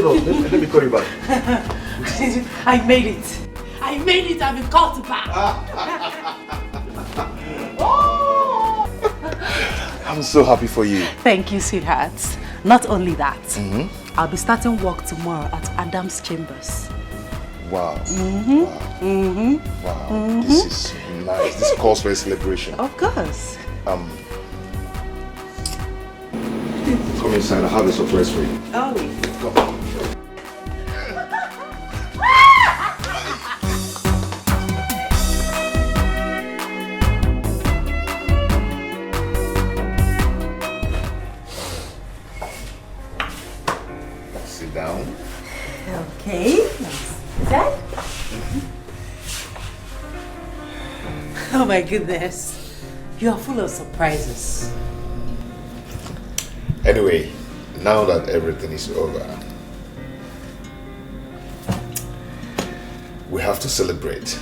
hold on. Let me call you back. I made it. I made it. I've been called back. Oh! I'm so happy for you. Thank you, sweetheart. Not only that, I'll be starting work tomorrow at Adam's Chambers. Wow. Wow. This is nice. This calls for a celebration. Of course. Come inside. I have a surprise for you. Oh. Come. Down. Okay. That? Oh my goodness. You are full of surprises. Anyway, now that everything is over, we have to celebrate.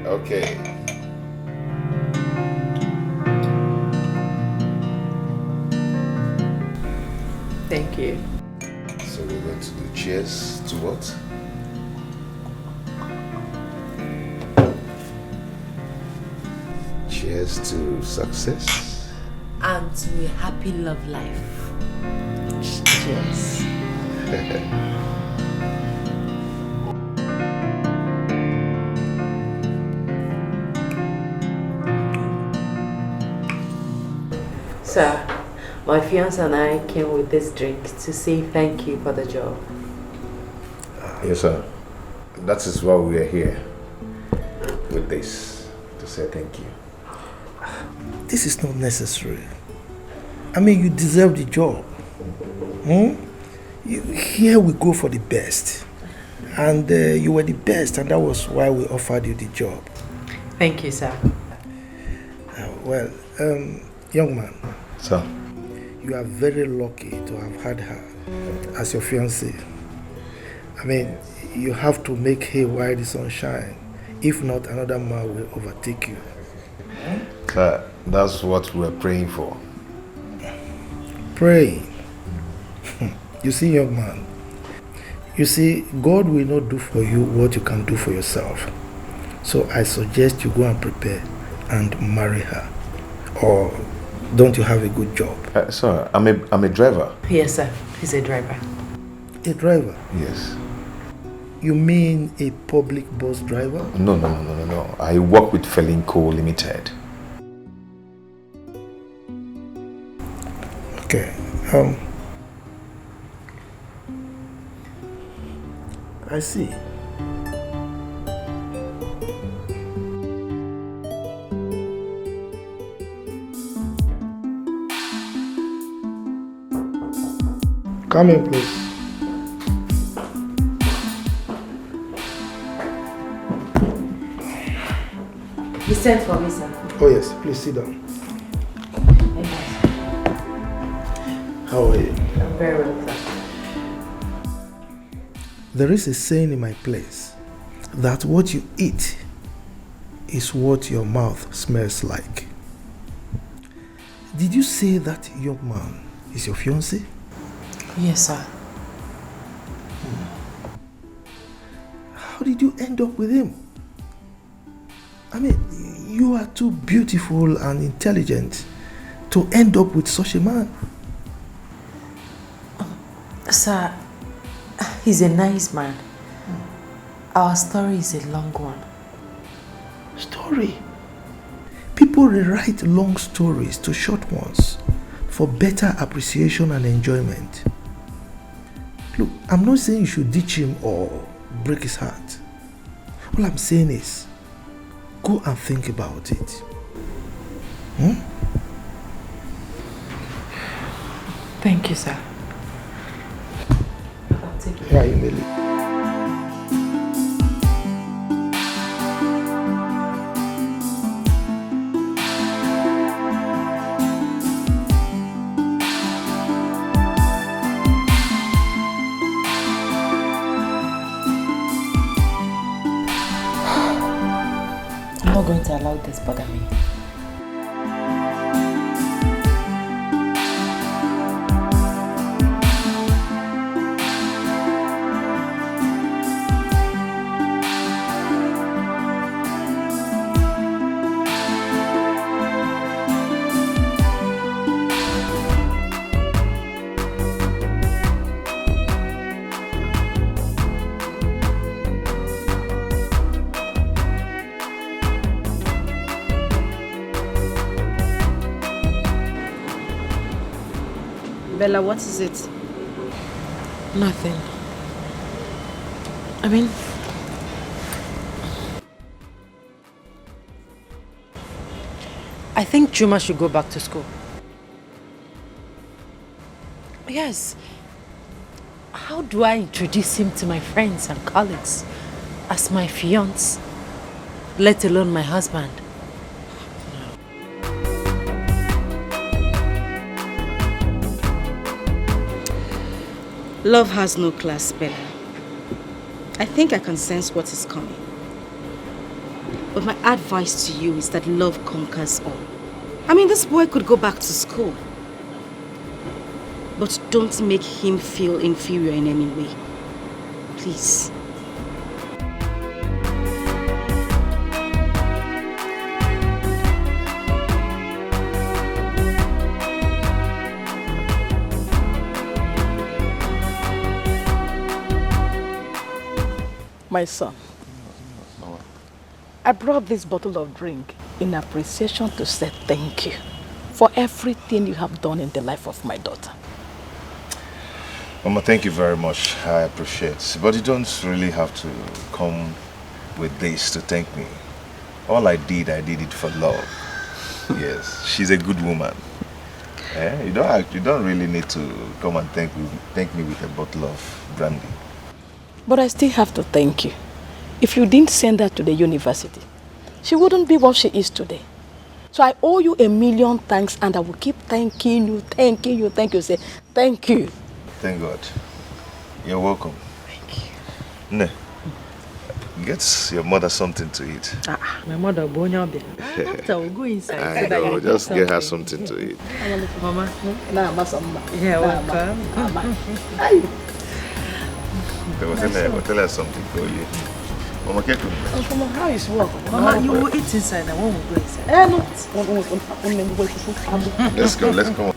Okay. Thank you. So we're going to do cheers to what? Cheers to success. And to a happy love life. Cheers. Sir, my fiance and I came with this drink to say thank you for the job. Yes, sir. That is why we are here with this, to say thank you. This is not necessary. I mean, you deserve the job. Here we go for the best. And you were the best, and that was why we offered you the job. Thank you, sir. Young man. Sir. You are very lucky to have had her as your fiancée. I mean, you have to make hay while the sun shines. If not, another man will overtake you. Sir, that's what we're praying for. Praying. You see, young man, you see, God will not do for you what you can do for yourself. So I suggest you go and prepare and marry her. Or don't you have a good job? Sir, I'm a driver. Yes, sir. He's a driver. A driver? Yes. You mean a public bus driver? No. I work with Felinco Limited. Okay. I see. Come in, please. You sent for me, sir. Oh yes, please sit down. How are you? I'm very well, sir. There is a saying in my place that what you eat is what your mouth smells like. Did you say that young man is your fiancé? Yes, sir. How did you end up with him? I mean, you are too beautiful and intelligent to end up with such a man. Sir, he's a nice man. Our story is a long one. Story? People rewrite long stories to short ones for better appreciation and enjoyment. Look, I'm not saying you should ditch him or break his heart. All I'm saying is, go and think about it. Thank you, sir. I'll take it. cry in the lift. I'm not going to allow this bother me. Bella, what is it? Nothing. I mean, I think Juma should go back to school. Yes. How do I introduce him to my friends and colleagues as my fiancé, let alone my husband? Love has no class, Bella. I think I can sense what is coming. But my advice to you is that love conquers all. I mean, this boy could go back to school. But don't make him feel inferior in any way. Please. My son, I brought this bottle of drink in appreciation to say thank you for everything you have done in the life of my daughter. Mama, thank you very much. I appreciate it. But you don't really have to come with this to thank me. All I did it for love. Yes, she's a good woman. You don't really need to come and thank me with a bottle of brandy. But I still have to thank you. If you didn't send her to the university, she wouldn't be what she is today. So I owe you a million thanks, and I will keep thanking you. Say thank you. Thank God. You're welcome. Thank you. Ne, get your mother something to eat. My mother will go inside. I know, just get her something to eat. Mama. Yeah, welcome. Tell her something for you. Mama, get to me. Mama, how is work? Mama, you will eat inside and one will go inside. Let's go.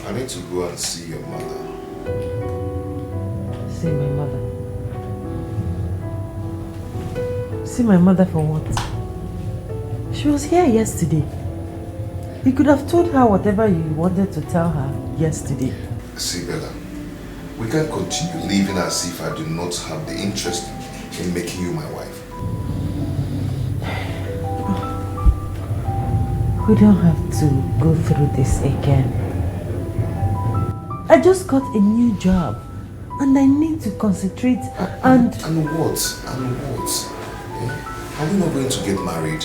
I need to go and see your mother. See my mother? See my mother for what? She was here yesterday. You could have told her whatever you wanted to tell her yesterday. See, Bella, we can't continue living as if I do not have the interest in making you my wife. We don't have to go through this again. I just got a new job and I need to concentrate and... And what? Are we not going to get married?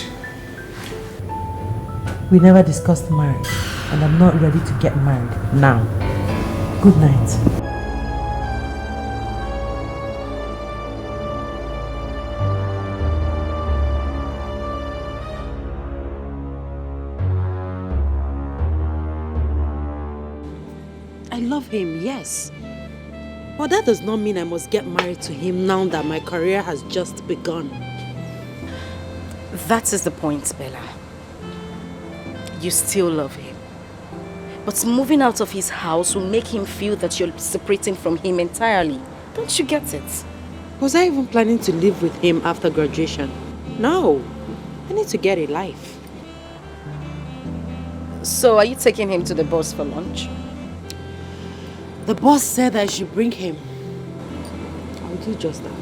We never discussed marriage and I'm not ready to get married now. Good night. I love him, yes. But that does not mean I must get married to him now that my career has just begun. That is the point, Bella. You still love him. But moving out of his house will make him feel that you're separating from him entirely. Don't you get it? Was I even planning to live with him after graduation? No. I need to get a life. So are you taking him to the boss for lunch? The boss said I should bring him. I'll do just that.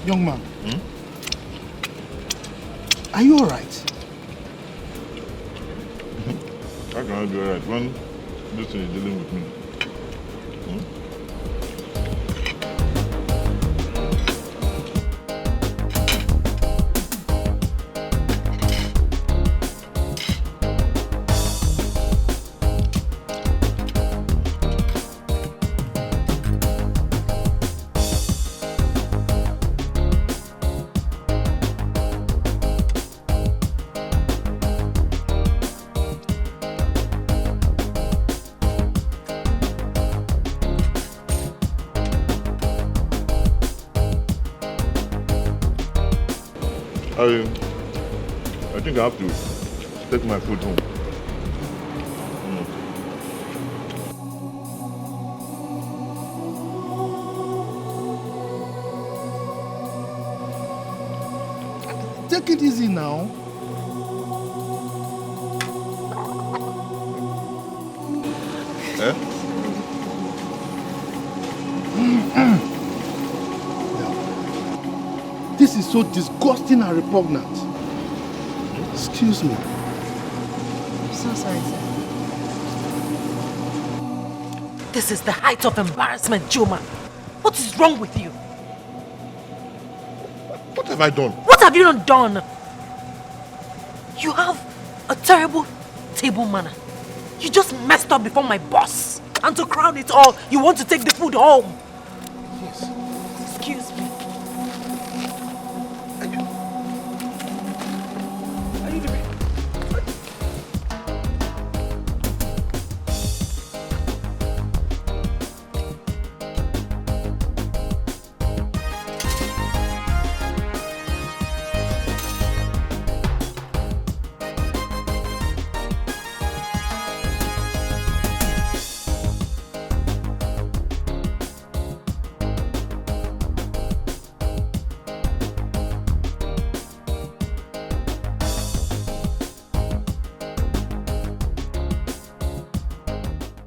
Young man, are you alright? How can I be alright when this thing is dealing with me? I think I have to take my food home. Take it easy now. Eh? This is so disgusting and repugnant. Excuse me. I'm so sorry, sir. This is the height of embarrassment, Juma. What is wrong with you? What have I done? What have you not done? You have a terrible table manner. You just messed up before my boss. And to crown it all, you want to take the food home. Yes. Excuse me. Are you doing?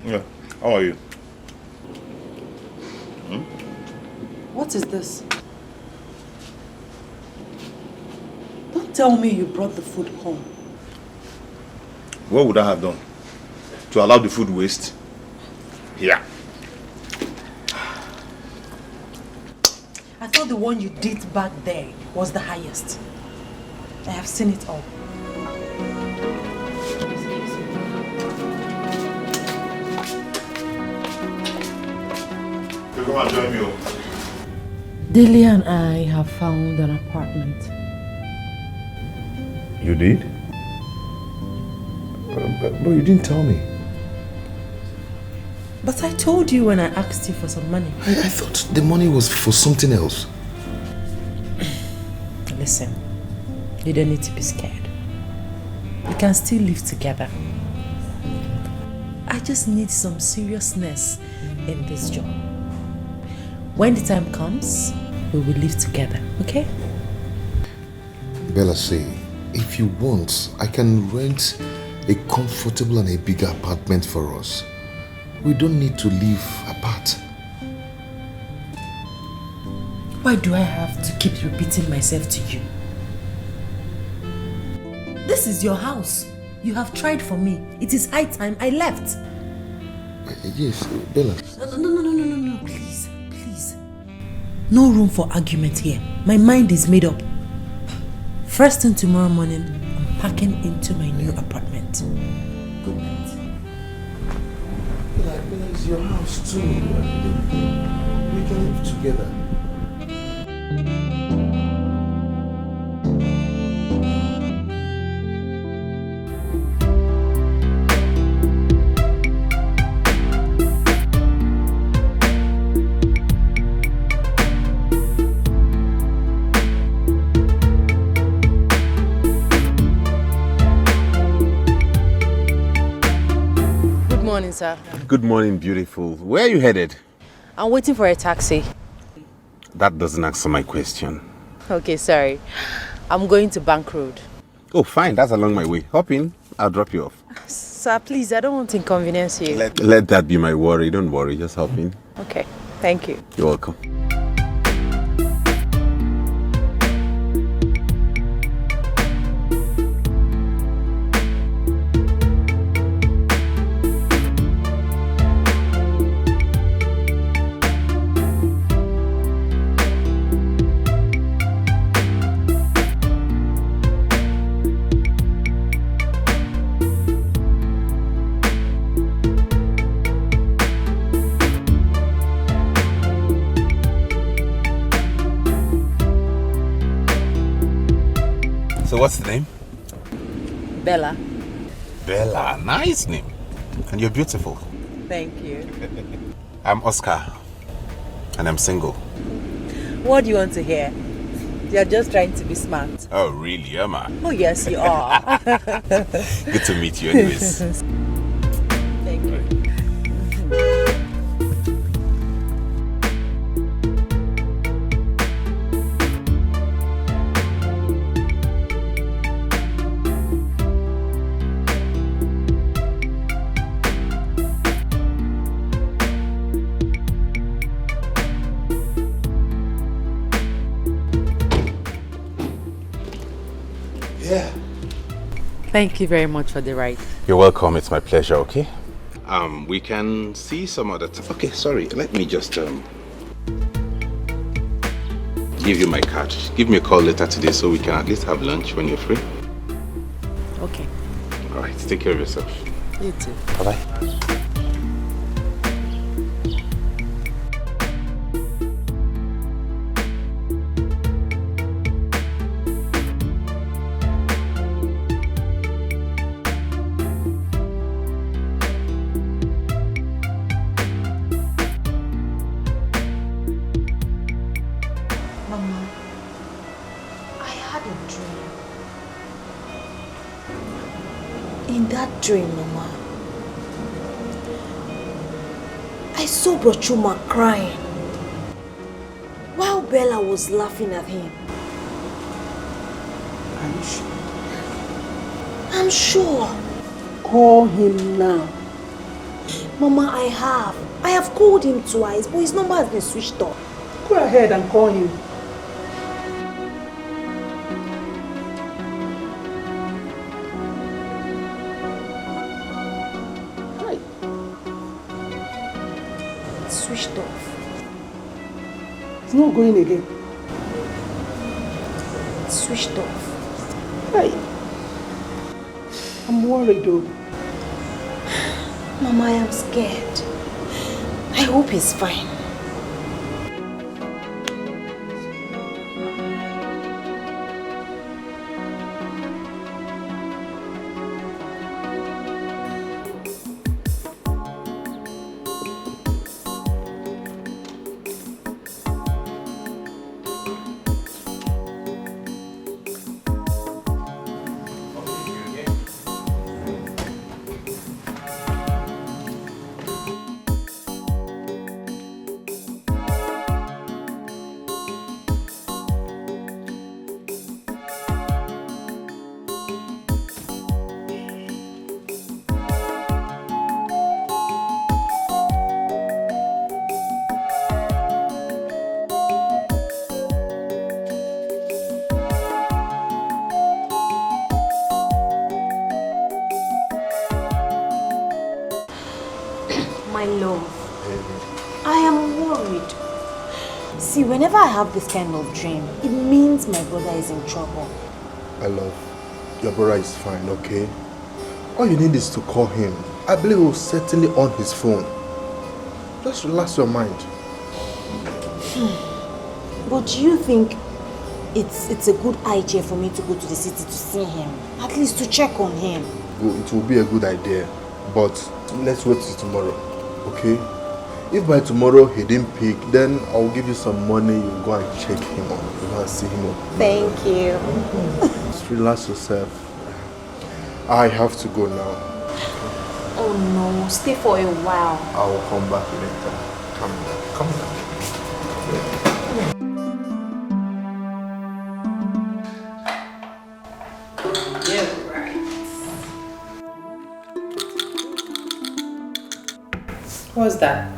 Yeah. How are you? What is this? Don't tell me you brought the food home. What would I have done? To allow the food waste? Yeah. I thought the one you did back there was the highest. I have seen it all. You come and join me. Delia and I have found an apartment. You did? But you didn't tell me. But I told you when I asked you for some money. I thought the money was for something else. Listen, you don't need to be scared. We can still live together. I just need some seriousness in this job. When the time comes, we will live together, okay? Bella say, if you want, I can rent a comfortable and a bigger apartment for us. We don't need to live apart. Why do I have to keep repeating myself to you? This is your house. You have tried for me. It is high time I left. Yes, Bella. No, please. No room for argument here. My mind is made up. First thing tomorrow morning, I'm packing into my new apartment. Good night. Bella, it's your house too. We can live together. Good morning, sir. Good morning, beautiful. Where are you headed? I'm waiting for a taxi. That doesn't answer my question. Okay, sorry. I'm going to Bank Road. Oh, fine. That's along my way. Hop in. I'll drop you off. Sir, please, I don't want to inconvenience you. Let that be my worry. Don't worry. Just hop in. Okay, thank you. You're welcome. So what's the name? Bella. Bella, nice name. And you're beautiful. Thank you. I'm Oscar, and I'm single. What do you want to hear? You're just trying to be smart. Oh, really, am I? Oh, yes, you are. Good to meet you anyways. Thank you. Thank you very much for the ride. You're welcome. It's my pleasure, okay? We can see some other time. Okay, sorry. Let me just give you my card. Give me a call later today so we can at least have lunch when you're free. Okay. All right. Take care of yourself. You too. Bye-bye. Dream, Mama. I saw Brochuma crying while Bella was laughing at him. Are you sure? I'm sure. Call him now. Mama, I have called him twice, but his number has been switched off. Go ahead and call him. Switched off. It's not going again. Switched off. Hey. I'm worried though. Mama, I am scared. I hope he's fine. See, whenever I have this kind of dream, it means my brother is in trouble. I love. Your brother is fine, okay? All you need is to call him. I believe he was certainly on his phone. Just relax your mind. But do you think it's a good idea for me to go to the city to see him? At least to check on him. It will be a good idea. But let's wait till tomorrow, okay? If by tomorrow he didn't pick, then I'll give you some money. You go and check him out. You go and see him out. Thank you. Just relax yourself. I have to go now. Oh no, stay for a while. I will come back later. Come down. Yeah, right. What's that?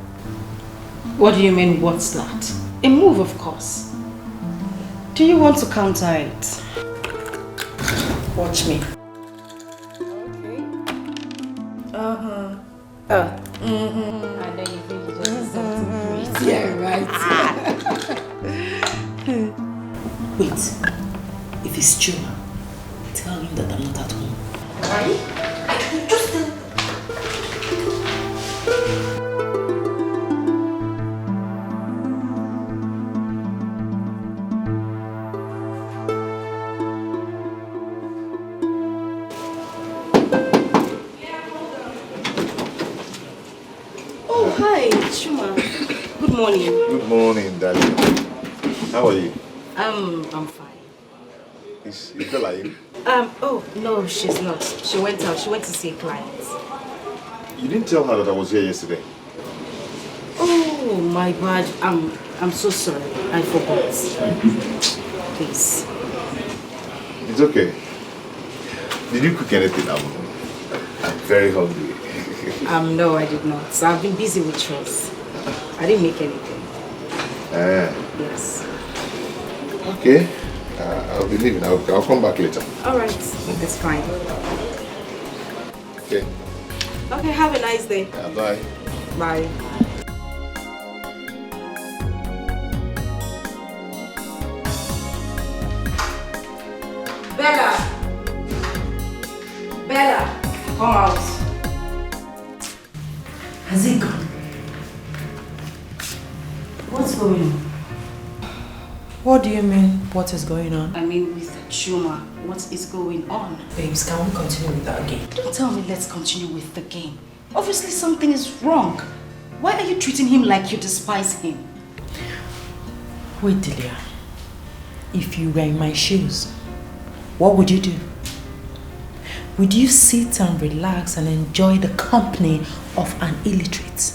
What do you mean, what's that? A move, of course. Do you want to counter it? Watch me. Okay. I know you think you just something great. Yeah, right. Wait. If it's true, tell him that I'm not at home. Why? Just tell. morning. Good morning, darling. How are you? I'm fine. Is Bella you? Oh, no, she's not. She went out. She went to see clients. You didn't tell her that I was here yesterday. Oh, my bad. I'm so sorry. I forgot. Please. It's okay. Did you cook anything? I'm very hungry. No, I did not. So I've been busy with chores. I didn't make anything. Yes. Okay. I'll be leaving. I'll come back later. All right. That's fine. Okay. Okay, have a nice day. Bye. Bye. Bella! Bella! Come out. Has he gone? What's going on? What do you mean, what is going on? I mean, with Chuma, what is going on? Babes, can we continue with that game? Don't tell me let's continue with the game. Obviously something is wrong. Why are you treating him like you despise him? Wait, Delia. If you were in my shoes, what would you do? Would you sit and relax and enjoy the company of an illiterate?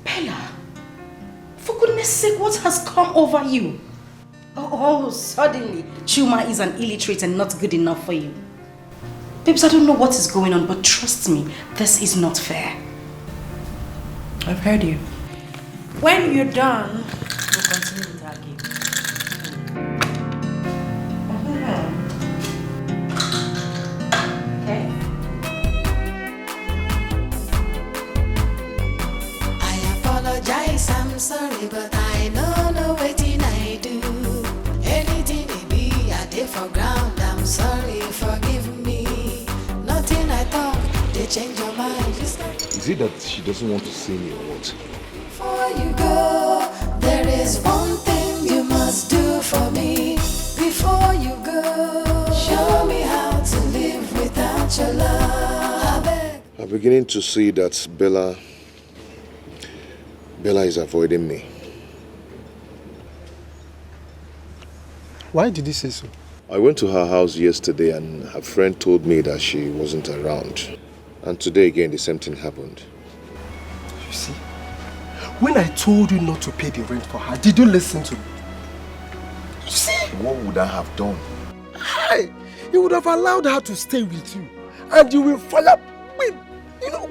Bella, for goodness sake, what has come over you? Oh, suddenly, Chuma is an illiterate and not good enough for you. Babes, I don't know what is going on, but trust me, this is not fair. I've heard you. When you're done, we'll continue with our game. Okay. I apologize, I'm sorry, but I know no waiting I do. Anything it be, I did for ground, I'm sorry, forgive me. Nothing I thought, they change your mind. Is it that she doesn't want to see me or what? Before you go, there is one thing you must do for me. Before you go, show me how to live without your love. I'm beginning to see that Bella is avoiding me. Why did he say so? I went to her house yesterday and her friend told me that she wasn't around. And today again the same thing happened. You see, when I told you not to pay the rent for her, did you listen to me? You see? What would I have done? You would have allowed her to stay with you. And you will follow with,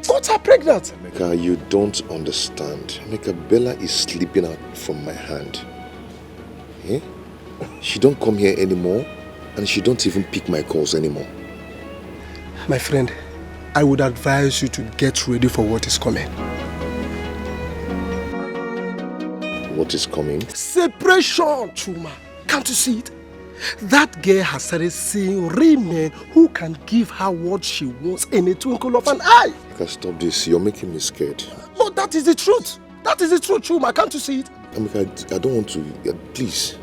got her pregnant. Emeka, you don't understand. Emeka, Bella is sleeping out from my hand. Eh? She don't come here anymore and she don't even pick my calls anymore. My friend, I would advise you to get ready for what is coming. What is coming? Separation, Chuma. Can't you see it? That girl has started seeing real men who can give her what she wants in a twinkle of an eye. Emeka, stop this. You're making me scared. But that is the truth. That is the truth, Chuma. Can't you see it? Emeka, I don't want to. Please.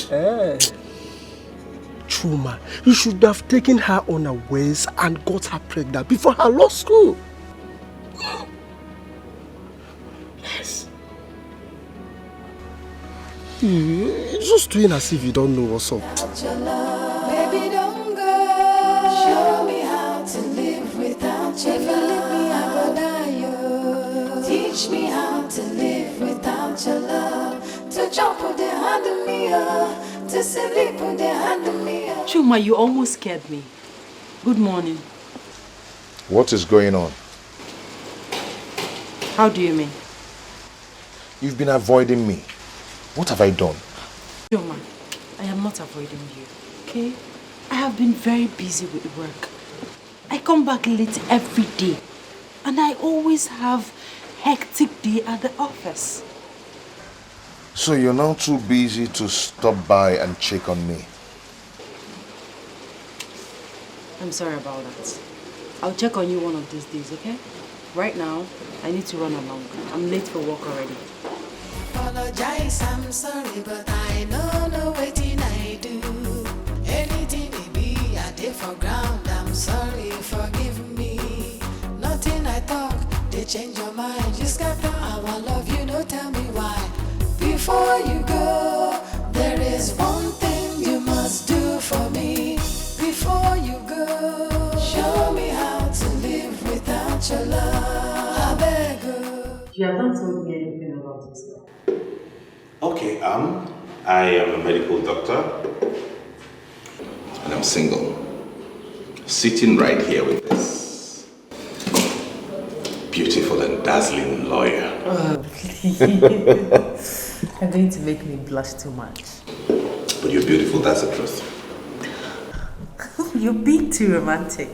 Hey. Chuma, you should have taken her unawares and got her pregnant before her law school. Yes. You're just doing as if you don't know what's up. Baby, don't go. Show me how to live without your love. If you leave me, I go die, yo. Teach me how to live without your love. To jump with the hand of me, to sleep with the hand of me. Chuma, you almost scared me. Good morning. What is going on? How do you mean? You've been avoiding me. What have I done? Chuma, I am not avoiding you, okay? I have been very busy with work. I come back late every day. And I always have hectic day at the office. So you're now too busy to stop by and check on me? I'm sorry about that. I'll check on you one of these days, okay? Right now, I need to run along. I'm late for work already. Apologize, I'm sorry, but I know no waiting I do. Anything it be, I did for ground. I'm sorry, forgive me. Nothing I talk, they change your mind. You scatter our love, you don't tell me why. Before you go, there is one thing you must do for me. Before you go, show me how to live without your love. I beg you. You have not told me anything about this. Okay, I am a medical doctor. And I'm single. Sitting right here with this beautiful and dazzling lawyer. Oh, please. You're going to make me blush too much. But you're beautiful, that's the truth. You're being too romantic.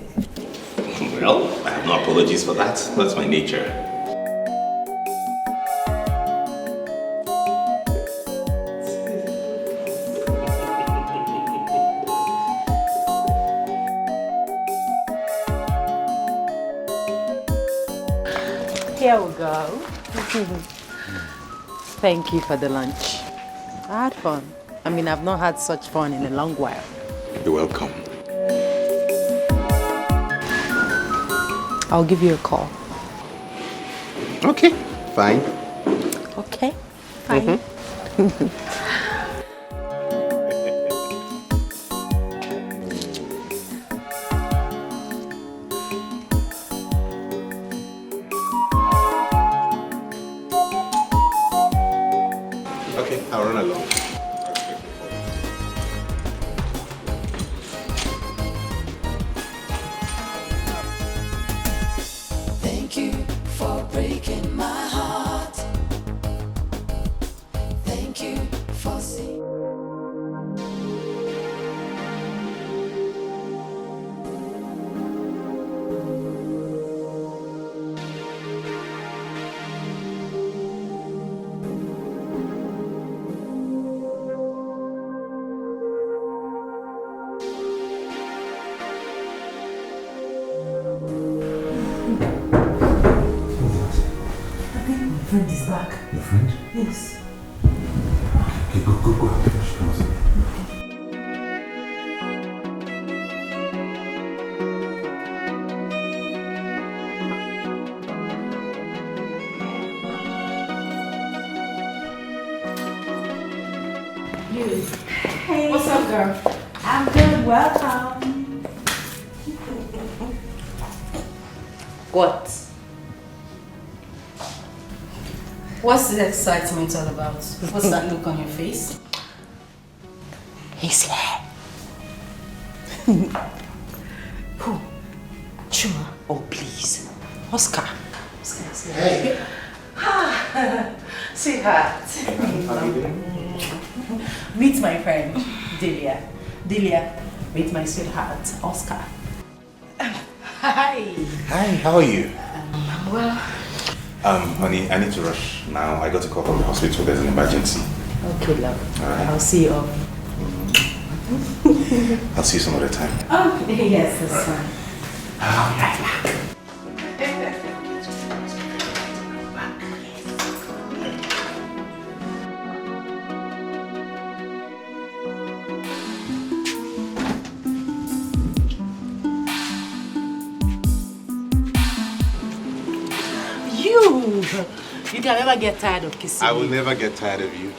Well, I have no apologies for that. That's my nature. Here we go. Thank you for the lunch. I had fun. I mean, I've not had such fun in a long while. You're welcome. I'll give you a call. Okay, fine. Okay, fine. Okay, I'll run along. Thank you for breaking my heart. Thank you for seeing. My friend is back. Your friend? Yes. Okay, go. She comes in. Hey. What's up, girl? I'm good. Welcome. What? What's the excitement all about? What's that look on your face? He's here. Who? Chuma. Oh, please. Oscar. Oscar's here. Hey. Sweetheart. Meet my friend, Delia. Delia, meet my sweetheart, Oscar. Hi. Hi, how are you? I'm well. Honey, I need to rush now. I got a call from the hospital. There's an emergency. Okay, love. All right. I'll see you off. I'll see you some other time. Oh, yes, that's fine. I'll be right back. You can never get tired of kissing I will me. never get tired of you.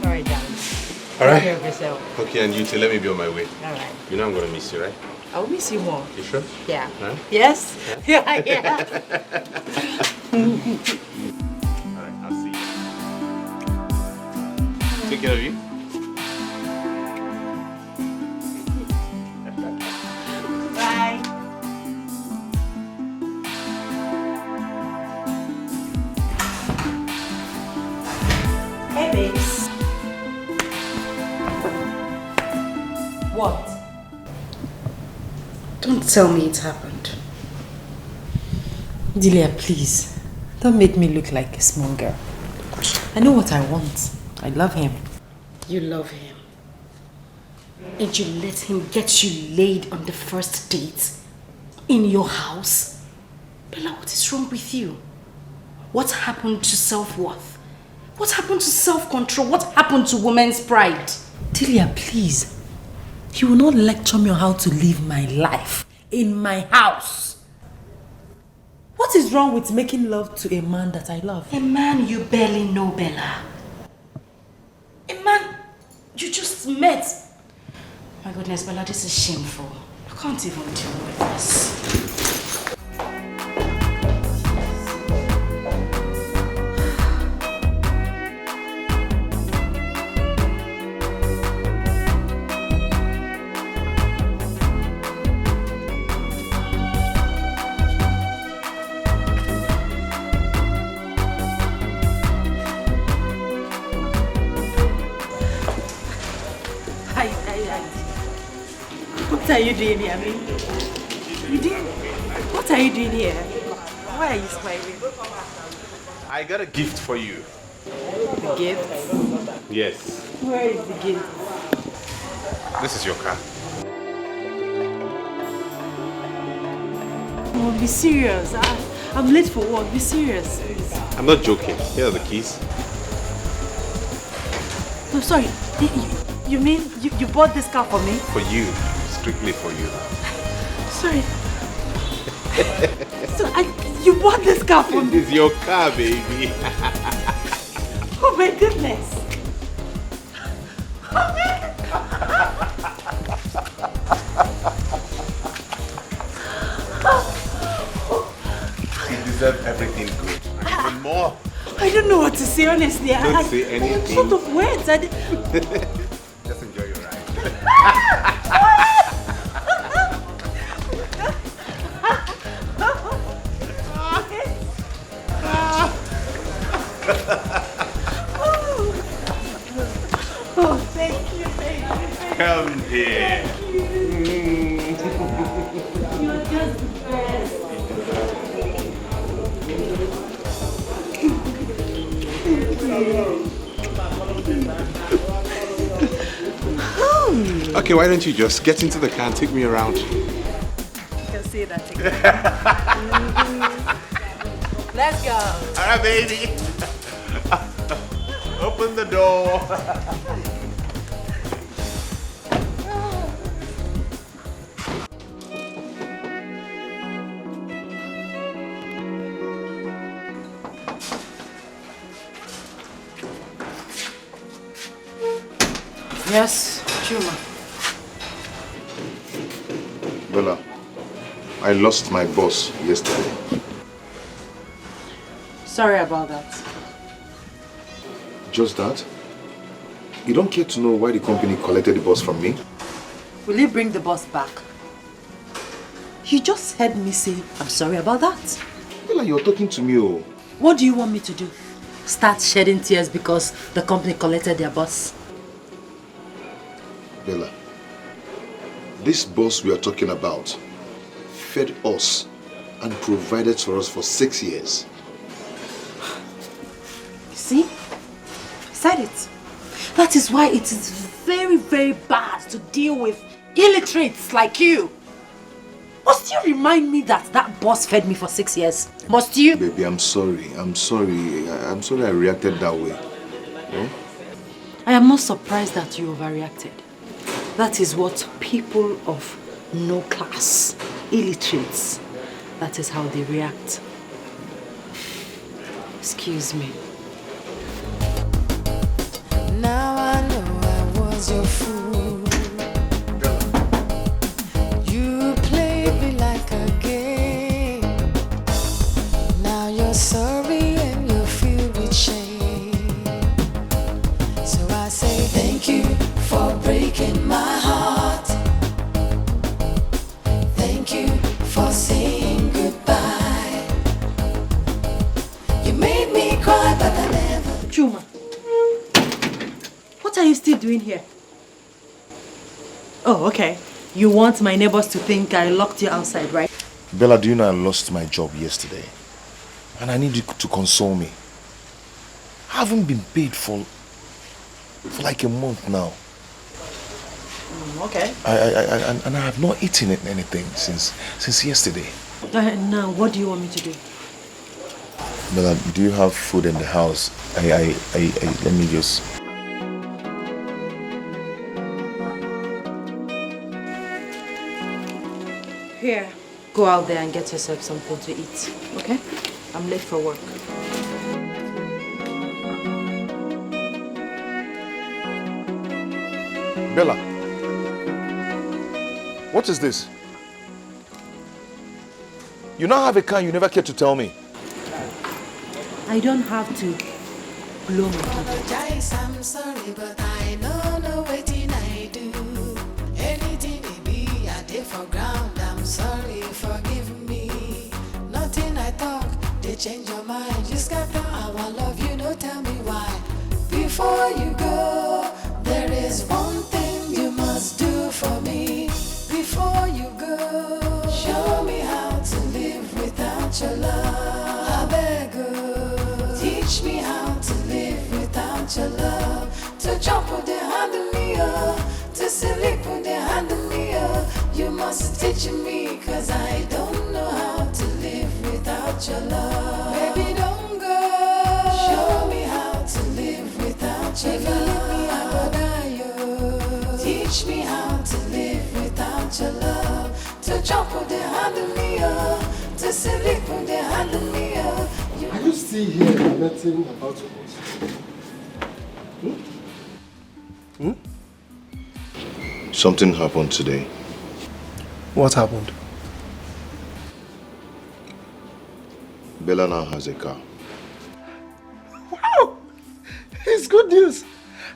All right, darling. All right. Take care of yourself. Okay, and you too. Let me be on my way. All right. You know I'm going to miss you, right? I'll miss you more. You sure? Yeah. Huh? Yes? Yeah, yeah. All right, I'll see you. Take care of you. Bye. Hey, babes. What? Don't tell me it happened. Delia, please. Don't make me look like a small girl. I know what I want. I love him. You love him. And you let him get you laid on the first date in your house? Bella, what is wrong with you? What happened to self-worth? What happened to self-control? What happened to women's pride? Delia, please. You will not lecture me on how to live my life. in my house. What is wrong with making love to a man that I love? A man you barely know, Bella. A man you just met. My goodness, Bella, this is shameful. I can't even deal with this. What are you doing here? What are you doing here? Why are you smiling? I got a gift for you. The gift? Yes. Where is the gift? This is your car. Oh, be serious. I'm late for work. Be serious, please. I'm not joking. Here are the keys. No, sorry. You mean you bought this car for me? For you. Strictly for you. Sorry. So you bought this car for me? This is your car, baby. Oh my goodness. You deserve everything good. Even more. I don't know what to say, honestly. Don't say anything. I'm short of words. Just enjoy your ride. Oh, thank you. Come here. You're just the best. Okay, why don't you just get into the car and take me around? You can say that again. Let's go. All right, baby. Open the door. Yes, Chuma. Bella, I lost my boss yesterday. Sorry about that. Just that? You don't care to know why the company collected the boss from me? Will you bring the boss back? You just heard me say, I'm sorry about that. Bella, you're talking to me, oh. What do you want me to do? Start shedding tears because the company collected their boss? Bella, this boss we are talking about fed us and provided for us for 6 years. See? I said it. That is why it is very, very bad to deal with illiterates like you. Must you remind me that that boss fed me for 6 years? Must you? Baby, I'm sorry. I'm sorry I reacted that way. Eh? I am not surprised that you overreacted. That is what people of no class, illiterates, that is how they react. Excuse me. Now I know I was your fool. You played me like a game. Now you're sorry and you're filled with shame. So I say thank you for breaking my heart. Thank you for saying goodbye. You made me cry, but I never. Chuma, what are you still doing here? Oh, okay. You want my neighbors to think I locked you outside, right? Bella, do you know I lost my job yesterday? And I need you to console me. I haven't been paid for like a month now. Okay. And I have not eaten anything since yesterday. Now, what do you want me to do? Bella, do you have food in the house? Let me just... Here, go out there and get yourself something to eat, okay? I'm late for work. Bella, what is this? You now have a car you never cared to tell me. I don't have to blow my Apologize, I'm sorry, but I know waiting I do. Anything they be, I did for ground. I'm sorry, forgive me. Nothing I talk, they change your mind. Just got to our love, you know, tell me why. Before you go, there is one thing you must do for me. Before you go, show me how to live without your love. I beg you, teach me how to live without your love. To jump with the hand of me, to sleep with the hand of me. You must teach me, cause I don't know how to live without your love. Baby, don't go. Show me how to live without your love. If you leave me, I will die. Teach me how to live without your love. To jump with the hand of me, to sleep with the hand of me. Are you still here and nothing about us? Something happened today. What happened? Bella now has a car. Wow! It's good news.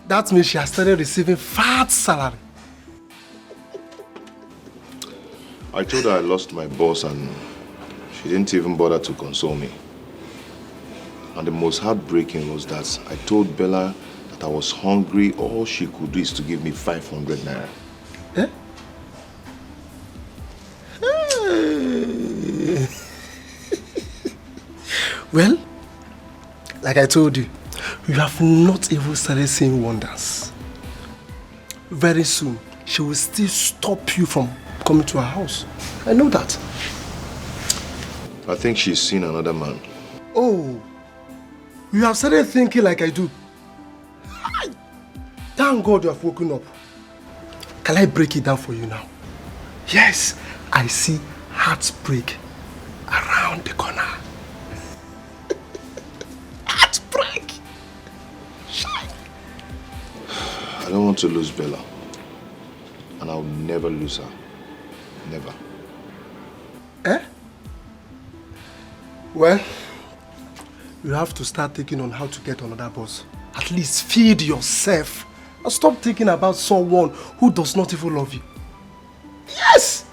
That means she has started receiving fat salary. I told her I lost my boss and she didn't even bother to console me. And the most heartbreaking was that I told Bella that I was hungry. All she could do is to give me 500 naira. Eh? Well, like I told you, you have not even started seeing wonders. Very soon, she will still stop you from coming to her house. I know that. I think she's seen another man. Oh, you have started thinking like I do. Thank God you have woken up. Can I break it down for you now? Yes, I see heartbreak around the corner. Heartbreak! I don't want to lose Bella. And I'll never lose her. Never. Eh? Well, you have to start thinking on how to get another boss. At least feed yourself. And stop thinking about someone who does not even love you. Yes!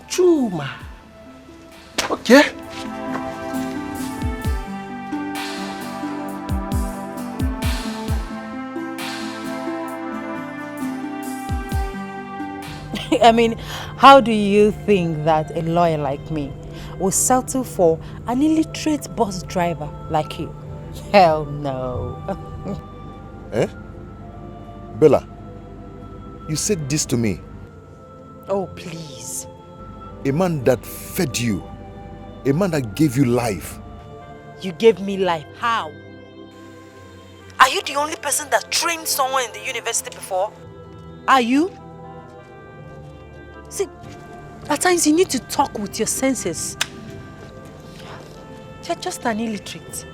Chuma. Okay? I mean, how do you think that a lawyer like me will settle for an illiterate bus driver like you? Hell no. Eh? Bella, you said this to me. Oh, please. A man that fed you. A man that gave you life. You gave me life. How? Are you the only person that trained someone in the university before? Are you? See, at times you need to talk with your senses. You're just an illiterate.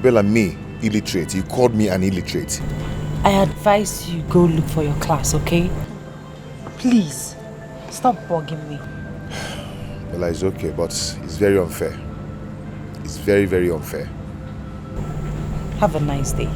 Bella, me, illiterate. You called me an illiterate. I advise you go look for your class, okay? Please, stop bugging me. Bella, it's okay, but it's very unfair. It's very, very unfair. Have a nice day.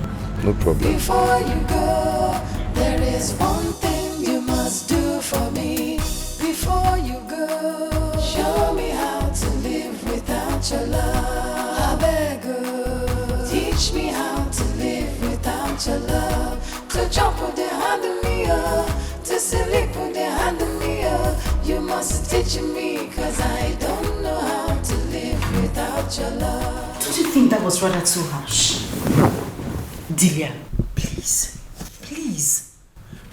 No problem. Before you go, there is one thing you must do for me. Before you go, show me how to live without your love. I beg you, teach me how to live without your love. To jump with the hand of me, to sleep with the hand of me. You must teach me, cause I don't know how to live without your love. Don't you think that was rather too harsh? Delia, please, please.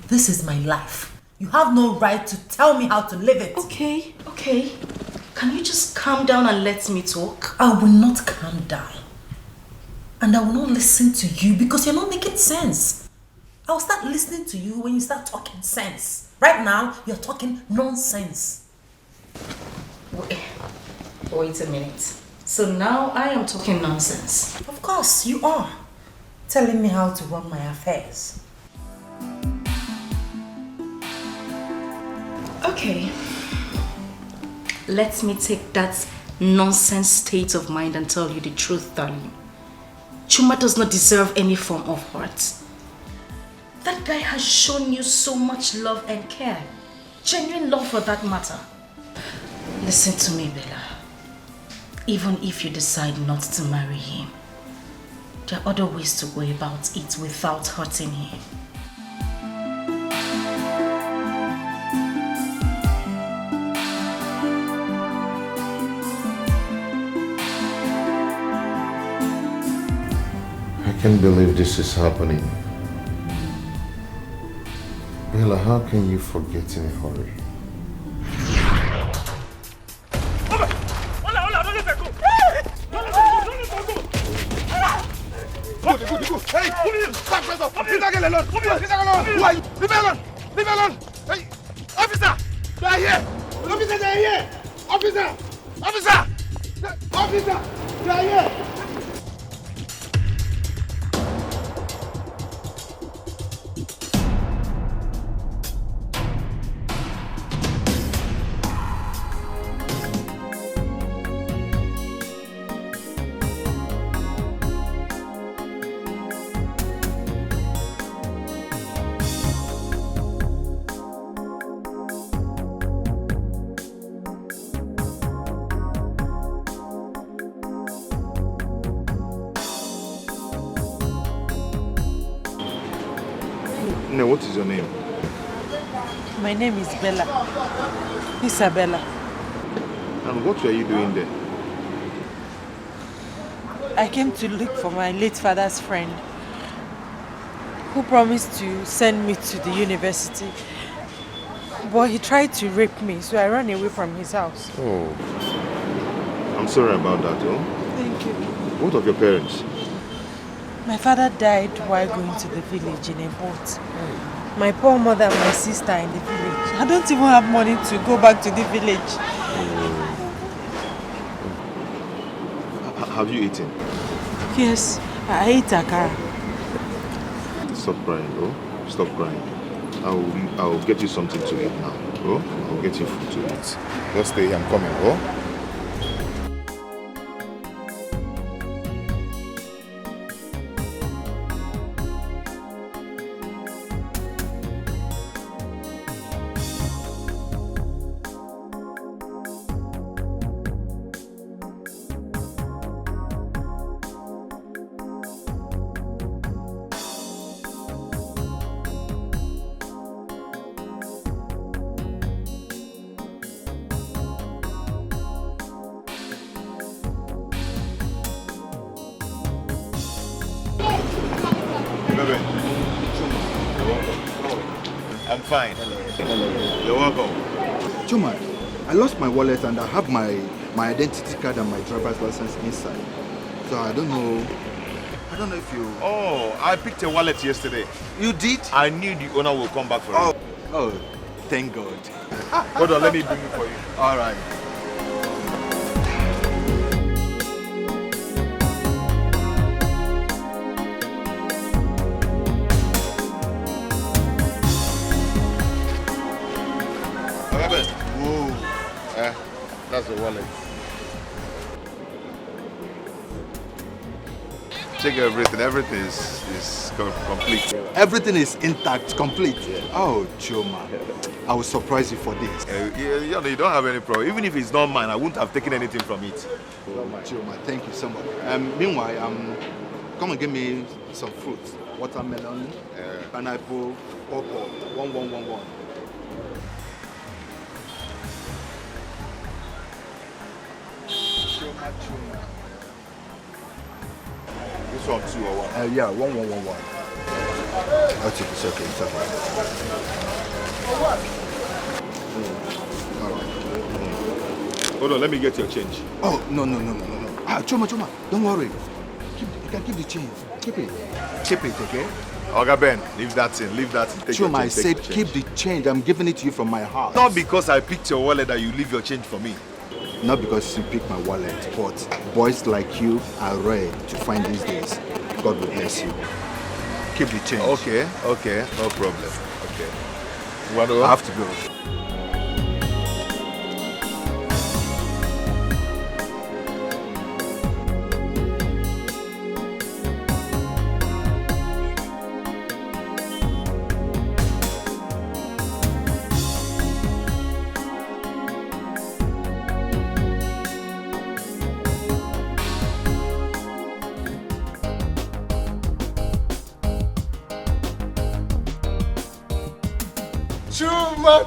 This is my life. You have no right to tell me how to live it. Okay. Can you just calm down and let me talk? I will not calm down. And I will not listen to you because you're not making sense. I will start listening to you when you start talking sense. Right now, you're talking nonsense. Wait a minute. So now I am talking nonsense. Of course, you are. Telling me how to run my affairs. Okay. Let me take that nonsense state of mind and tell you the truth, darling. Chuma does not deserve any form of hurt. That guy has shown you so much love and care. Genuine love for that matter. Listen to me, Bella. Even if you decide not to marry him, there are other ways to go about it without hurting him. I can't believe this is happening. Bella, how can you forget in a hurry? Hey, stop, press off. Leave that girl alone. Leave that girl alone. Who are you? Leave me alone. Leave me alone. Hey, officer, they are here. Officer, they are here. Officer, officer, officer, they are here. No, what is your name? My name is Bella. Isabella. And what were you doing there? I came to look for my late father's friend who promised to send me to the university. But he tried to rape me, so I ran away from his house. Oh, I'm sorry about that, oh. Thank you. What of your parents? My father died while going to the village in a boat. My poor mother and my sister in the village. I don't even have money to go back to the village. Have you eaten? Yes, I ate akara. Stop crying, oh. Stop crying. I'll get you something to eat now, oh. I'll get you food to eat. Just stay here, I'm coming, oh. I'm fine. You're welcome. Chuma, I lost my wallet and I have my identity card and my driver's license inside. So I don't know if you... Oh, I picked a wallet yesterday. You did? I knew the owner will come back for it. Oh, thank God. Hold on, let me bring it for you. All right. Whoa. That's the wallet. Check everything. Everything is complete. Everything is intact, complete. Yeah. Oh, Chuma. I will surprise you for this. You don't have any problem. Even if it's not mine, I wouldn't have taken anything from it. Oh, Chuma, thank you so much. Meanwhile, come and give me some fruits. Watermelon, pineapple, pawpaw, 1111. Chuma. This one too or what? Yeah, 1111. It's okay. All right. Hold on, let me get your change. Oh, no. Chuma, don't worry. You can keep the change. Keep it, okay? Oga Ben, leave that in. Take Chuma, I your change, said keep the change. I'm giving it to you from my heart. Not because I picked your wallet that you leave your change for me. Not because you pick my wallet, but boys like you are rare to find these days. God will bless you. Keep the change. Okay, no problem. Okay. I have to go.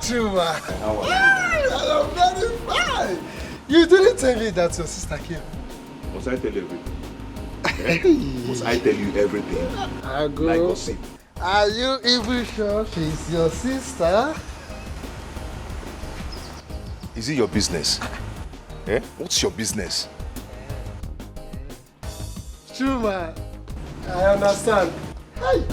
Chuma. How are you? I'm very fine. You didn't tell me that your sister came. Must I tell you everything? Must I tell you everything? I go. Like gossip. Are you even sure she's your sister? Is it your business? Eh? What's your business? Chuma, I understand. Hey.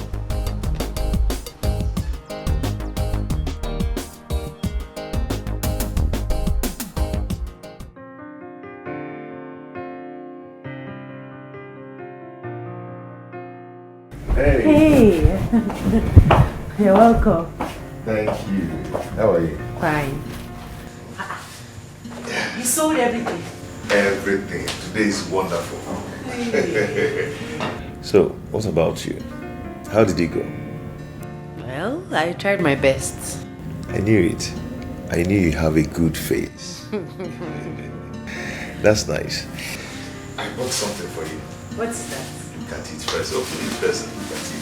Hey. You're welcome. Thank you. How are you? Fine. You sold everything? Everything. Today is wonderful. So, what about you? How did it go? Well, I tried my best. I knew it. I knew you have a good face. That's nice. I bought something for you. What's that? Look at it first. Open it first and look at it.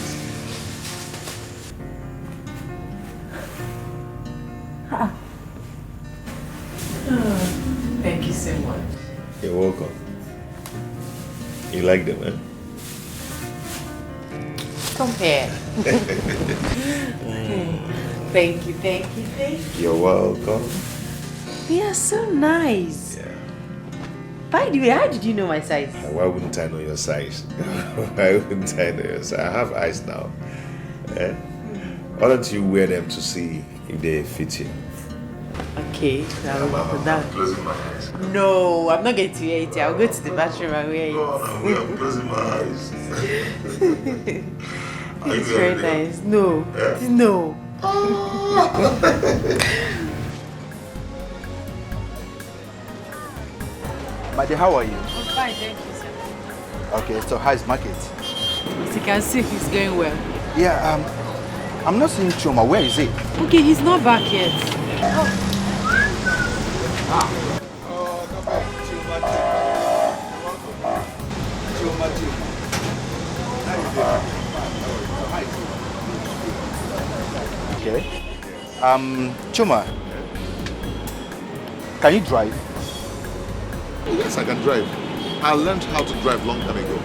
Thank you so much. You're welcome. You like them, eh? Come here. Thank you, thank you, thank you. You're welcome. They are so nice. Yeah. By the way, how did you know my size? Why wouldn't I know your size? Why wouldn't I know your size? I have eyes now. Eh? Why don't you wear them to see if they fit you? Okay, I'll put that. I'm closing my eyes. No, I'm not going to wear it. I'll go to the bathroom and wear it. I'm closing my eyes. It's very nice. No, Yeah. no. Maddy, how are you? I'm fine, thank you, sir. Okay, so how's market? As you can see, he's going well. Yeah, I'm not seeing Chuma. Where is he? Okay, he's not back yet. Okay. Chuma, can you drive? Yes, I can drive. I learned how to drive long time ago.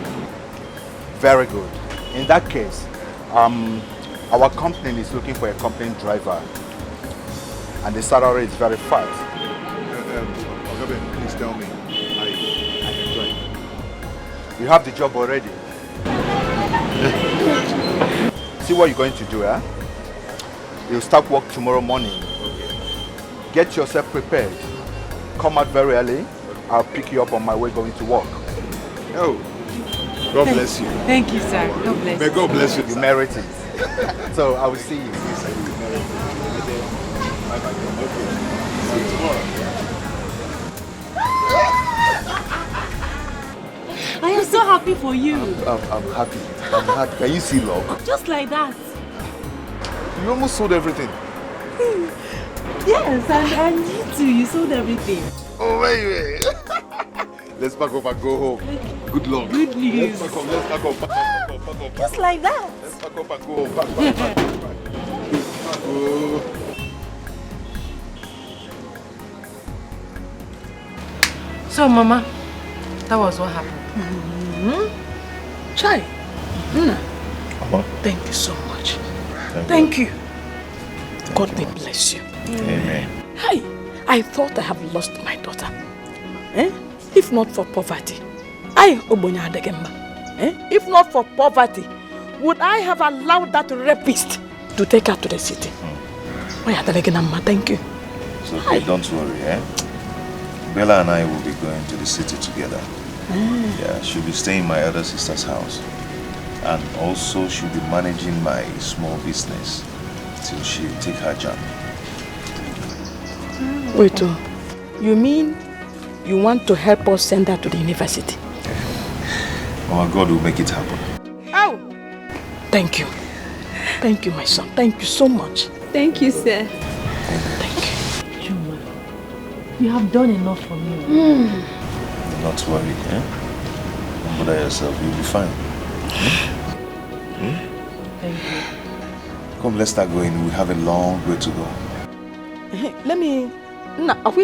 Very good. In that case, our company is looking for a company driver, and the salary is very fast. Ogabe, please tell me. I can drive. You have the job already. See what you're going to do, eh? You'll start work tomorrow morning. Get yourself prepared. Come out very early. I'll pick you up on my way going to work. Oh, God bless you. Thank you, sir. God bless May God bless you. You merit it. So I will see you. Bye-bye. See you tomorrow. I am so happy for you. I'm happy. I'm happy. Can you see luck? Just like that. You almost sold everything. Yes, and you too. You sold everything. Oh, wait. Let's pack up and go home. Good luck. Good news. Let's pack up. Just like that. Let's pack up and go home. Back. Oh. So, Mama, that was what happened. Chai. Mama. Thank you so much. Thank you. God may bless you. Amen. Hey, I thought I have lost my daughter. If not for poverty. If not for poverty, would I have allowed that rapist to take her to the city? Thank you. It's okay, don't worry, eh? Bella and I will be going to the city together. Yeah, she'll be staying in my elder sister's house. And also she'll be managing my small business till she take her job. Wait, you mean you want to help us send her to the university? Our God will make it happen. Oh! Thank you. Thank you, my son. Thank you so much. Thank you, sir. Thank you. Chuma, you have done enough for me. Not to worry, eh? Don't bother yourself, you'll be fine. Thank you. Come, let's start going. We have a long way to go. Let me... Let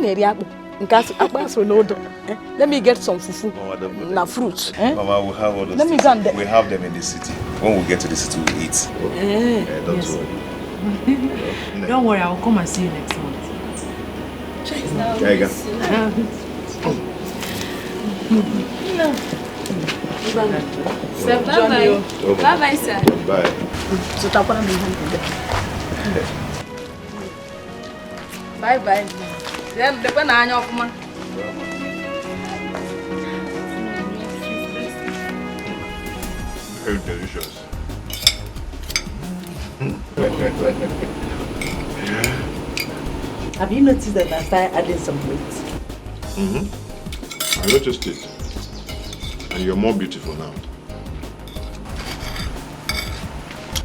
me get some fufu. Na fruits. Mama, we'll have all those Let me go and... We have them in the city. When we get to the city, we'll eat. Don't yes. worry. Don't worry, I will come and see you next month. There you go. Sir, bye-bye. Bye-bye, sir. Bye. Bye-bye. Then, the one I know, Very delicious. Have you noticed that I started adding some weight? I noticed it. And you're more beautiful now.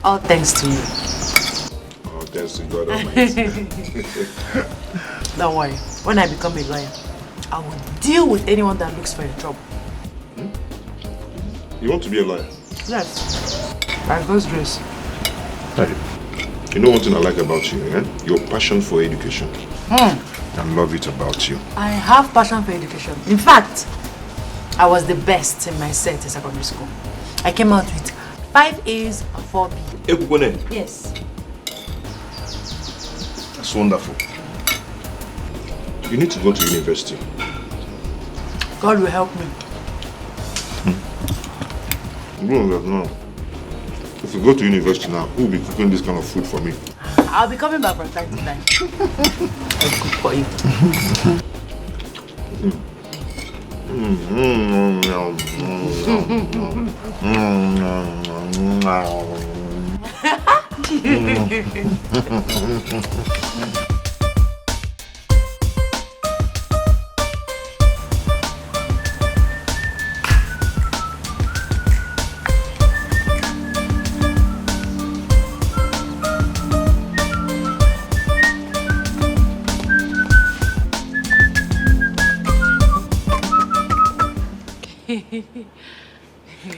All thanks to you. Oh, thanks to God Almighty. Don't worry. When I become a lawyer, I will deal with anyone that looks for your trouble. You want to be a lawyer? Yes. By God's grace. Hey, you know one thing I like about you, eh? Your passion for education. I love it about you. I have passion for education. In fact, I was the best in my set in secondary school. I came out with 5 A's and 4 B's. Yes. That's wonderful. You need to go to university. God will help me. No. If you go to university now, who will be cooking this kind of food for me? I'll be coming back from time to time. I'll cook for you.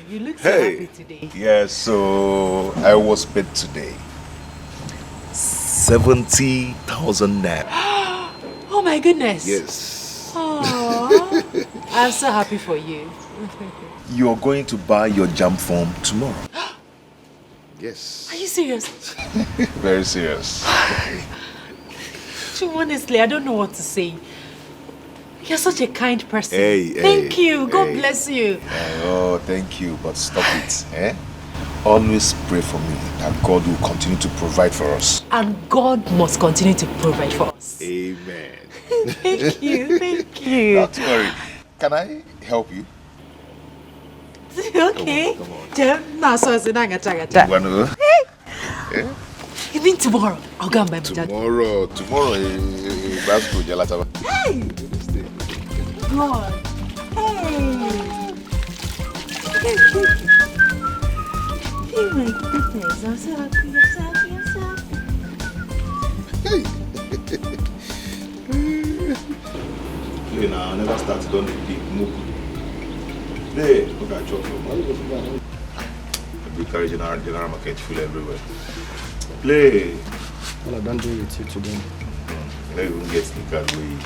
You look so happy today. Yeah, so I was paid today. 70,000 naira. Oh my goodness. Yes. Oh, I'm so happy for you. You're going to buy your jam form tomorrow. Yes. Are you serious? Very serious. Honestly, I don't know what to say. You're such a kind person. Hey, thank you. God bless you. Oh, thank you. But stop it. Eh? Always pray for me that God will continue to provide for us. And God must continue to provide for us. Amen. Thank you. Thank you. Not to worry. Can I help you? Okay. Come on. You mean tomorrow? I'll go and buy my dad. Tomorrow, that's good. Hey! God. Hey! Oh my goodness, I'm so happy, I'm so happy, I'm so happy. Hey, now, I never started on the big move. Hey, look at your phone. We carry general market full everywhere. Play. Well, I don't do it with you today. Let me get the card away.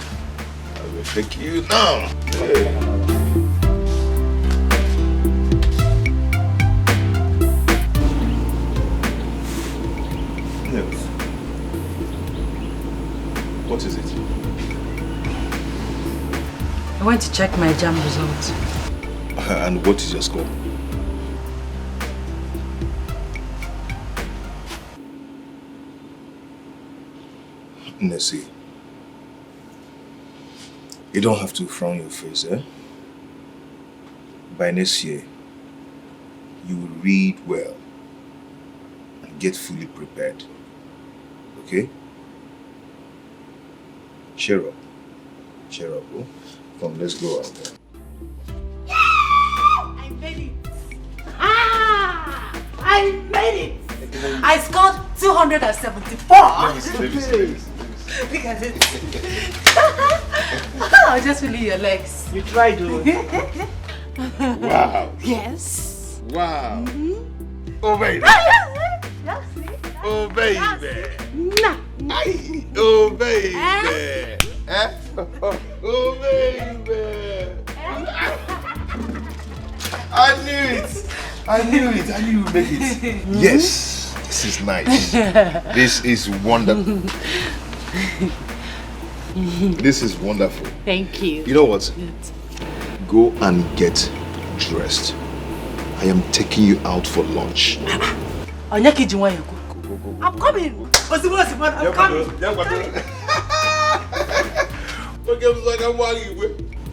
I will take you now. Hey. What is it? I went to check my JAMB results. And what is your score? Nessie, You don't have to frown your face, eh? By next year, you will read well and get fully prepared. Okay? Cheer up. Cheer up, oh. Come, let's go out there. I made it! I made it! I scored 274! Let me see. Look at it. I'll just feel your legs. You tried to. Wow. Yes. Wow. Oh, baby. Oh, baby. Nah. Aye. Oh, baby. Eh? Oh, baby. I knew it. I knew you'd make it. Yes. This is nice. This is wonderful. This is wonderful. Thank you. You know what? Go and get dressed. I am taking you out for lunch. I'm coming. I'm coming.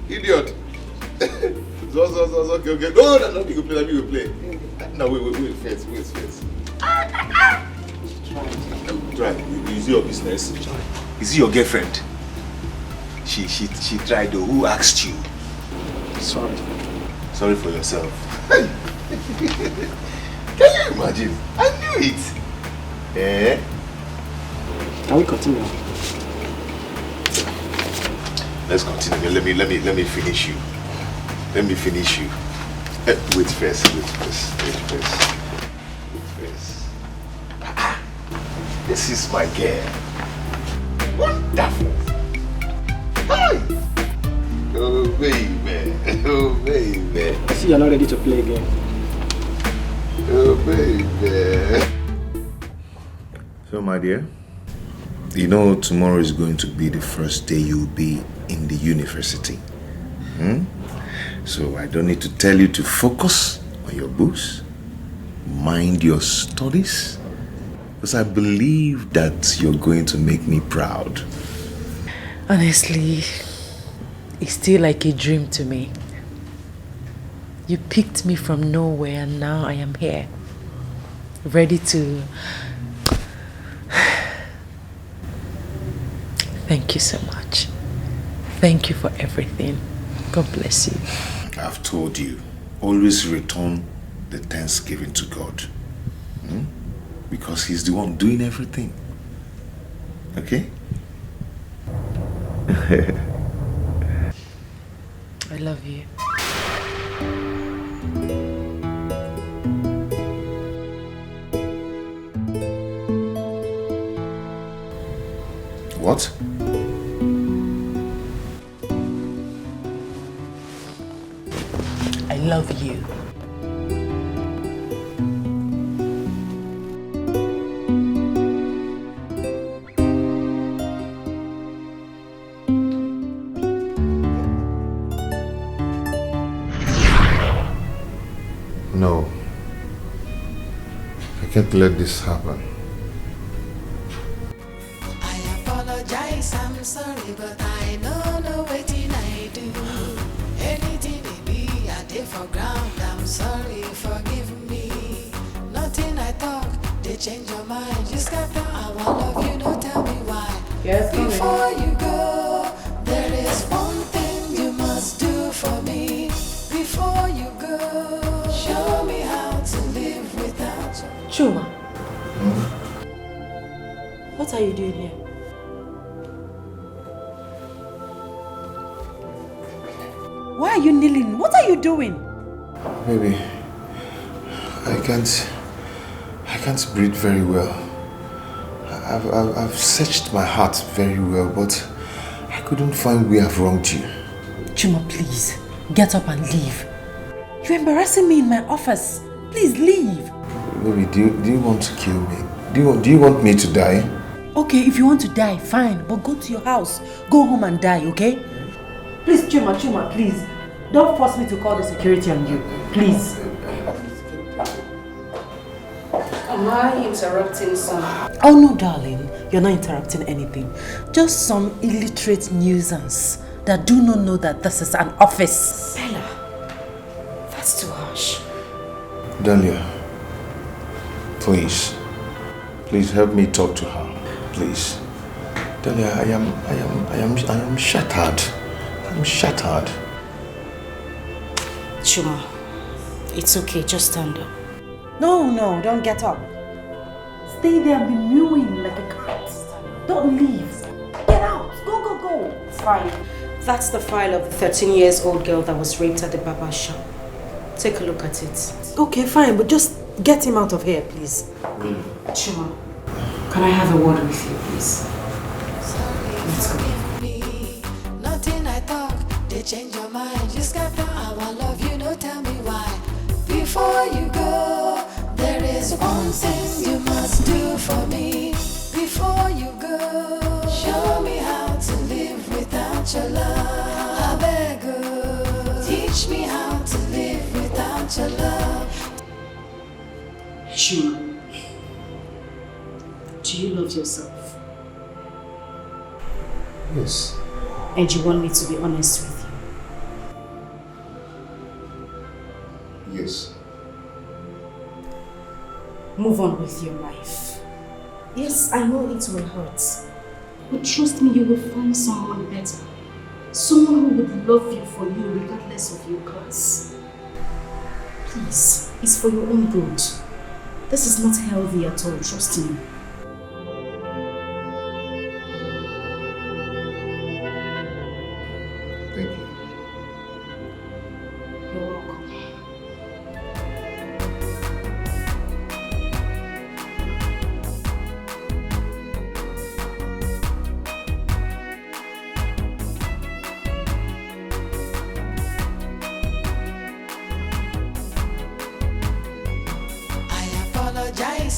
Idiot. Okay. No, you play. Let me play. No, wait, first. Try. Is it your business? Is it your girlfriend? She tried though. Who asked you? Sorry. Sorry for yourself. Can you imagine? I knew it. Eh? Can we continue? Let's continue. Let me finish you. Let me finish you. Wait first. This is my girl. Wonderful. Hi. Oh baby. I see you're not ready to play again. Oh baby. So my dear, you know tomorrow is going to be the first day you'll be in the university. So I don't need to tell you to focus on your books, mind your studies, because I believe that you're going to make me proud. Honestly, it's still like a dream to me. You picked me from nowhere and now I am here, ready to... Thank you so much. Thank you for everything. God bless you. I've told you, always return the thanksgiving to God. Because He's the one doing everything. Okay? I love you. What? I love you. No. I can't let this happen. I apologize, I'm sorry, but I know what I do. Anything it be, I did for ground. I'm sorry, forgive me. Nothing I talk, they change your mind. Just got down, I want love you, no tell me why. Yes, before you go, there is one thing you must do for me. Before you go, show me how to live without you. Chuma. What are you doing here? Why are you kneeling? What are you doing? Baby, I can't breathe very well. I've searched my heart very well, but I couldn't find where I've wronged you. Chuma, please, get up and leave. You're embarrassing me in my office. Please leave. Baby, do you want to kill me? Do you want me to die? Okay, if you want to die, fine, but go to your house. Go home and die, okay? Please, Chuma, please. Don't force me to call the security on you. Please. Am I interrupting some? Oh no, darling. You're not interrupting anything. Just some illiterate nuisance. that do not know that this is an office. Bella, that's too harsh. Delia, please help me talk to her, please. Delia, I am shattered. I'm shattered. Chuma, it's okay, just stand up. No, don't get up. Stay there and be mewing like a cat. Don't leave. Get out. Go. It's fine. That's the file of the 13-year-old girl that was raped at the barber shop. Take a look at it. Okay, fine, but just get him out of here, please. Chuma, can I have a word with you, please? Let's go. Nothing I talk, they change your mind. Just got the our love, you know, tell me why. Before you go, there is one thing you must do for me. Before you go, show me how to live without your love. I beg you, teach me how to live without your love. Chuma, do you love yourself? Yes. And you want me to be honest with you? Yes. Move on with your life. Yes, I know it will hurt. But trust me, you will find someone better. Someone who would love you for you regardless of your class. Please, it's for your own good. This is not healthy at all, trust me. Thank you. You're welcome.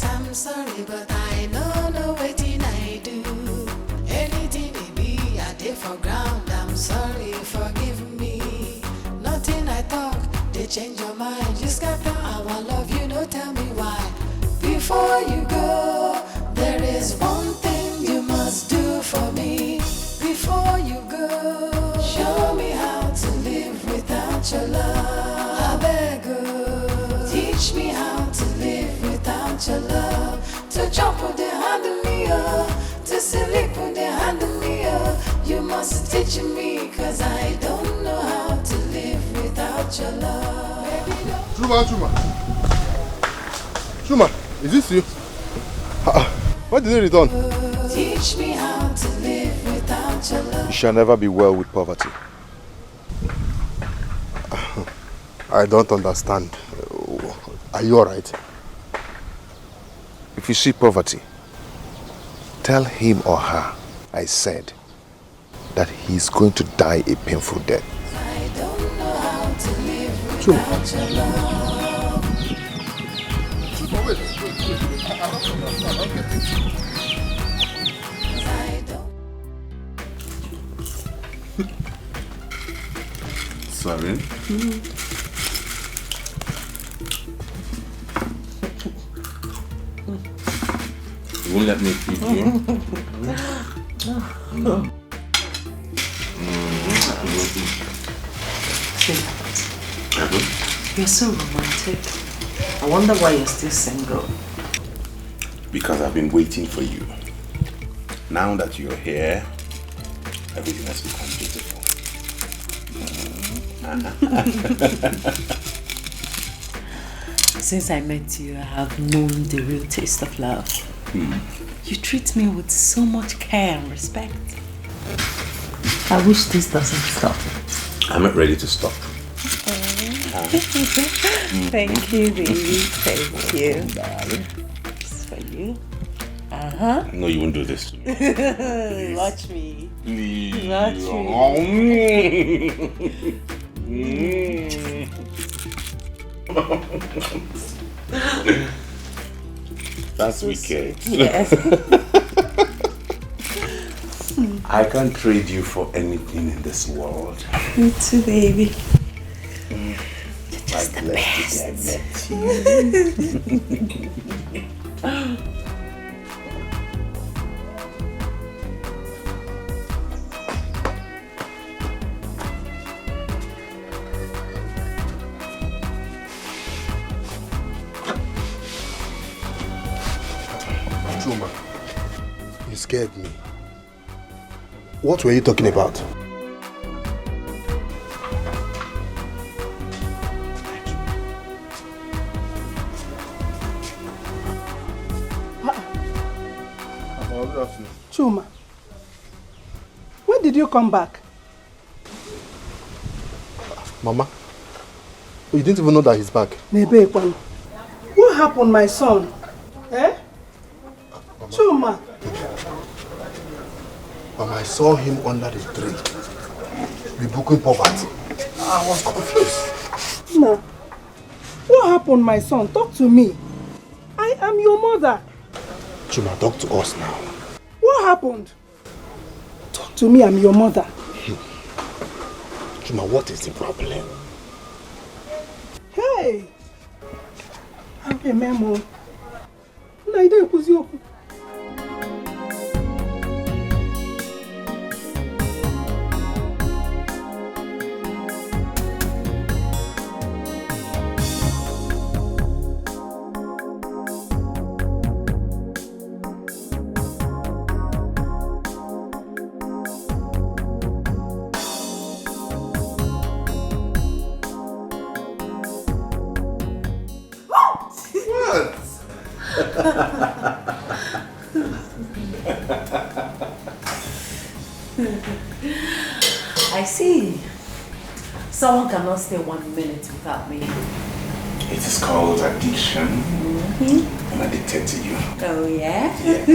I'm sorry, but I know no waiting I do. Anything they be, I did for ground. I'm sorry, forgive me. Nothing I talk, they change your mind. Just got the our love, you know, tell me why. Before you go, there is one thing you must do for me. Before you go, show me how to live without your love. I beg you, teach me how to live without your love. To jump with the hand of me, to sleep with the hand of me, you must teach me, cause I don't know how to live without your love. Chuma, is this you? Why did you return? Teach me how to live without your love. You shall never be well with poverty. I don't understand. Are you alright? If you see poverty, tell him or her I said that he's going to die a painful death. I don't know how to live without your love. Wait. I don't. Sorry. You won't let me feed you? You're so romantic. I wonder why you're still single. Because I've been waiting for you. Now that you're here, everything has become beautiful. Since I met you, I have known the real taste of love. You treat me with so much care and respect. I wish this doesn't stop. I'm not ready to stop. Thank you, baby. Thank you. It's for you. No, you won't do this to me. Watch me. Please. Watch me. That's wicked. Yes. I can't trade you for anything in this world. Me too, baby. You're just the best. I met you. Chuma, you scared me. What were you talking about? Chuma, when did you come back? Mama, you didn't even know that he's back. Nebe, what happened, my son? Eh? Chuma. Mama, I saw him under the tree, rebuking poverty. I was confused. No. What happened, my son? Talk to me. I am your mother. Chuma, talk to us now. What happened? Talk to me, I'm your mother. Chuma, what is the problem? Hey! Okay, Memo. Naide Kuzioku. I see. Someone cannot stay 1 minute without me. It is called addiction. I'm addicted to you. Oh, yeah? Yeah.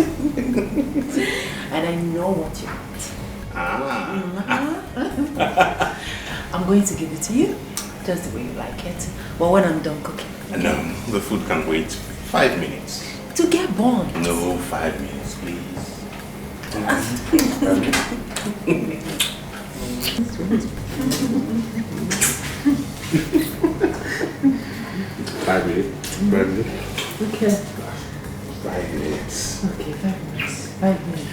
And I know what you want. I'm going to give it to you, just the way you like it. But when I'm done cooking. Okay? No, the food can wait 5 minutes. To get born. No, 5 minutes, please. 5 minutes. 5 minutes. Okay. 5 minutes. Okay, 5 minutes. 5 minutes.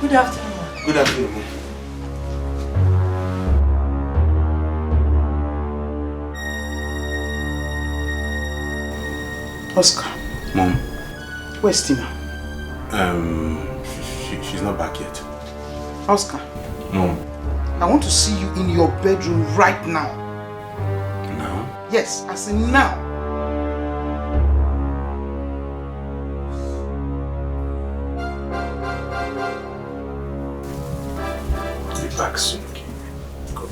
Good afternoon. Good afternoon. Oscar. Mom. Where's Tina? She's not back yet. Oscar. Mom. I want to see you in your bedroom right now. Now? Yes, I say now. Be back soon. Go.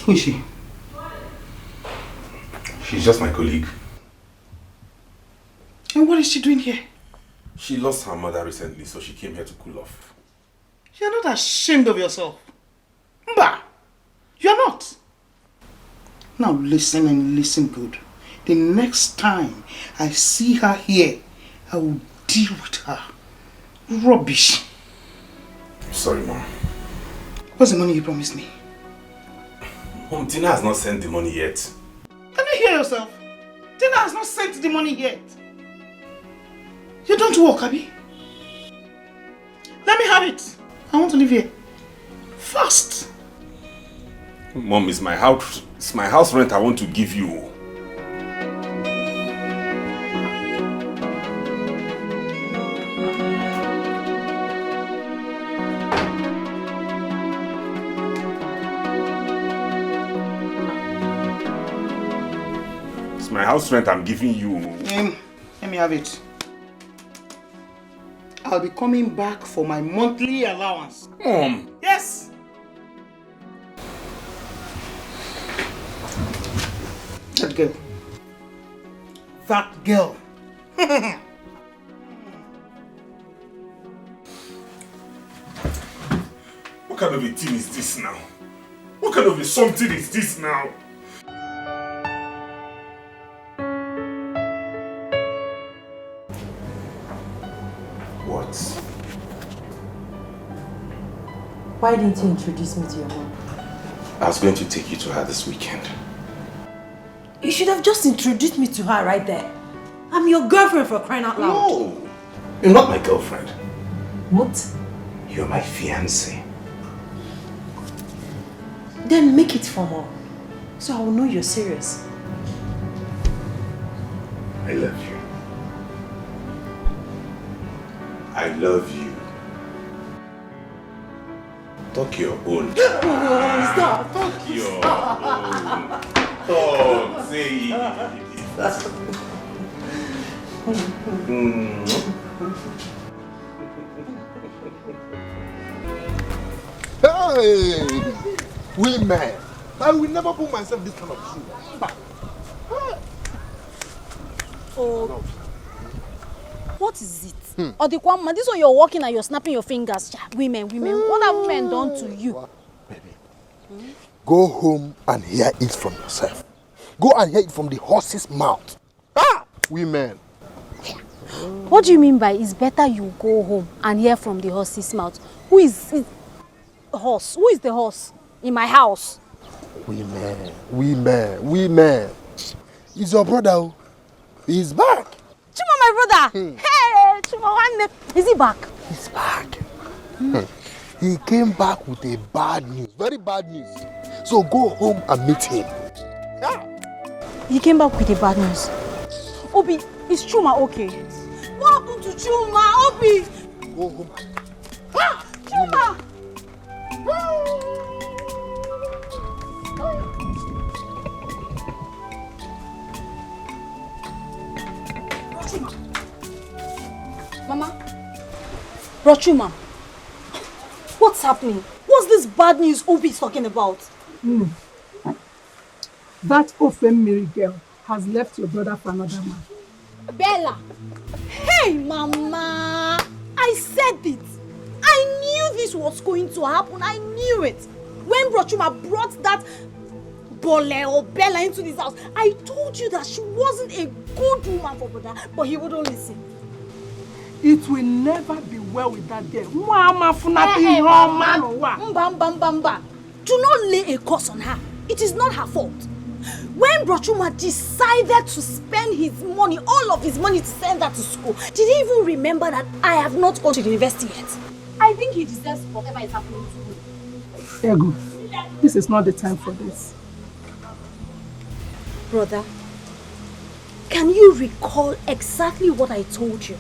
Who is she? She's just my colleague. And what is she doing here? She lost her mother recently, so she came here to cool off. You're not ashamed of yourself. Mba! You're not. Now listen and listen good. The next time I see her here, I will deal with her. Rubbish. Sorry, Mom. What's the money you promised me? Mom, Tina has not sent the money yet. Can you hear yourself? Tina has not sent the money yet. You don't work, Abby. Let me have it. I want to live here. Fast. Mom, it's my house rent I want to give you. It's my house rent I'm giving you. Let me have it. I'll be coming back for my monthly allowance. Mom! Yes! That girl. That girl. What kind of a thing is this now? What kind of a something is this now? What? Why didn't you introduce me to your mom? I was going to take you to her this weekend. You should have just introduced me to her right there. I'm your girlfriend, for crying out loud. No! You're not my girlfriend. What? You're my fiancé. Then make it formal, so I will know you're serious. I love you. I love you. Talk your own. Stop! Talk your own. Talk, say it. Hey! Women! I will never put myself this kind of shoe. Oh. What is it? Or the one, this one you're walking and you're snapping your fingers. Women. What have women done to you? Baby, go home and hear it from yourself. Go and hear it from the horse's mouth. Women. What do you mean by it's better you go home and hear from the horse's mouth? Who is it? Horse? Who is the horse in my house? Women. He's your brother. He's back. Chuma, my brother. Hey, Chuma, is he back? He's back. He came back with a bad news, very bad news. So go home and meet him. He came back with a bad news. Obi, is Chuma okay? What happened to Chuma? Obi! Go home. Chuma! Mama? Rochuma, what's happening? What's this bad news Obi is talking about? That Ofemiri girl has left your brother for another man. Bella! Hey, Mama! I said it! I knew this was going to happen. I knew it. When Rochuma brought that Bole or Bella into this house, I told you that she wasn't a good woman for brother, but he wouldn't listen. It will never be well with that girl. Mba. Do not lay a curse on her. It is not her fault. When Brochuma decided to spend his money, all of his money to send her to school, did he even remember that I have not gone to the university yet? I think he deserves whatever is happening to him. Ego, this is not the time for this. Brother, can you recall exactly what I told you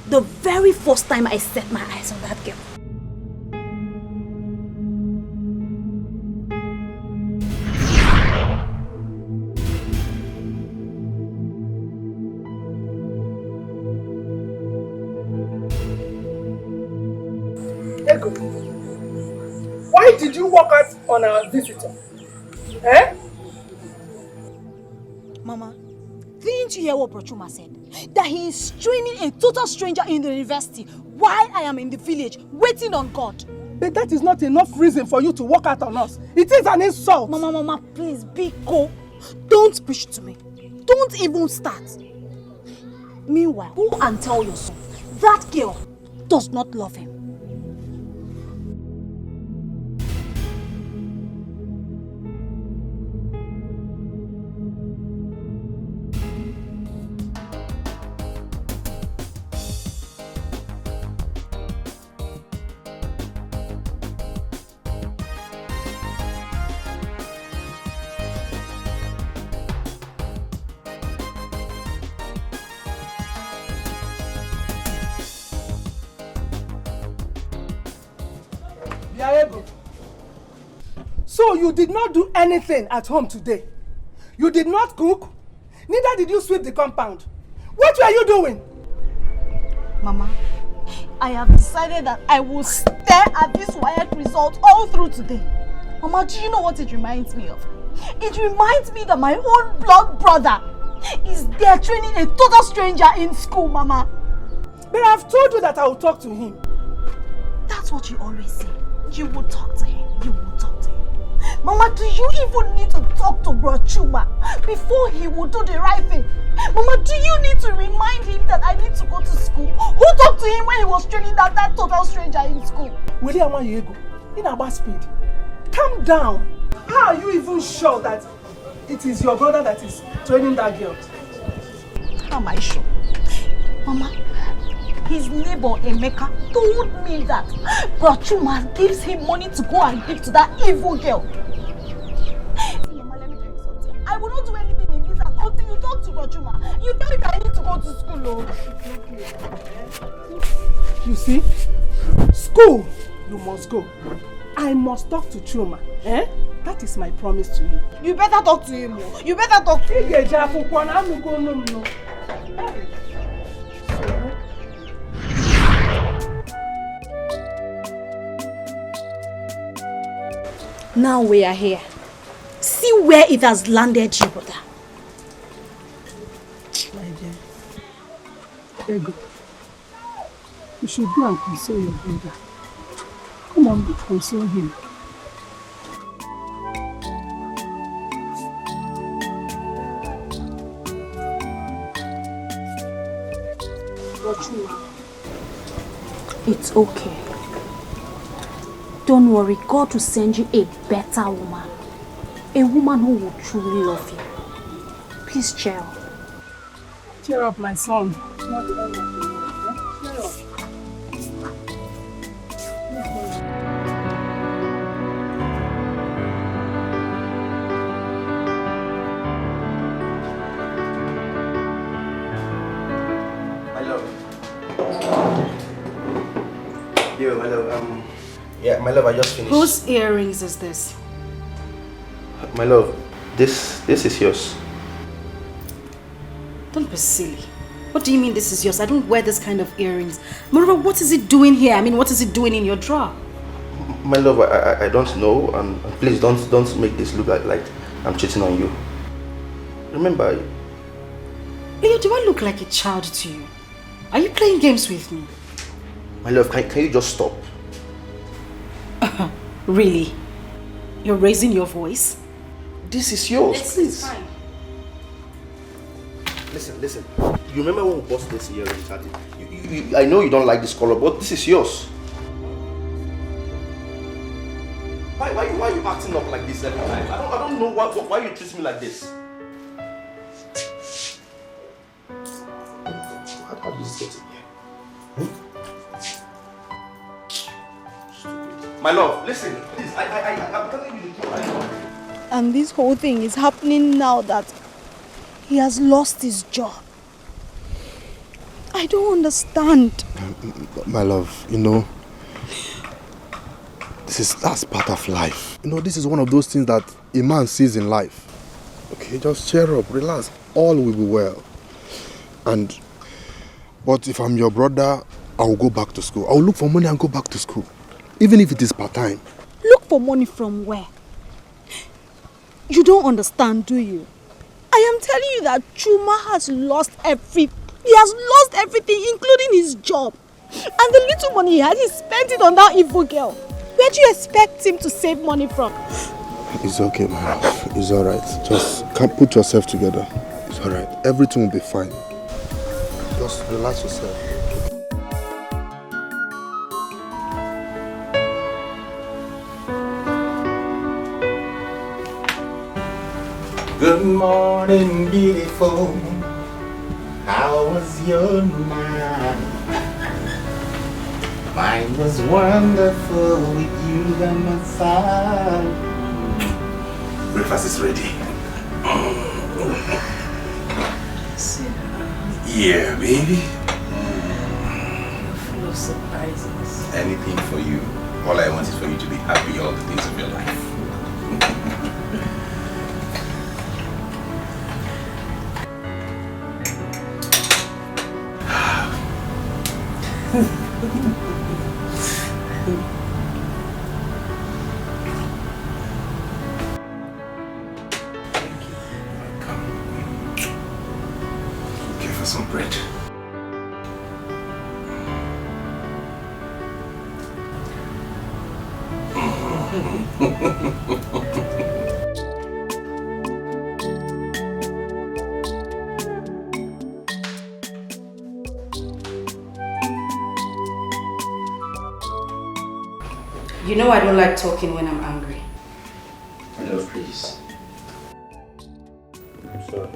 the very first time I set my eyes on that girl? Ego, why did you walk out on our visitor? Eh? Mama, didn't you hear what Brochuma said? That he is training a total stranger in the university while I am in the village waiting on God. But that is not enough reason for you to walk out on us. It is an insult. Mama, please be cool. Don't preach to me. Don't even start. Meanwhile, go and tell your son that girl does not love him. So you did not do anything at home today? You did not cook? Neither did you sweep the compound. What were you doing? Mama, I have decided that I will stare at this wired result all through today. Mama, do you know what it reminds me of? It reminds me that my own blood brother is there training a total stranger in school, Mama. But I've told you that I will talk to him. That's what you always say. You will talk to him. You will talk to him. Mama, do you even need to talk to Bro Chuma before he will do the right thing? Mama, do you need to remind him that I need to go to school? Who talked to him when he was training that total stranger in school? William Onyiialex, in about speed. Calm down. How are you even sure that it is your brother that is training that girl? How am I sure? Mama, his neighbor Emeka told me that Bro Chuma gives him money to go and give to that evil girl. Mama, let me tell you something. I will not do anything in this house until you talk to Bro Chuma. You tell me that I need to go to school. Oh. You see? School, you must go. I must talk to Chuma. Eh? That is my promise to you. You better talk to him. You better talk to him. Now we are here. See where it has landed you, brother. My dear. Ego. You should go and console your brother. Come on, console him. It's okay. Don't worry, God will send you a better woman. A woman who will truly love you. Please cheer up. Cheer up, my son. Cheer up. Yo, my love, yeah, my love, I just finished. Whose earrings is this? My love, this is yours. Don't be silly. What do you mean this is yours? I don't wear this kind of earrings. Moreover, what is it doing here? I mean, what is it doing in your drawer? My love, I don't know, and please don't make this look like I'm cheating on you. Remember, Leo, do I look like a child to you? Are you playing games with me? my love, can you just stop? Really? You're raising your voice? This is yours, It's please. fine. Listen. You remember when we bought this earrings? I know you don't like this color, but this is yours. Why are you acting up like this every time? I don't know why you treat me like this. How did this get in here? My love, listen, please. I'm telling you the truth. And this whole thing is happening now that he has lost his job. I don't understand. My love, you know, that's part of life. You know, this is one of those things that a man sees in life. Okay, just cheer up, relax. All will be well. But if I'm your brother, I will go back to school. I will look for money and go back to school. Even if it is part-time. Look for money from where? You don't understand, do you? I am telling you that Chuma has lost everything. He has lost everything, including his job. And the little money he had, he spent it on that evil girl. Where do you expect him to save money from? It's okay, my love. It's alright. Just put yourself together. It's alright. Everything will be fine. Just relax yourself. Good morning, beautiful. How was your night? Mine was wonderful with you by my side. Breakfast is ready. Yeah, baby. Full of surprises. Anything for you. All I want is for you to be happy all the days of your life. Okay, for some bread. You know I don't like talking when I'm angry. My love, please. I'm sorry.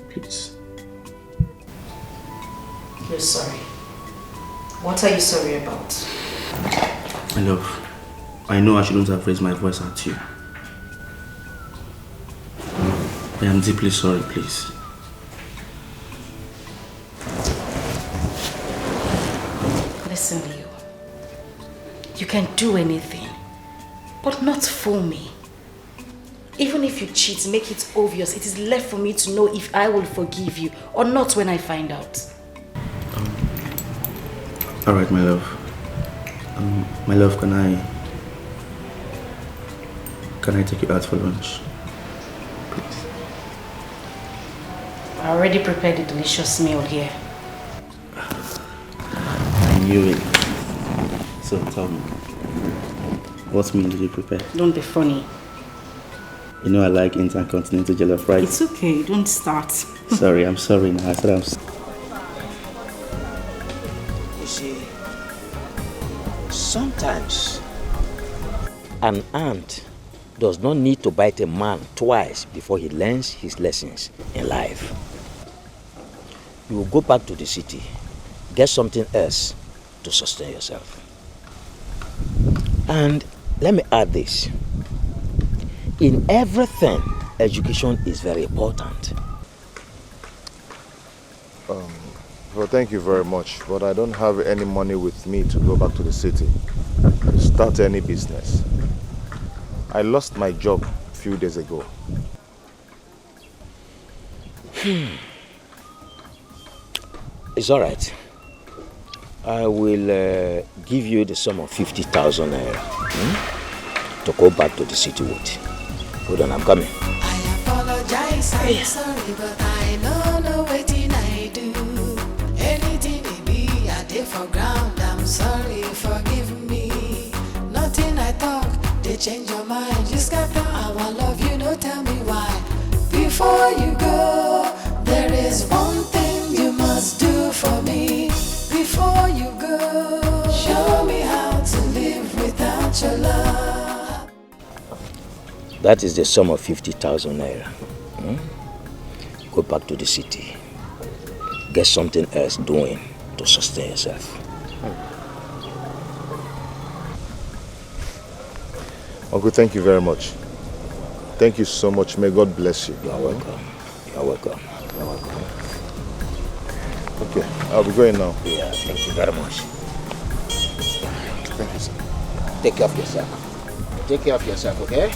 Please. You're sorry. What are you sorry about? My love, I know I shouldn't have raised my voice at you. I am deeply sorry, please. Listen, Leo. You can do anything, but not fool me. Even if you cheat, make it obvious. It is left for me to know if I will forgive you or not when I find out. Alright, my love. My love, can I take you out for lunch? Please. I already prepared a delicious meal here. I knew it. So tell me, what meal did you prepare? Don't be funny. You know I like intercontinental jollof rice. It's okay, don't start. Sorry, I'm sorry now. I said I'm sorry. You see, sometimes an ant does not need to bite a man twice before he learns his lessons in life. You will go back to the city, get something else to sustain yourself. And let me add this. In everything, education is very important. Well, thank you very much, but I don't have any money with me to go back to the city to start any business. I lost my job a few days ago. It's all right. I will give you the sum of 50,000 naira to go back to the city with. Hold on, I'm coming. I apologize, I'm sorry, but I don't know what I do. Anything they be, I did for ground. I'm sorry, forgive me. Nothing I talk, they change your mind. You scatter our love, you know, tell me why. Before you go, there is one thing you must do for me. Before you go, show me how to live without your love. That is the sum of 50,000 naira. Go back to the city. Get something else doing to sustain yourself. Uncle, thank you very much. Thank you so much. May God bless you. You are welcome. You are welcome. You are welcome. Okay, I'll be going now. Yeah, thank you very much. Thank you, sir. Take care of yourself. Take care of yourself, okay?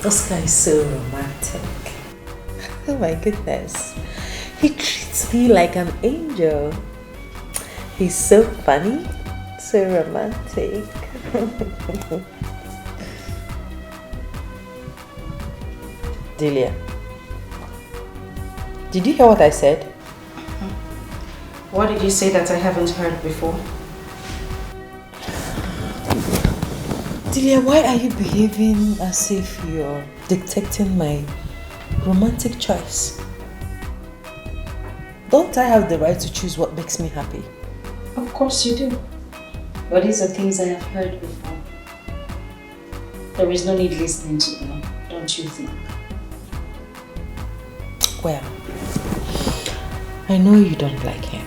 This guy is so romantic. Oh my goodness. He treats me like an angel. He's so funny, so romantic. Delia, did you hear what I said? What did you say that I haven't heard before? Delia, why are you behaving as if you're dictating my romantic choice? Don't I have the right to choose what makes me happy? Of course you do. But these are things I have heard before. There is no need listening to them, don't you think? Well, I know you don't like him.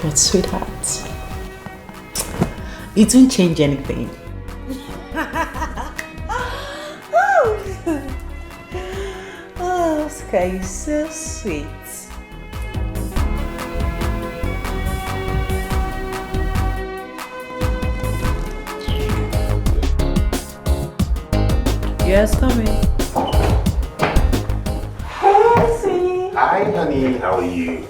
But sweetheart, it won't change anything. Oh, Sky is so sweet. Yes, coming. Hi, sweetie. Hi, honey. How are you?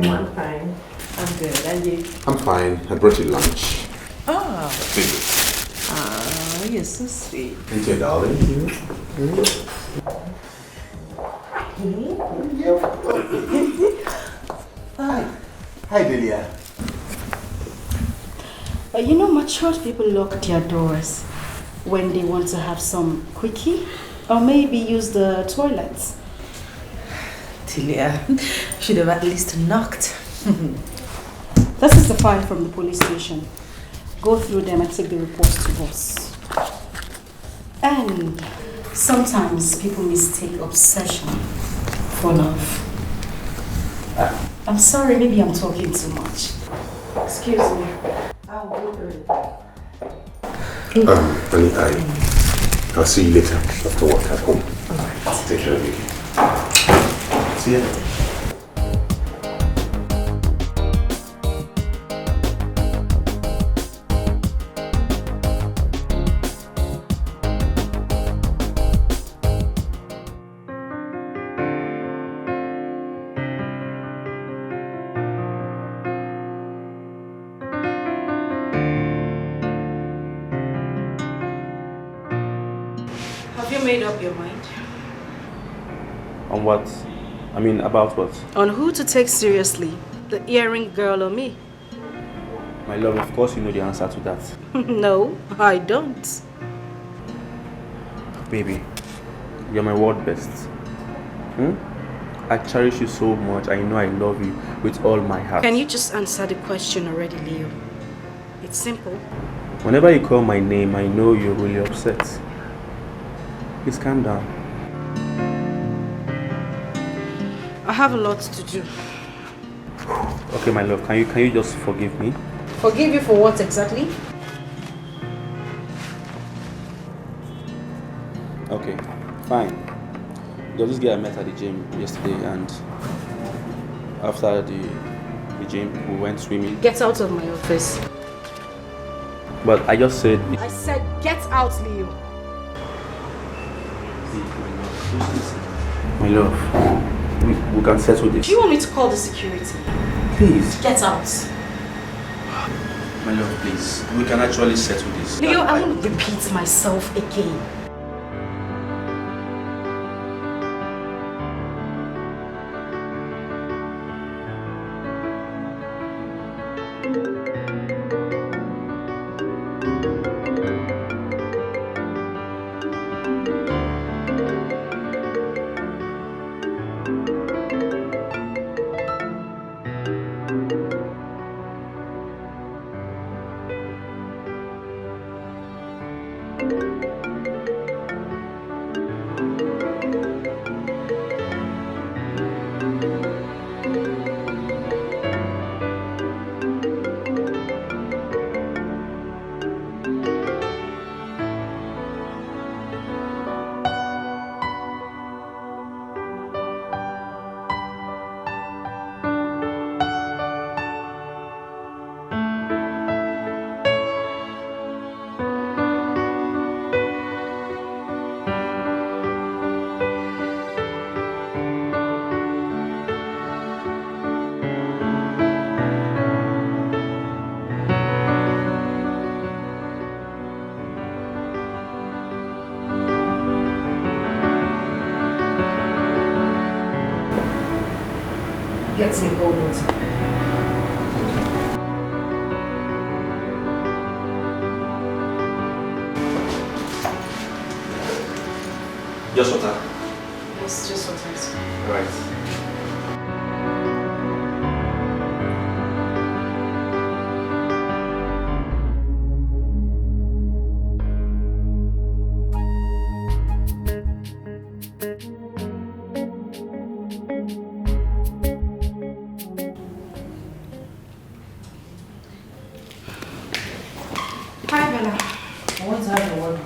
I'm fine. I'm good. And you? I'm fine. I brought you lunch. Oh. Please. Oh, you're so sweet. Thank you, darling. Hi, Delia. You know, mature people lock their doors when they want to have some quickie or maybe use the toilets. Delia, should have at least knocked. This is the file from the police station. Go through them and take the reports to us. And sometimes people mistake obsession for love. I'm sorry, maybe I'm talking too much. Excuse me. I'll go through it. Honey, I'll see you later after work at home. Alright. Take care of you. See ya. Made up your mind? On what? I mean, about what? On who to take seriously, the earring girl or me? My love, of course you know the answer to that. No, I don't. Baby, you're my world best. I cherish you so much. I know I love you with all my heart. Can you just answer the question already, Leo? It's simple. Whenever you call my name, I know you're really upset. Please calm down. I have a lot to do. Okay, my love, can you just forgive me? Forgive you for what exactly? Okay, fine. There was this guy I met at the gym yesterday, and after the gym, we went swimming. Get out of my office. But I just said... I said get out, Leo. My love, we can settle this. Do you want me to call the security? Please. Get out. My love, please. We can actually settle this. Leo, I won't repeat myself again. Get me cold water. Just water? Yes, just water. Alright. Hi, Bella. I want to have a word.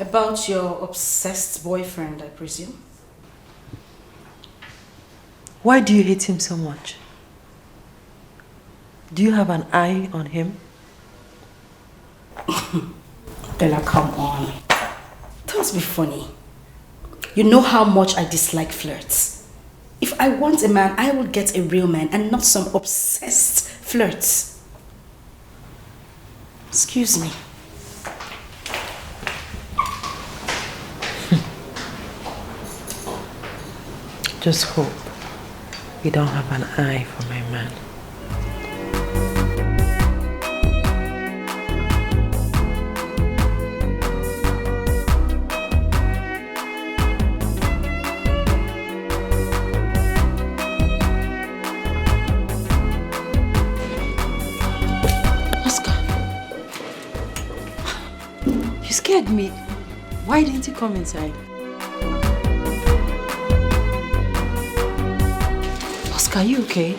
About your obsessed boyfriend, I presume. Why do you hate him so much? Do you have an eye on him? Bella, come on. Don't be funny. You know how much I dislike flirts. If I want a man, I will get a real man and not some obsessed flirts. Excuse me. just hope you don't have an eye for my man. Scared me. Why didn't you come inside? Oscar, are you okay?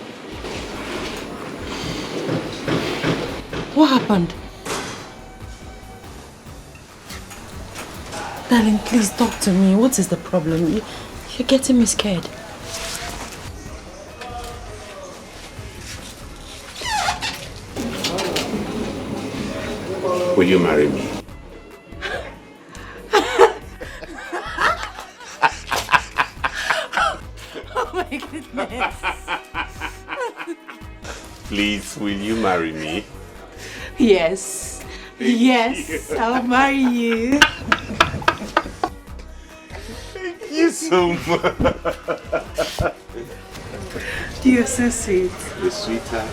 What happened? Darling, please talk to me. What is the problem? You're getting me scared. Will you marry me? Please, will you marry me? Yes. Yes, I'll marry you. Thank you so much. You're so sweet. You're sweeter.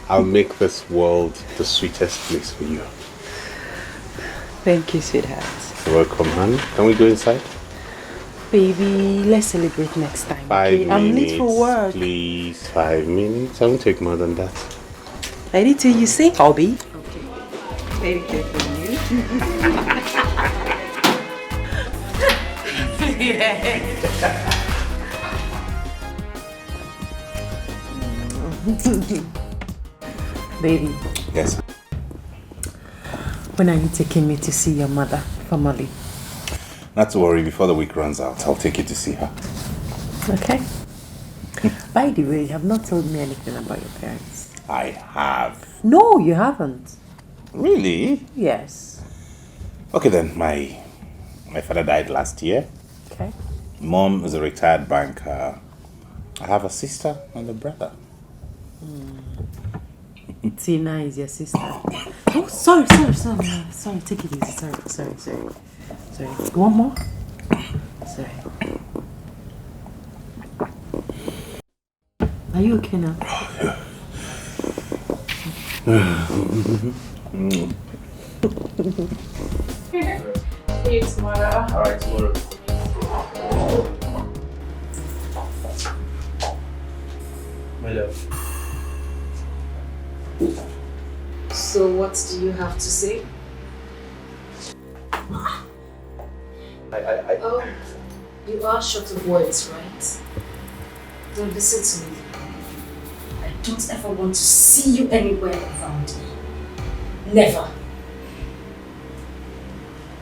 I'll make this world the sweetest place for you. Thank you, sweetheart. You're welcome, honey. Can we go inside? Baby, let's celebrate next time. 5 minutes. I'm late for work. Please, 5 minutes. I won't take more than that. Ready till you say hobby? Okay. Very good for you. Baby. Yes. When are you taking me to see your mother formally? Not to worry, before the week runs out, I'll take you to see her. Okay. By the way, you have not told me anything about your parents. I have. No, you haven't. Really? Yes. Okay then, my father died last year. Okay. Mom is a retired banker. I have a sister and a brother. Tina is your sister. Oh, sorry. Sorry, take it easy. Sorry. One more? Sorry. Are you okay now? See you tomorrow. Alright, tomorrow. My love. So what do you have to say? Oh, you are short of words, right? Don't listen to me. I don't ever want to see you anywhere around me. Never.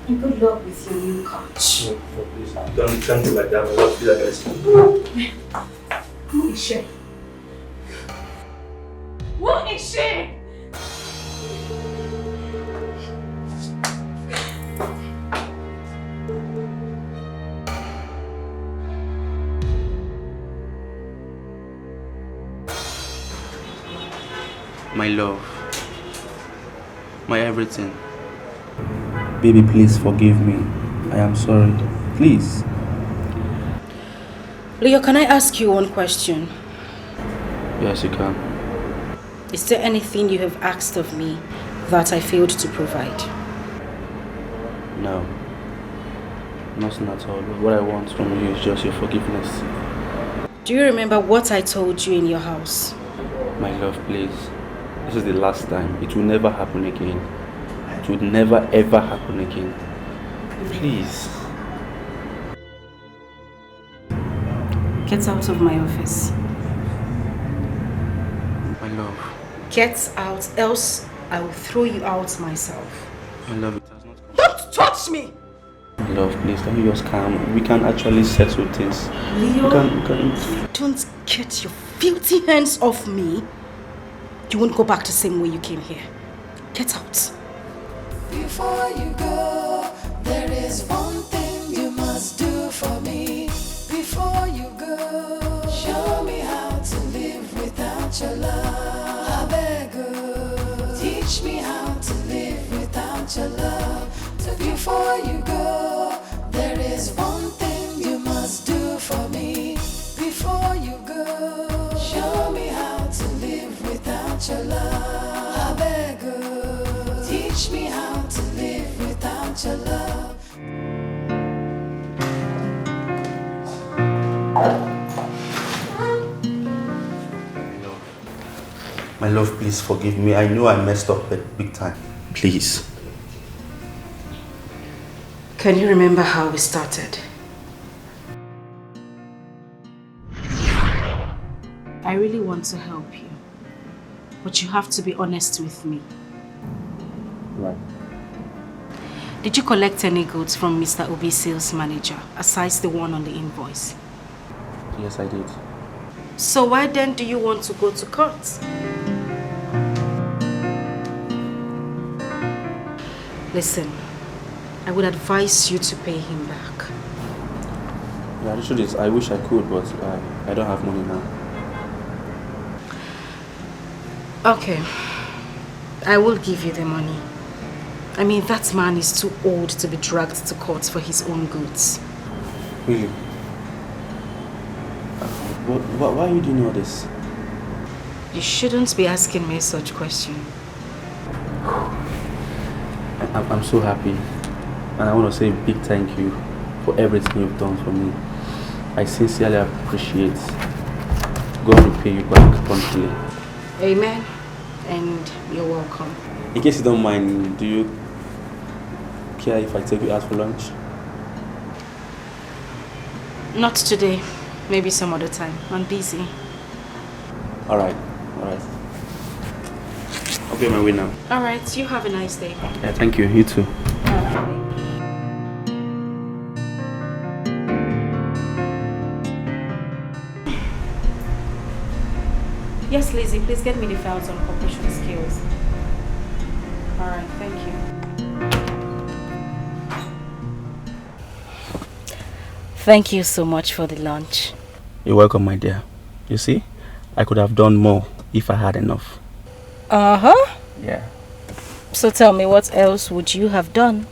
And good luck with your new couch. No, please, don't do like that. My love, please, I gotta Who is she? What is she? My love, my everything. Baby, please forgive me. I am sorry. Please. Leo, can I ask you one question? Yes, you can. Is there anything you have asked of me that I failed to provide? No. Nothing at all. What I want from you is just your forgiveness. Do you remember what I told you in your house? My love, please. This is the last time. It will never happen again. It would never ever happen again. Please. Get out of my office. My love. Get out, else I will throw you out myself. My love, it has not come. Don't touch me! My love, please, let me just calm. We can actually settle things. Leo, we can... don't get your filthy hands off me. You won't go back the same way you came here. Get out. Before you go, there is one thing you must do for me. Before you go, show me how to live without your love. I beg you, teach me how to live without your love. Before you go, there is one My love, please forgive me. I know I messed up big time. Please. Can you remember how we started? I really want to help you, but you have to be honest with me. Right. Did you collect any goods from Mr. Obi's sales manager, aside the one on the invoice? Yes, I did. So why then do you want to go to court? Listen, I would advise you to pay him back. Yeah, the truth is, I wish I could, but I don't have money now. Okay, I will give you the money. I mean, that man is too old to be dragged to court for his own goods. Really? Why are you doing all this? You shouldn't be asking me such questions. I'm so happy, and I want to say a big thank you for everything you've done for me. I sincerely appreciate. God will pay you back promptly. Amen, and you're welcome. In case you don't mind, do you care if I take you out for lunch? Not today, maybe some other time. I'm busy. Alright. I'll be on my way now. Alright, you have a nice day. Yeah, thank you. You too. Yes, Lizzie, please get me the files on corporation skills. Alright, thank you. Thank you so much for the lunch. You're welcome, my dear. You see, I could have done more if I had enough. Uh-huh. Yeah. So tell me, what else would you have done?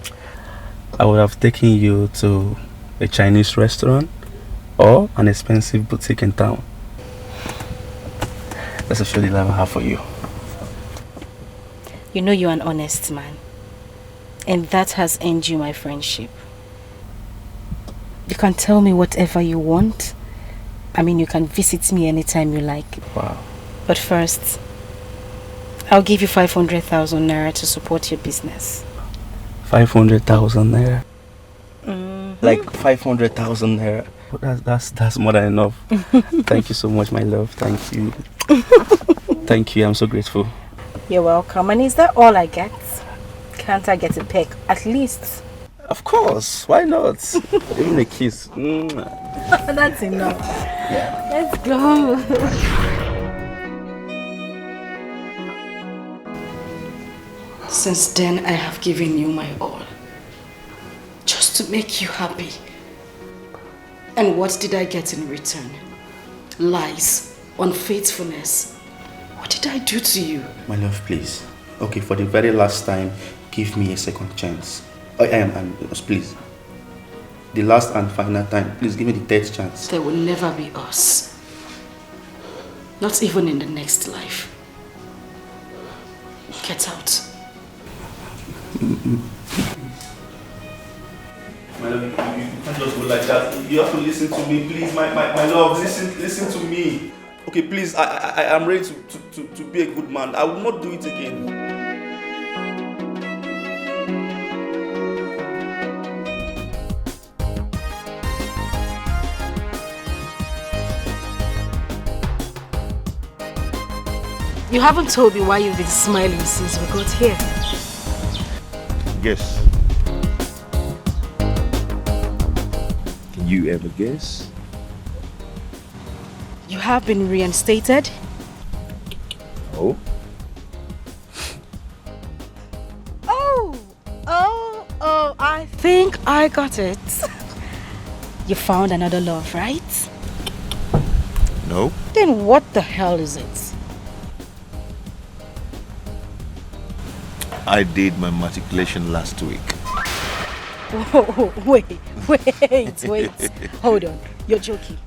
I would have taken you to a Chinese restaurant or an expensive boutique in town. That's a surely love I have for you. You know you're an honest man. And that has earned you my friendship. You can tell me whatever you want. I mean, you can visit me anytime you like. Wow. But first, I'll give you 500,000 naira to support your business. 500,000 naira? Mm-hmm. Like 500,000 naira? That's more than enough. Thank you so much, my love. Thank you. Thank you. I'm so grateful. You're welcome. And is that all I get? Can't I get a peck at least? Of course. Why not? Even a kiss. That's enough. Yeah. Let's go. Since then, I have given you my all. Just to make you happy. And what did I get in return? Lies, unfaithfulness. What did I do to you? My love, please. Okay, for the very last time, give me a second chance. Please. The last and final time, please give me the third chance. There will never be us. Not even in the next life. Get out. My love, you can't just go like that. You have to listen to me, please. My love, listen to me. Okay, please, I am ready to be a good man. I will not do it again. You haven't told me why you've been smiling since we got here. Guess. Can you ever guess? You have been reinstated? Oh? Oh, I think I got it. You found another love, right? No. Then what the hell is it? I did my matriculation last week. Whoa, wait. Hold on, you're joking.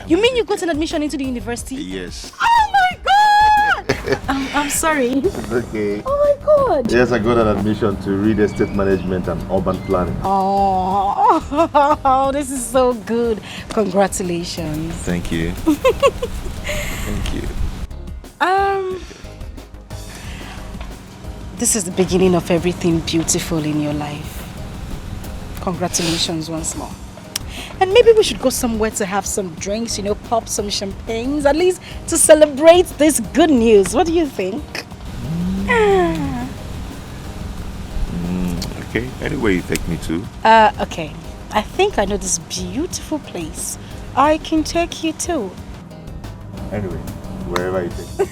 You mean you got an admission into the university? Yes. Oh my god! I'm sorry. It's okay. Oh my God. Yes, I got an admission to read estate management and urban planning. Oh, this is so good. Congratulations. Thank you. Thank you. This is the beginning of everything beautiful in your life. Congratulations once more. And maybe we should go somewhere to have some drinks, pop some champagnes, at least to celebrate this good news. What do you think? Okay, anywhere you take me to. Okay. I think I know this beautiful place. I can take you to. Anyway, wherever you take me.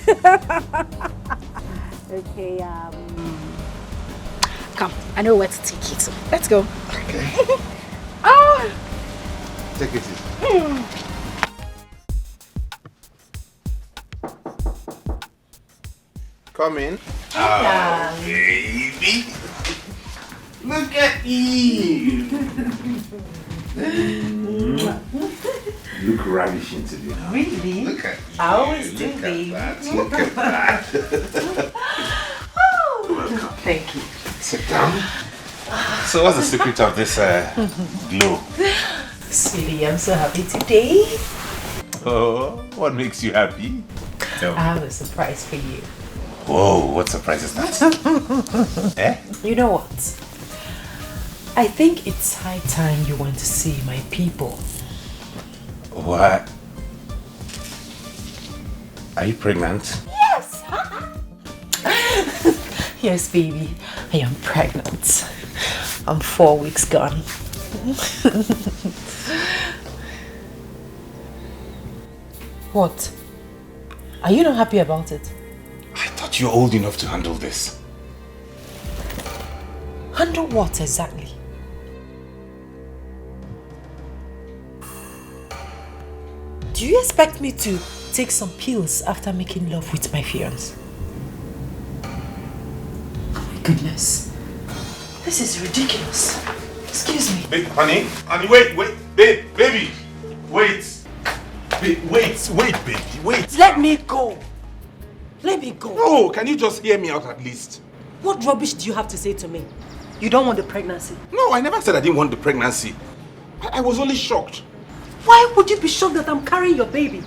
Okay, come, I know where to take you to. Let's go. Okay. Take it easy. Come in. Oh, baby. Look at you. Look ravishing today. Really? Look at you. I always do, Look baby. at that. Look at that. Welcome. Thank you. Sit down. So what's the secret of this glow? Sweetie, I'm so happy today. Oh, what makes you happy? Tell me. I have a surprise for you. Whoa, what surprise is that? Eh? You know what? I think it's high time you went to see my people. What? Are you pregnant? Yes! Yes, baby. I am pregnant. I'm 4 weeks gone. What? Are you not happy about it? I thought you were old enough to handle this. Handle what exactly? Do you expect me to take some pills after making love with my fiancé? Oh my goodness. This is ridiculous. Excuse me. Babe, honey, wait, babe, baby, wait. Wait, baby, wait. Let me go. Let me go. No, can you just hear me out at least? What rubbish do you have to say to me? You don't want the pregnancy? No, I never said I didn't want the pregnancy. I was only shocked. Why would you be shocked that I'm carrying your baby?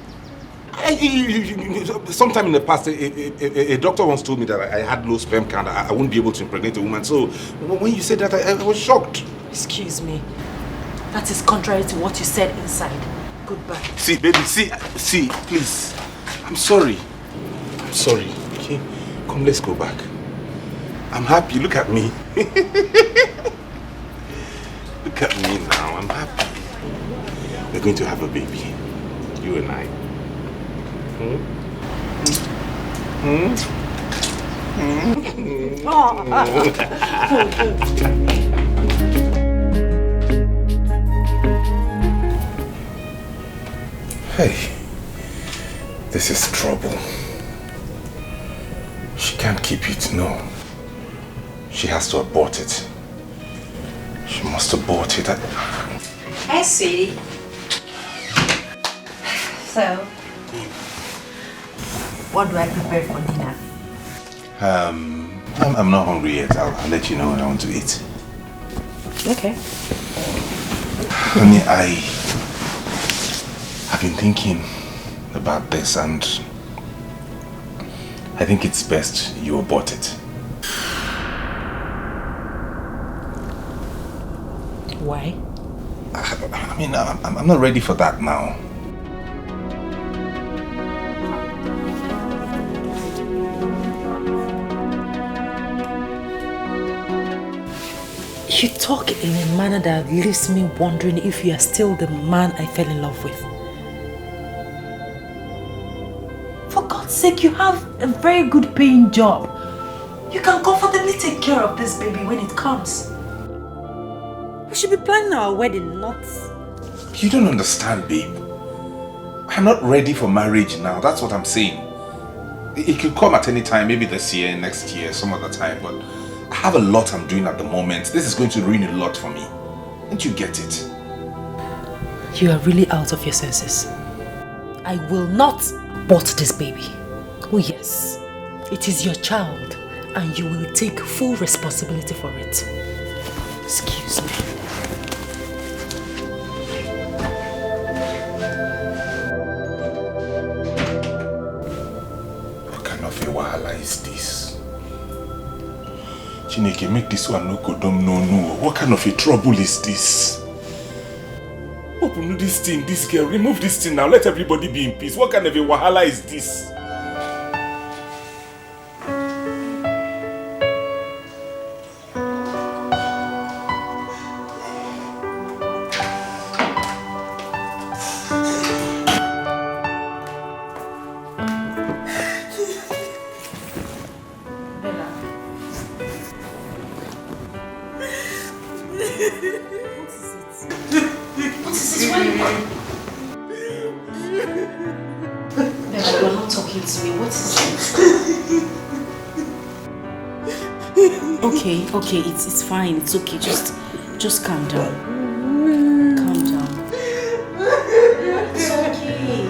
Sometime in the past, a doctor once told me that I had low sperm count. I wouldn't be able to impregnate a woman. So when you said that, I was shocked. Excuse me. That is contrary to what you said inside. Goodbye. See, baby, see, please. I'm sorry. I'm sorry, okay? Come, let's go back. I'm happy. Look at me. Look at me now. I'm happy. We're going to have a baby. You and I. Hey, this is trouble. She can't keep it, no. She has to abort it. She must abort it. Hey, sweetie. So, what do I prepare for dinner? I'm not hungry yet. I'll let you know when I want to eat. Okay. Honey, I've been thinking about this and I think it's best you abort it. Why? I mean, I'm not ready for that now. You talk in a manner that leaves me wondering if you are still the man I fell in love with. For God's sake, you have a very good paying job. You can comfortably take care of this baby when it comes. We should be planning our wedding, not... You don't understand, babe. I'm not ready for marriage now. That's what I'm saying. It could come at any time, maybe this year, next year, some other time, but I have a lot I'm doing at the moment. This is going to ruin a lot for me. Don't you get it? You are really out of your senses. I will not abort this baby. Oh yes, It is your child, and you will take full responsibility for it. Excuse me. What kind of a wahala is this? Chineke, make this one no kodom no. What kind of a trouble is this? Open this thing, this girl, remove this thing now, let everybody be in peace. What kind of a wahala is this? Okay, it's fine. It's okay. Just calm down. Calm down. It's okay.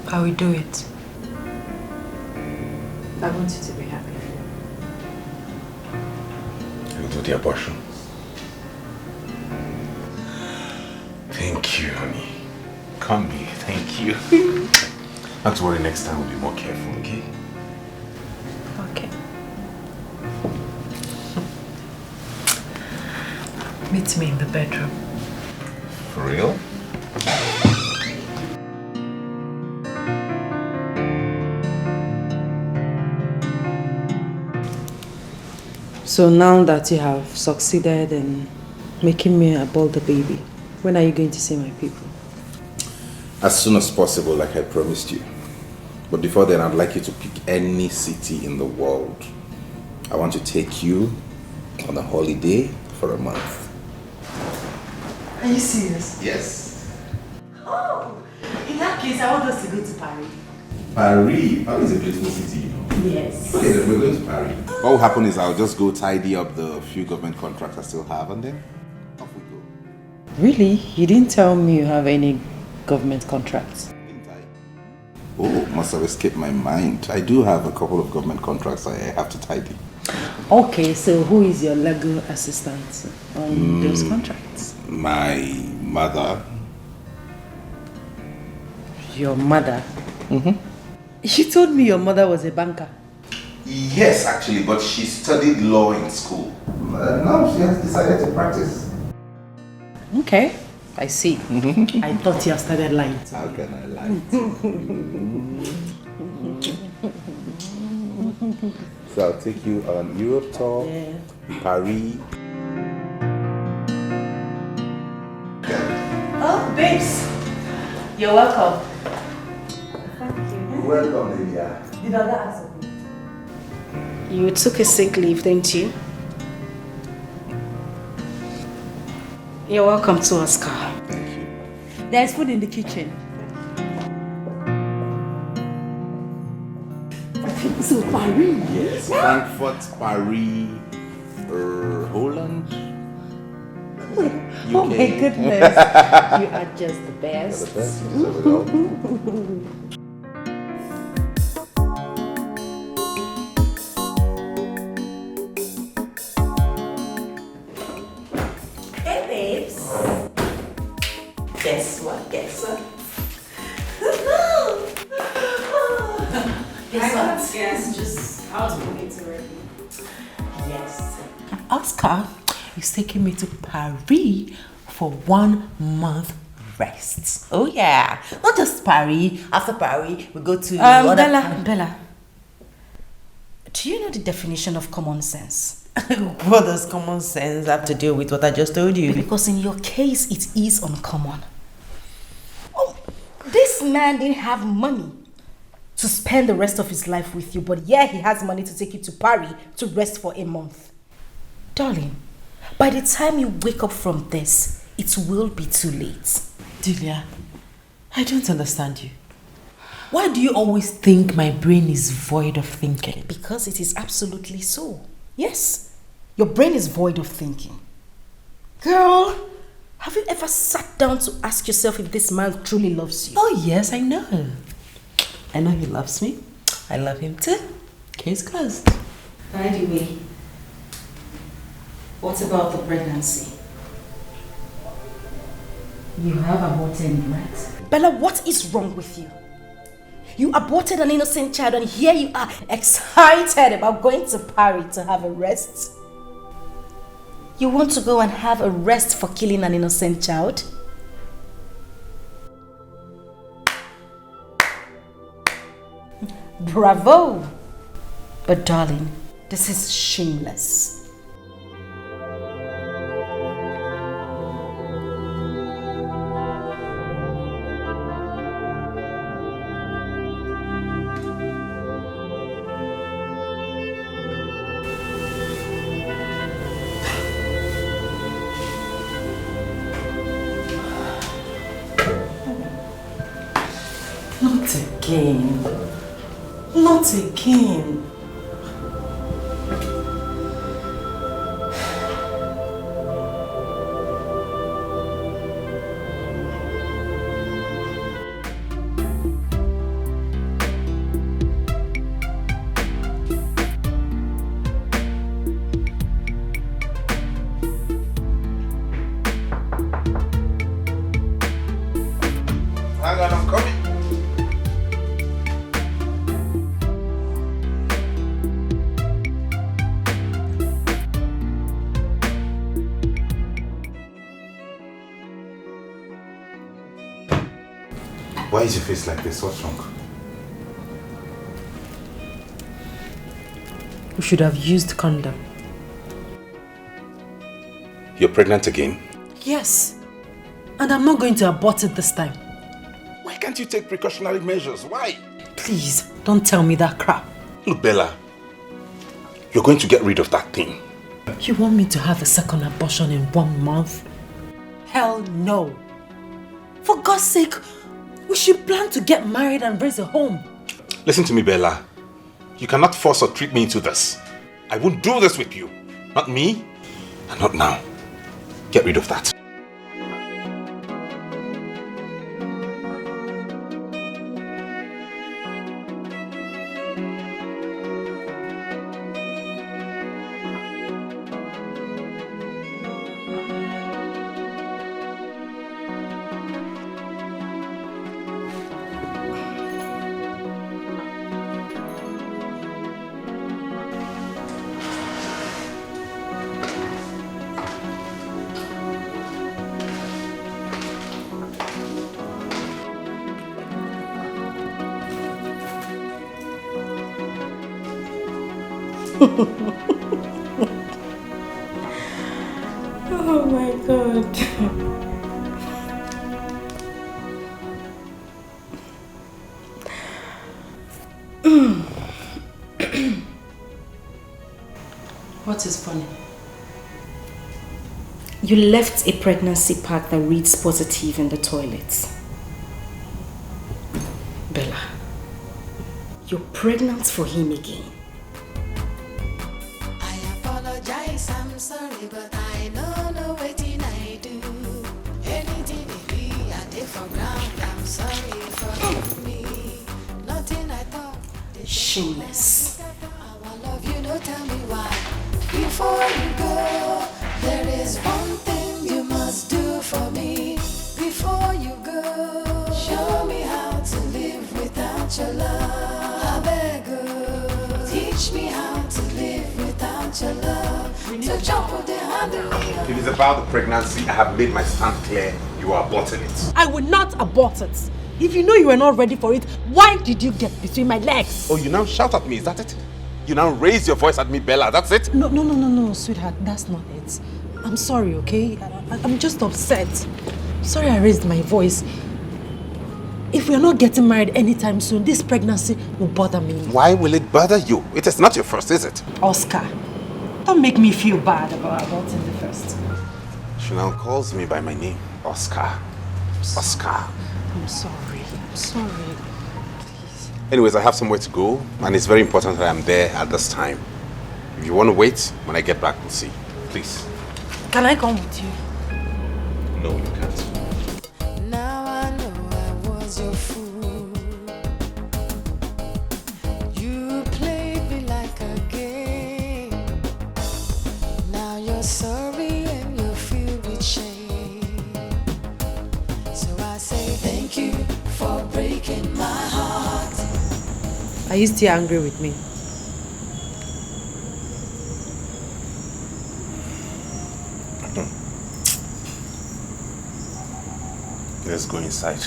I will do it. I want you to be happy. You'll do the abortion. Thank you, honey. Come here, thank you. Not to worry, next time we'll be more careful, okay? Okay. Meet me in the bedroom. For real? So now that you have succeeded in making me abort the baby, when are you going to see my people? As soon as possible, like I promised you. But before then, I'd like you to pick any city in the world. I want to take you on a holiday for a month. Are you serious? Yes. Oh, in that case, I want us to go to Paris. Paris? Paris is a beautiful city, you know. Yes. Okay, then we're going to Paris. What will happen is I'll just go tidy up the few government contracts I still have and then off we go. Really? You didn't tell me you have any government contracts. Didn't I? Oh, must have escaped my mind. I do have a couple of government contracts I have to tidy. Okay, so who is your legal assistant on those contracts? My mother. Your mother? Mm-hmm. You told me your mother was a banker. Yes, actually, but she studied law in school. Now she has decided to practice. Okay, I see. I thought you had started lying to me. How can I lie to you? So I'll take you on Europe tour, Paris. Oh, babes. You're welcome. Welcome, Lydia. Did Oga ask of you? You took a sick leave, didn't you? You're welcome to Oscar. Thank you. There's food in the kitchen. So Paris? Yes, Frankfurt, Paris, Holland. Oh my goodness. You are just the best. You're the best. You deserve it all. Guess what? Guess what? Yes, just I was moving to work. Yes. Oscar is taking me to Paris for 1 month rest. Oh yeah. Not just Paris. After Paris, we go to Bella. Do you know the definition of common sense? What does common sense have to do with what I just told you? Because in your case, it is uncommon. Oh, this man didn't have money to spend the rest of his life with you, but yeah, he has money to take you to Paris to rest for a month. Darling, by the time you wake up from this, it will be too late. Delia, I don't understand you. Why do you always think my brain is void of thinking? Because it is absolutely so. Yes, your brain is void of thinking. Girl, have you ever sat down to ask yourself if this man truly loves you? Oh yes, I know. I know he loves me. I love him too. Case closed. By the way, what about the pregnancy? You have aborted, right? Bella, what is wrong with you? You aborted an innocent child and here you are excited about going to Paris to have a rest. You want to go and have a rest for killing an innocent child? Bravo! But darling, this is shameless. Not again. Not again. Hang on, I'm coming. Why is your face like this? What's wrong? We should have used condom. You're pregnant again? Yes. And I'm not going to abort it this time. Why can't you take precautionary measures? Why? Please, don't tell me that crap. Look, Bella, you're going to get rid of that thing. You want me to have a second abortion in 1 month? Hell no. For God's sake, we should plan to get married and raise a home. Listen to me, Bella. You cannot force or trick me into this. I won't do this with you. Not me, and not now. Get rid of that. Oh my God. What is funny? You left a pregnancy pack that reads positive in the toilet. Bella, you're pregnant for him again. I apologize, I'm sorry, but I know no waiting I do. Anything it be, I did for ground. I'm sorry, forgive me. Nothing I thought. Shameless. I love you, no tell me why. Before you go, there is one thing you must do for me. Before you go, show me how to live without your love. I beg you, teach me how to live without your love. So jump with the handle. If it's about the pregnancy, I have made my stand clear. You are aborting it. I will not abort it. If you know you were not ready for it, why did you get between my legs? Oh, you now shout at me, is that it? You now raise your voice at me, Bella, that's it? No, sweetheart, that's not it. I'm sorry, okay? I'm just upset. Sorry I raised my voice. If we're not getting married anytime soon, this pregnancy will bother me. Why will it bother you? It is not your first, is it? Oscar, don't make me feel bad about aborting the first. She now calls me by my name, Oscar. Oscar. I'm sorry. Anyways, I have somewhere to go, and it's very important that I'm there at this time. If you want to wait, when I get back, we'll see. Please. Can I come with you? No, you can't. Now I know I was your fool. You played me like a game. Now you're sorry and you're filled with shame. So I say thank you for breaking my heart. Are you still angry with me? Let's go inside.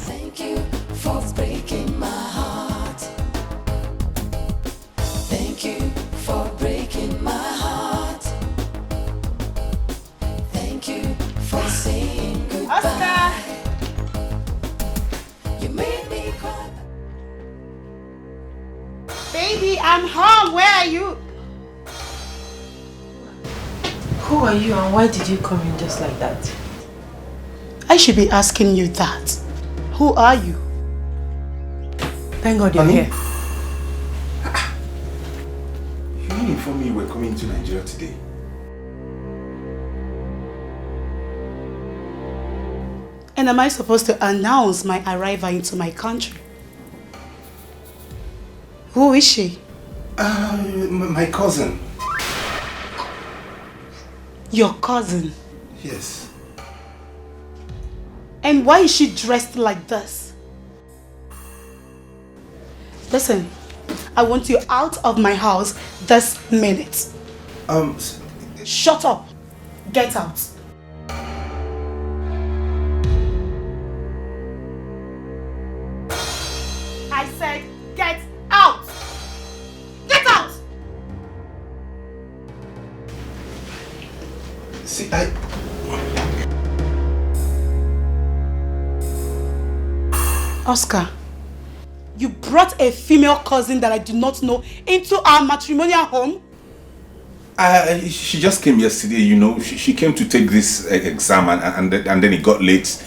Thank you for breaking my heart. Thank you for breaking my heart. Thank you for saying goodbye. Oscar! You made me cry. Baby, I'm home. Where are you? Who are you and why did you come in just like that? I should be asking you that. Who are you? Thank God you're here. You didn't inform me you were coming to Nigeria today. And am I supposed to announce my arrival into my country? Who is she? My cousin. Your cousin? Yes. And why is she dressed like this? Listen, I want you out of my house this minute. Shut up. Get out. I said get out. Get out. See, Oscar, you brought a female cousin that I do not know into our matrimonial home? She just came yesterday, you know. She came to take this exam and then it got late.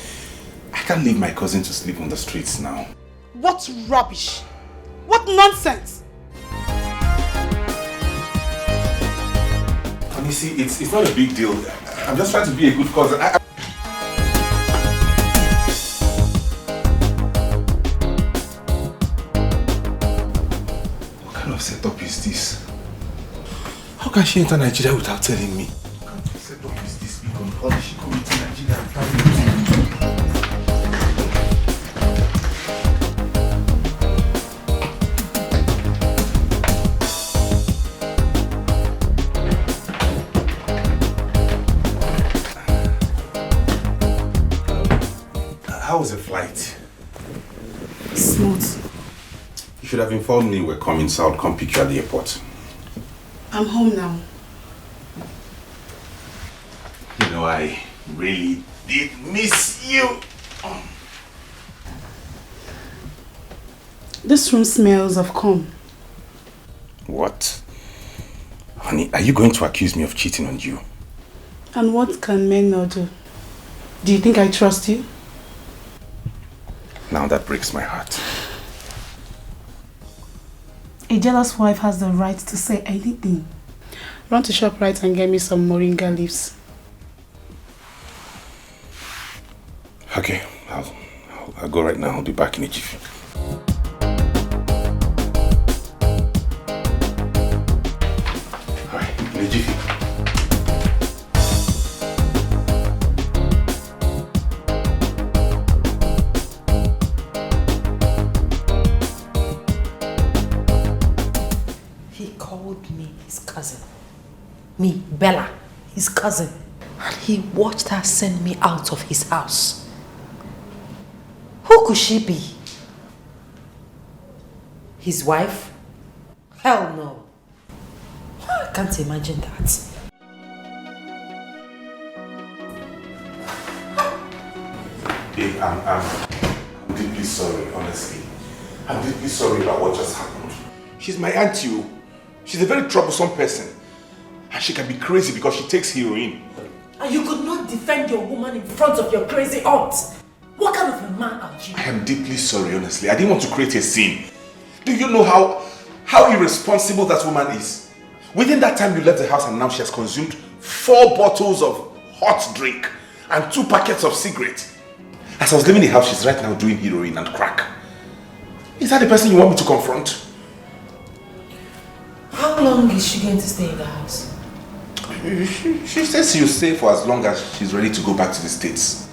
I can't leave my cousin to sleep on the streets now. What rubbish! What nonsense! And you see, it's not a big deal. I'm just trying to be a good cousin. What kind of setup is this? How can she enter Nigeria without telling me? What kind of setup is this? Because how did she come into Nigeria and find me? How was the flight? Smooth. You should have informed me you were coming, so I'll come pick you at the airport. I'm home now. You know, I really did miss you. This room smells of cum. What? Honey, are you going to accuse me of cheating on you? And what can men not do? Do you think I trust you? Now that breaks my heart. A jealous wife has the right to say anything. Run to ShopRite and get me some moringa leaves. Okay, I'll go right now. I'll be back in a jiffy. Alright, in a jiffy. Me, Bella, his cousin. And he watched her send me out of his house. Who could she be? His wife? Hell no. I can't imagine that. Babe, I'm deeply sorry, honestly. I'm deeply sorry about what just happened. She's my auntie. She's a very troublesome person. And she can be crazy because she takes heroin. And you could not defend your woman in front of your crazy aunt. What kind of a man are you? I am deeply sorry, honestly. I didn't want to create a scene. Do you know how irresponsible that woman is? Within that time you left the house and now she has consumed 4 bottles of hot drink and 2 packets of cigarettes. As I was leaving the house, she's right now doing heroin and crack. Is that the person you want me to confront? How long is she going to stay in the house? She says she'll stay for as long as she's ready to go back to the States.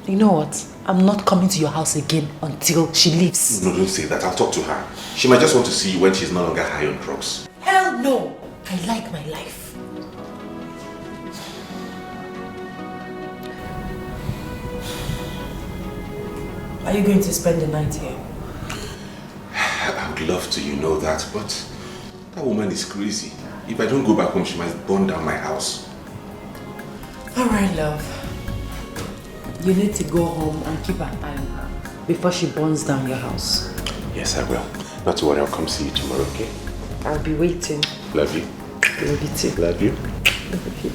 You know what? I'm not coming to your house again until she leaves. No, don't say that. I'll talk to her. She might just want to see you when she's no longer high on drugs. Hell no! I like my life. Are you going to spend the night here? I would love to, you know that, but that woman is crazy. If I don't go back home, she might burn down my house. Alright, love. You need to go home and keep an eye on her before she burns down your house. Yes, I will. Not to worry, I'll come see you tomorrow, okay? I'll be waiting. Love you. Love you too. Love you.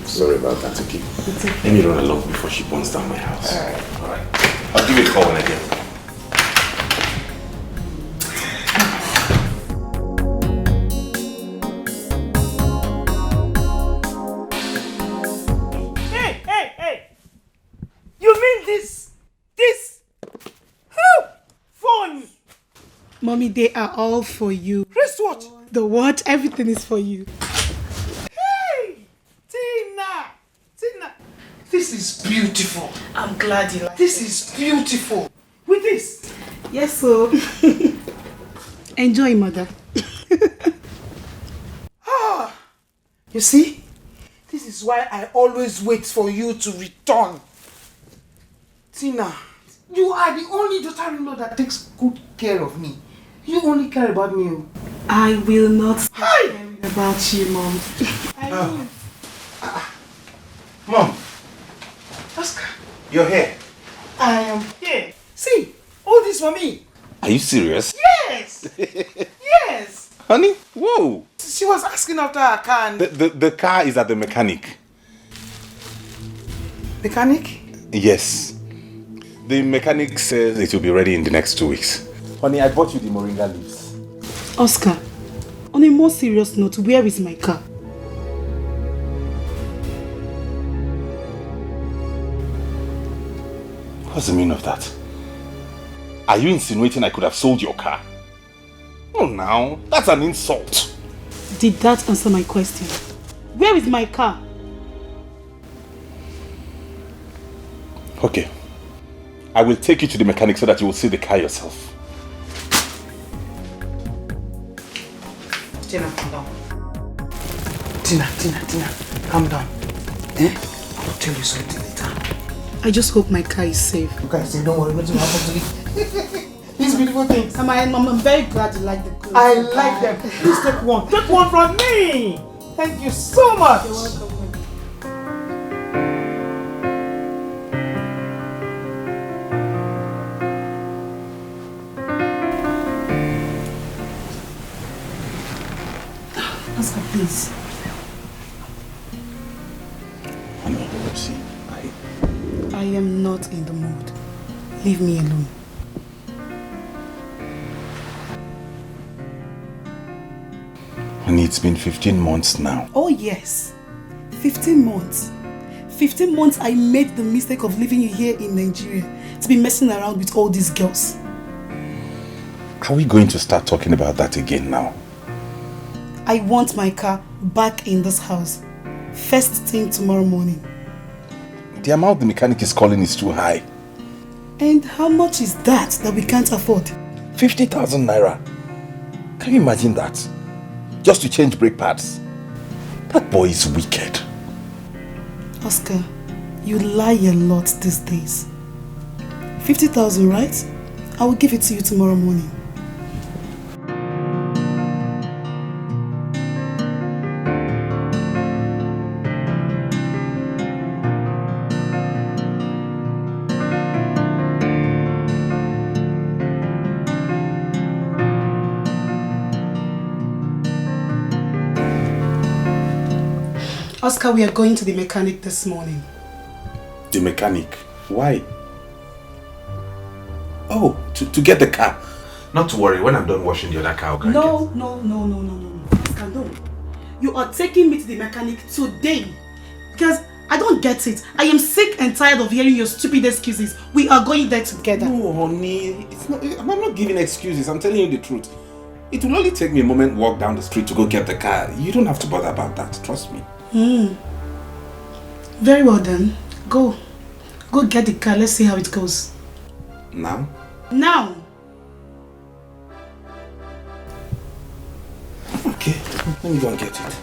Sorry about that, okay? Let me run along before she burns down my house. Alright. I'll give you a call when I get home. Mommy, they are all for you. Wristwatch? The watch, everything is for you. Hey! Tina! This is beautiful. I'm glad you like This is beautiful. With this? Yes, so. Enjoy, mother. You see? This is why I always wait for you to return. Tina, you are the only daughter-in-law that takes good care of me. You only care about me. I will not stop caring about you, Mom. I will. Mom, Oscar, you're here. I am here. See, all this for me. Are you serious? Yes! Yes! Honey, whoa. She was asking after her car and... The car is at the mechanic. Mechanic? Yes. The mechanic says it will be ready in the next 2 weeks. Honey, I bought you the moringa leaves. Oscar, on a more serious note, where is my car? What's the meaning of that? Are you insinuating I could have sold your car? Oh, now, that's an insult. Did that answer my question? Where is my car? Okay. I will take you to the mechanic so that you will see the car yourself. Tina, calm down. Tina, calm down. I'll tell you something later. I just hope my car is safe. You guys say, don't worry, nothing will happen to me. These beautiful things. I'm very glad you like the clothes. I like them. Please take one. Take one from me. Thank you so much. You're welcome. Oscar, please. Honey, see, I am not in the mood. Leave me alone. Honey, it's been 15 months now. Oh yes, 15 months. 15 months I made the mistake of leaving you here in Nigeria to be messing around with all these girls. Are we going to start talking about that again now? I want my car back in this house. First thing tomorrow morning. The amount the mechanic is calling is too high. And how much is that we can't afford? 50,000 naira. Can you imagine that? Just to change brake pads. That boy is wicked. Oscar, you lie a lot these days. 50,000, right? I will give it to you tomorrow morning. Oscar, we are going to the mechanic this morning. The mechanic? Why? Oh, to get the car. Not to worry, when I'm done washing the other car, I'll go and get it. No. Oscar, no. You are taking me to the mechanic today. Because I don't get it. I am sick and tired of hearing your stupid excuses. We are going there together. No, honey. I'm not giving excuses. I'm telling you the truth. It will only take me a moment walk down the street to go get the car. You don't have to bother about that. Trust me. Very well then. Go get the car. Let's see how it goes. Now? Now! Okay, let me go and get it.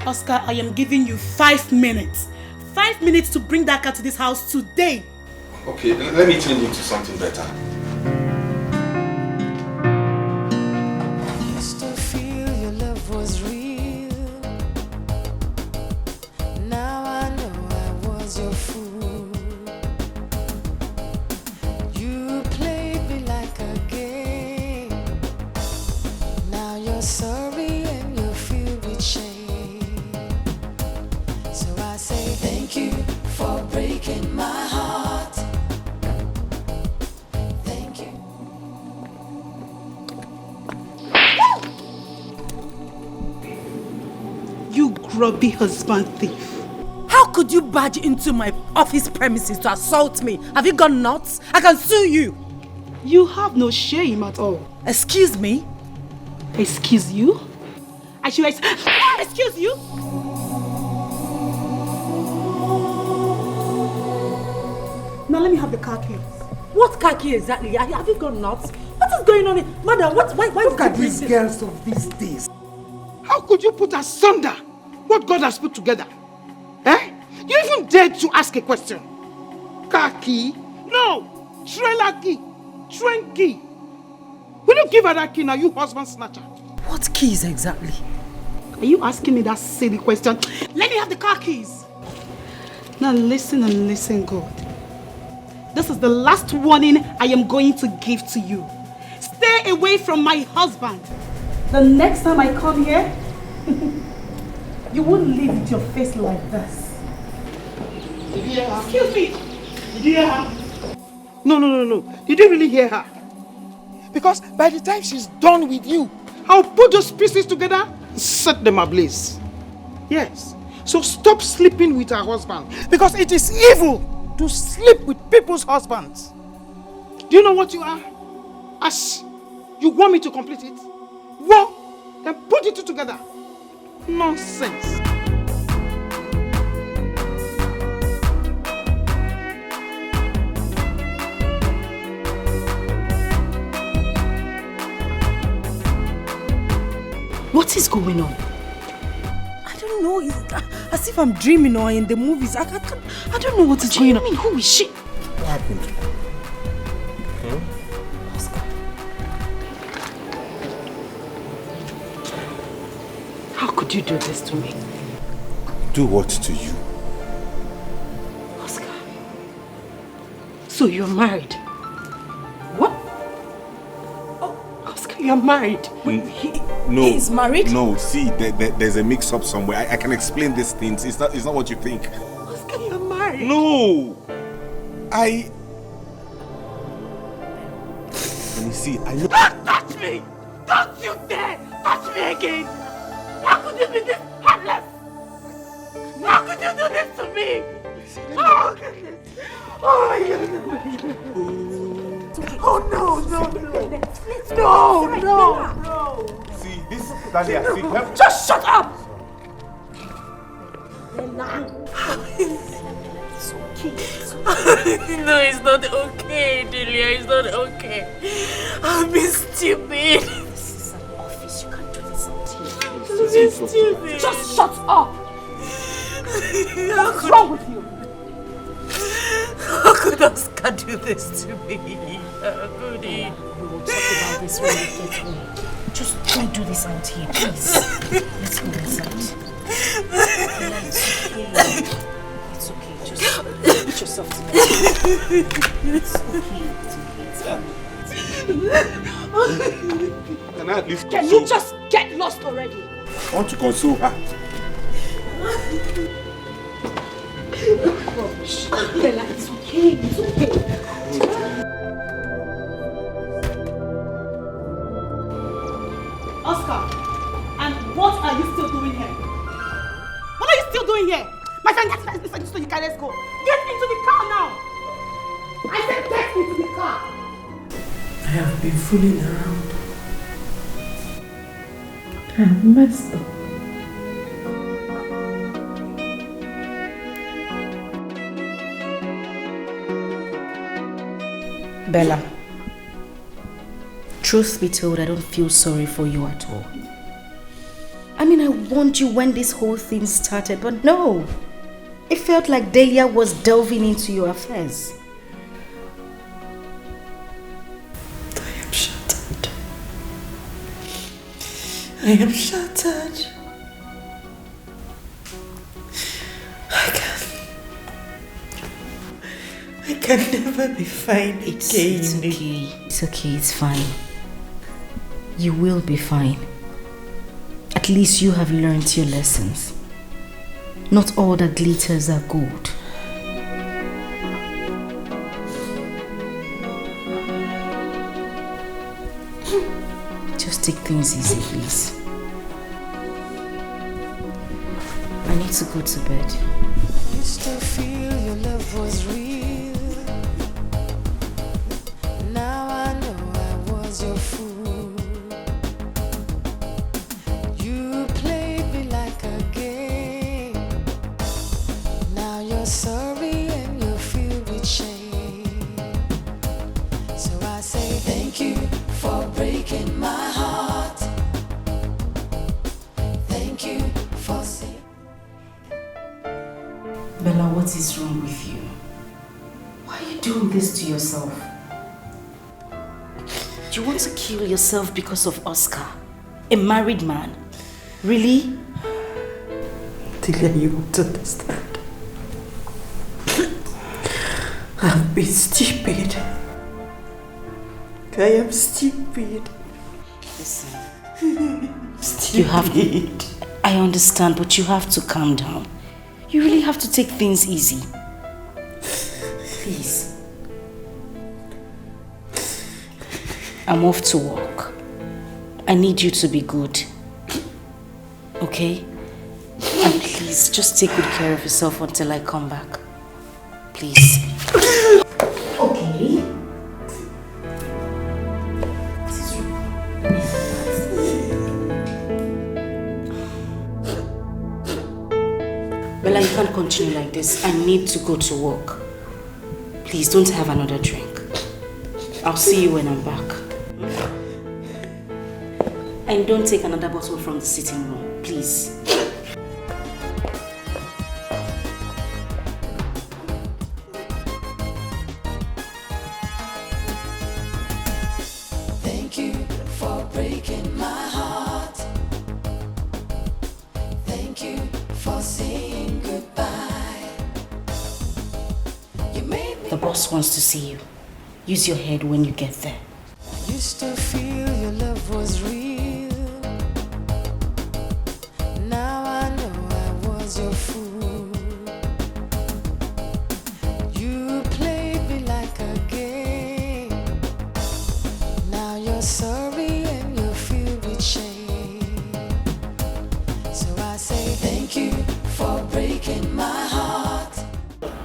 Oscar, I am giving you 5 minutes. 5 minutes to bring that car to this house today. Okay, let me change into something better. Used to feel your love was real. Now I know I was your fool. You played me like a game. Now you're sorry and you're filled with shame. So I say thank you for breaking my heart. Thank you. You grubby husband thief. How could you barge into my office premises to assault me? Have you gone nuts? I can sue you. You have no shame at all. Excuse me? Excuse you? I should excuse you? Now let me have the car keys. What car key exactly? Have you gone nuts? What is going on? Madam, why Look at these girls of these days. How could you put asunder what God has put together? Eh? You even dared to ask a question. Car key? No! Trailer key! Train key! Will you give her that key now, you husband snatcher? What keys exactly? Are you asking me that silly question? Let me have the car keys. Now listen and listen good. This is the last warning I am going to give to you. Stay away from my husband. The next time I come here, you won't leave with your face like this. Excuse me. Did you hear her? No. Did you really hear her? Because by the time she's done with you, I'll put those pieces together and set them ablaze. Yes. So stop sleeping with her husband. Because it is evil to sleep with people's husbands. Do you know what you are? Ash, you want me to complete it? Well, then put it together. Nonsense. What is going on? I don't know. It's as if I'm dreaming or in the movies. I don't know what is going on. Who is she? What happened? Oscar. How could you do this to me? Do what to you? Oscar. So you're married? What? Oh, Oscar, you're married. No. He's married? No, see, there's a mix-up somewhere. I can explain these things. It's not what you think. Oscar, you're married. No! And you see, I know. Don't touch me! Don't you dare touch me again! How could you be this heartless? How could you do this to me? Oh, goodness. Oh, my goodness. Oh, no. See, this, Dahlia, see, Just shut up! It's okay. No, it's not okay, Delia. It's not okay. I've been stupid. This is an office. You can't do this on TV. I've been stupid. Just shut up! What's wrong with you? How could Oscar do this to me? How could he? We will talk about this when we get home. Just don't do this on TV, please. Let's go inside. It's okay. Just put yourself together. It's okay. Can I at least Can you just get lost already? I want to console her. Bella, it's okay, it's okay. Oscar, and what are you still doing here? What are you still doing here? My friend, get inside the store, you can let's go. Get into the car now. I said get into the car. I have been fooling around. I have messed up. Bella, truth be told, I don't feel sorry for you at all. I mean, I warned you when this whole thing started, but no. It felt like Delia was delving into your affairs. I am shattered. I am shattered. I can never be fine again. It's okay. It's okay. It's fine. You will be fine. At least you have learned your lessons. Not all that glitters are gold. Just take things easy, please. I need to go to bed. Used to feel your love was real. Now I know I was your fool. You played me like a game. Now you're sorry and you're filled with shame. So I say thank you for breaking my heart. Thank you for saying. Bella, what is wrong with you? Why are you doing this to yourself? Do you want to kill yourself because of Oscar? A married man? Really? Delia, you won't understand. I've been stupid. I am stupid. Listen. Stupid. You have to, I understand, but you have to calm down. You really have to take things easy. Please. I'm off to work. I need you to be good. Okay? And please, just take good care of yourself until I come back. Please. Okay. Bella, you can't continue like this. I need to go to work. Please, don't have another drink. I'll see you when I'm back. And don't take another bottle from the sitting room, please. Thank you for breaking my heart. Thank you for saying goodbye. You made me. The boss wants to see you. Use your head when you get there. I used to feel your love was real. Now I know I was your fool. You played me like a game. Now you're sorry and you're filled with shame. So I say thank you for breaking my heart.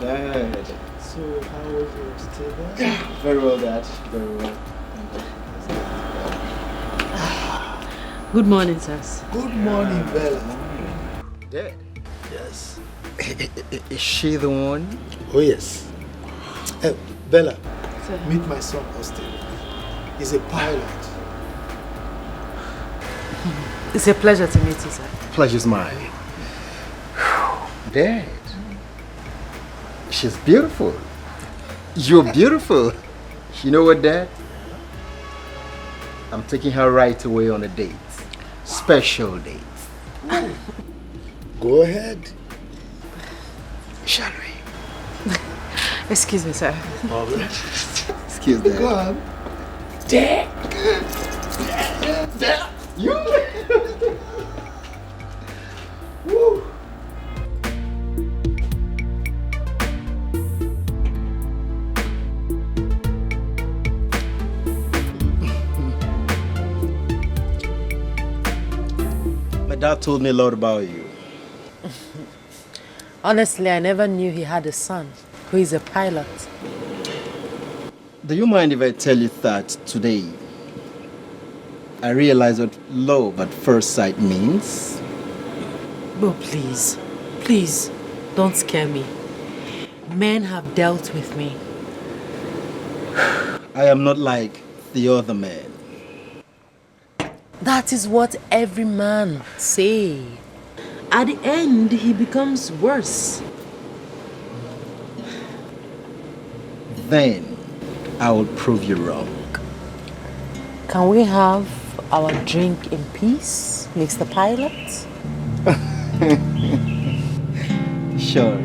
Dad, so how was your stay there? Very well, Dad. Very well. Good morning, sirs. Good morning, Bella. Dad. Yes. Is she the one? Oh, yes. Bella, meet my son, Austin. He's a pilot. It's a pleasure to meet you, sir. Pleasure's mine. Dad. She's beautiful. You're beautiful. You know what, Dad? I'm taking her right away on a date. Special date. Go ahead. Shall we? Excuse me, sir. Excuse me. Go on. There. You. Woo. My dad told me a lot about you. Honestly, I never knew he had a son who is a pilot. Do you mind if I tell you that today I realize what love at first sight means? Oh, please, please, don't scare me. Men have dealt with me. I am not like the other men. That is what every man say. At the end, he becomes worse. Then I will prove you wrong. Can we have our drink in peace, Mr. Pilot? Sure.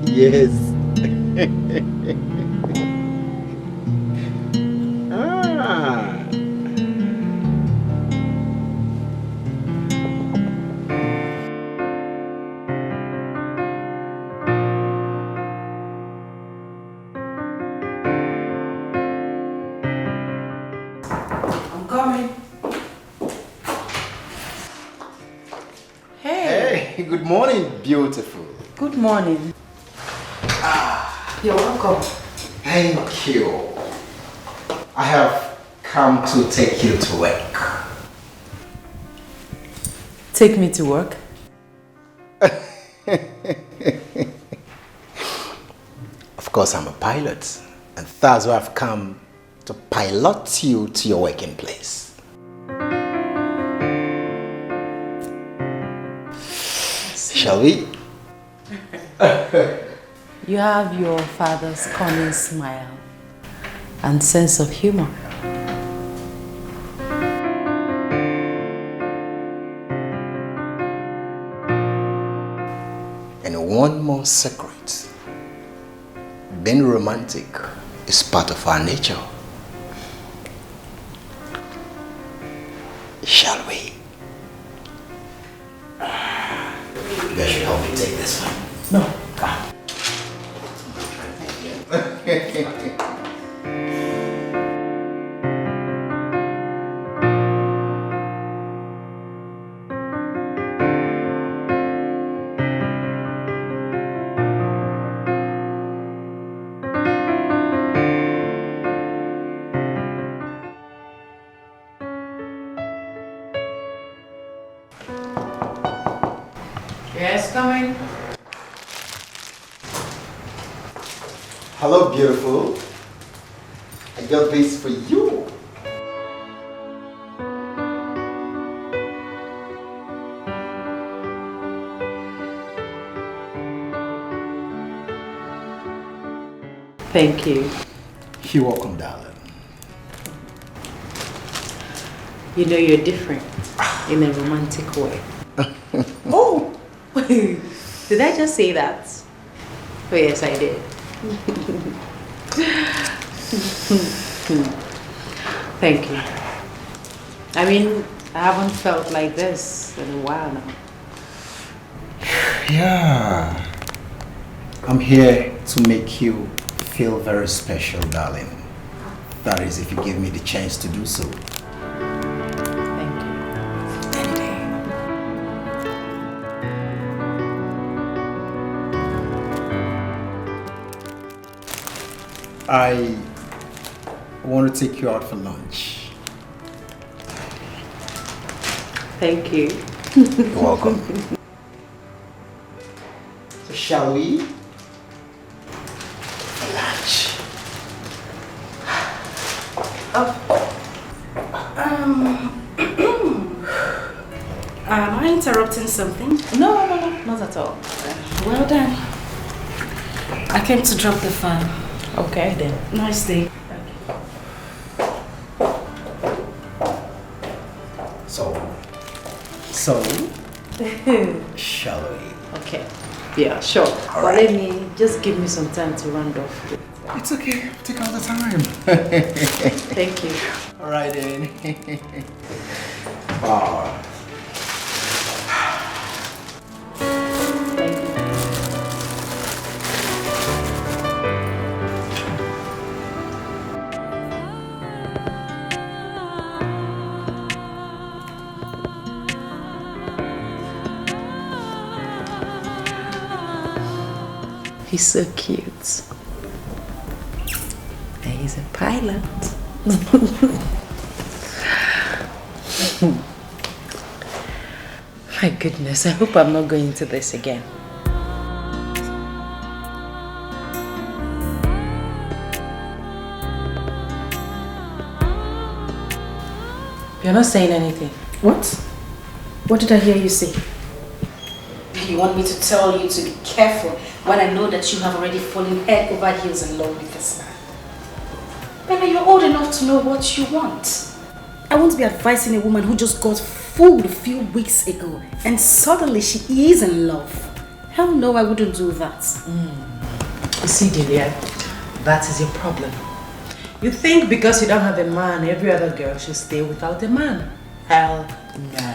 Yes. I'm coming. Hey, good morning, beautiful. Good morning. You're welcome. Thank you. I have come to take you to work. Take me to work? Of course, I'm a pilot, and that's why I've come to pilot you to your working place. Shall we? You have your father's cunning smile and sense of humor. And one more secret. Being romantic is part of our nature. Shall we? You guys should help me take this one. No. Come. Yes, coming. Hello, beautiful. I got this for you. Thank you. You're welcome, darling. You know you're different in a romantic way. Oh! Did I just say that? Oh yes, I did. Thank you. I mean, I haven't felt like this in a while now. Yeah. I'm here to make you feel very special, darling. That is, if you give me the chance to do so. I want to take you out for lunch. Thank you. You're welcome. So shall we? For lunch. Am I interrupting something? No, not at all. Well done. I came to drop the fan. Okay then. Nice day. So, shall we? Okay. Yeah, sure. But let me just give me some time to round off. It's okay. Take all the time. Thank you. All right then. Oh. He's so cute. And he's a pilot. My goodness, I hope I'm not going to this again. You're not saying anything. What? What did I hear you say? You want me to tell you to be careful when I know that you have already fallen head over heels in love with this man? Bella, you're old enough to know what you want. I won't be advising a woman who just got fooled a few weeks ago and suddenly she is in love. Hell no, I wouldn't do that. You see, Delia, that is your problem. You think because you don't have a man, every other girl should stay without a man. Hell no.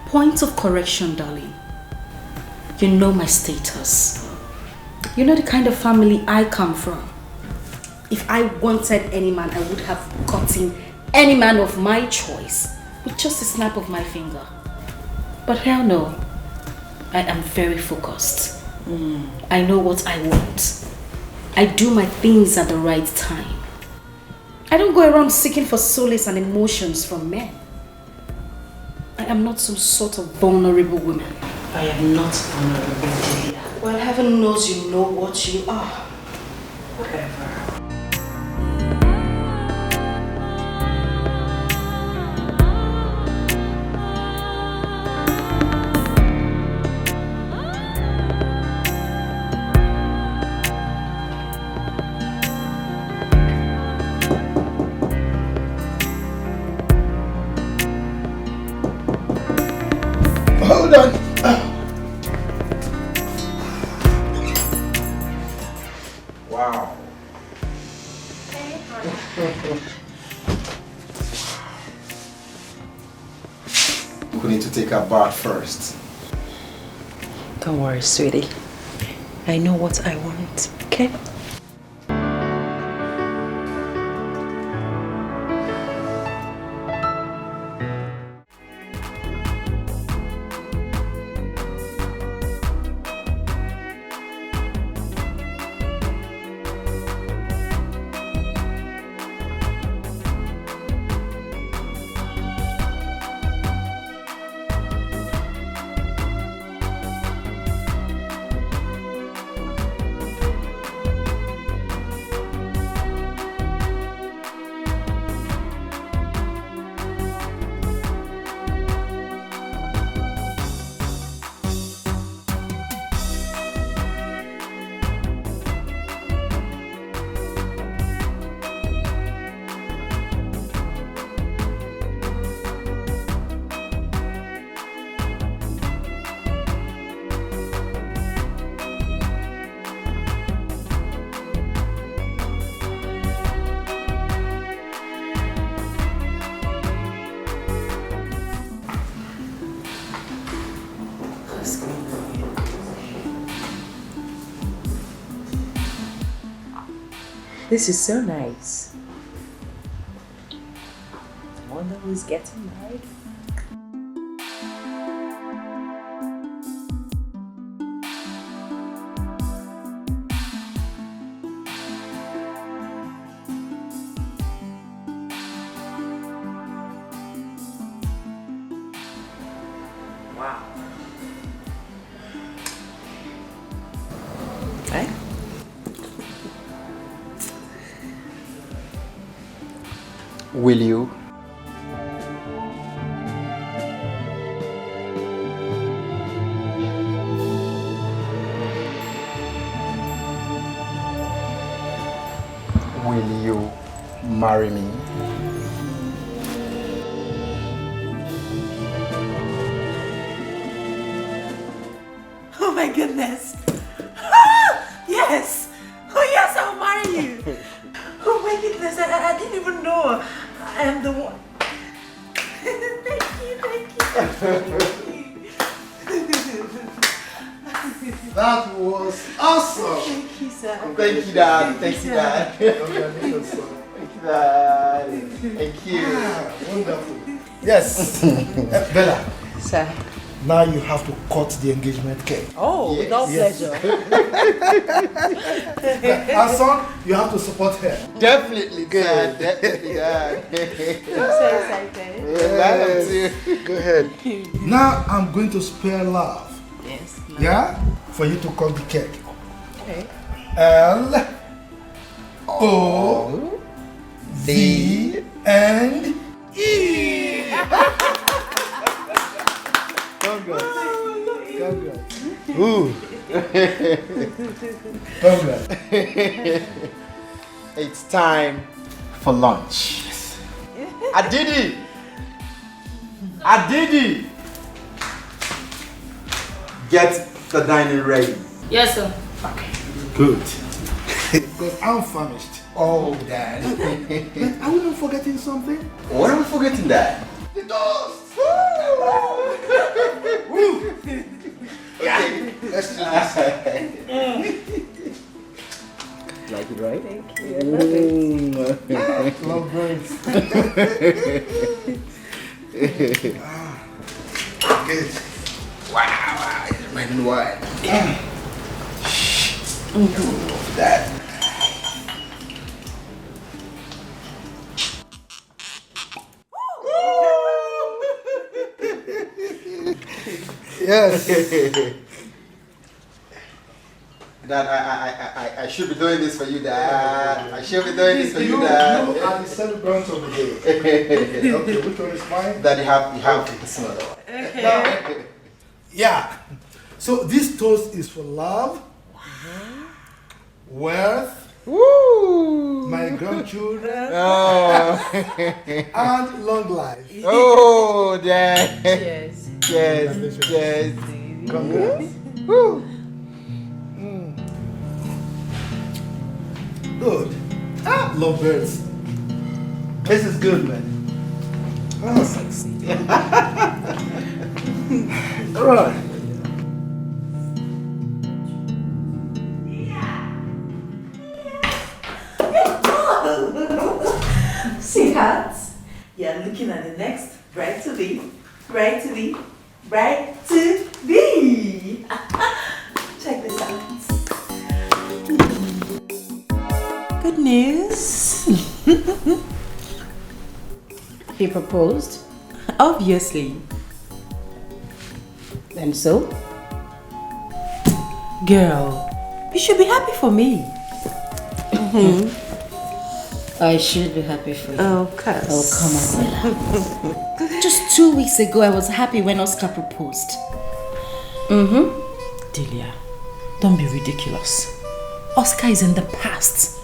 Point of correction, darling. You know my status. You know the kind of family I come from. If I wanted any man, I would have gotten any man of my choice with just a snap of my finger. But hell no. I am very focused. I know what I want. I do my things at the right time. I don't go around seeking for solace and emotions from men. I am not some sort of vulnerable woman. I am not vulnerable, Delia. Well, heaven knows you know what you are. Whatever. Hold on. Wow. We need to take a bath first. Don't worry, sweetie. I know what I want, okay? This is so nice. I wonder who's getting married. Wow. Right? Will you? Will you marry me? Oh my goodness. Ah, yes, was awesome. Thank you, sir. Thank you, Dad. Thank you, Dad. Congratulations, son. Thank you, Dad. Thank you. Wonderful. Yes. Bella. Sir. Now you have to cut the engagement cake. Oh, with all pleasure. And son, you have to support her. Definitely, Dad. Definitely, Dad. I'm so excited. Yes. Go ahead. Now I'm going to spare love. Yes. Yeah? For you to cut the cake. Okay. L O V and E. Congrats. Congrats. Ooh. Congrats. It's time for lunch. Adidi! Adidi! Get the dining ready. Yes, sir. Good. Because I'm famished. Oh, Dad. But are we not forgetting something? What are we forgetting, Dad? The toast! Okay, let's do this. Like it, right? Thank you. Love birds. Good. Wow, it's red and white. That. Yes. Dad, I should be doing this for you, Dad. I should be doing this for you, Dad. You are the celebrant of the day. Okay, which one is mine? Dad, you have the smaller one. Now, yeah. So this toast is for love, wealth, my grandchildren, and long life. Oh, Dad. Yes. Yes, yes. Congrats. Good. Love birds. This is good, man. Oh, sexy. All right. Sweetheart, you're looking at the next bride to be. Bride to be. Bride to be. Check this out. Good news. He proposed? Obviously. And so? Girl, you should be happy for me. I should be happy for you. Oh, cuz. Oh, come on, Bella. Just 2 weeks ago, I was happy when Oscar proposed. Delia, don't be ridiculous. Oscar is in the past.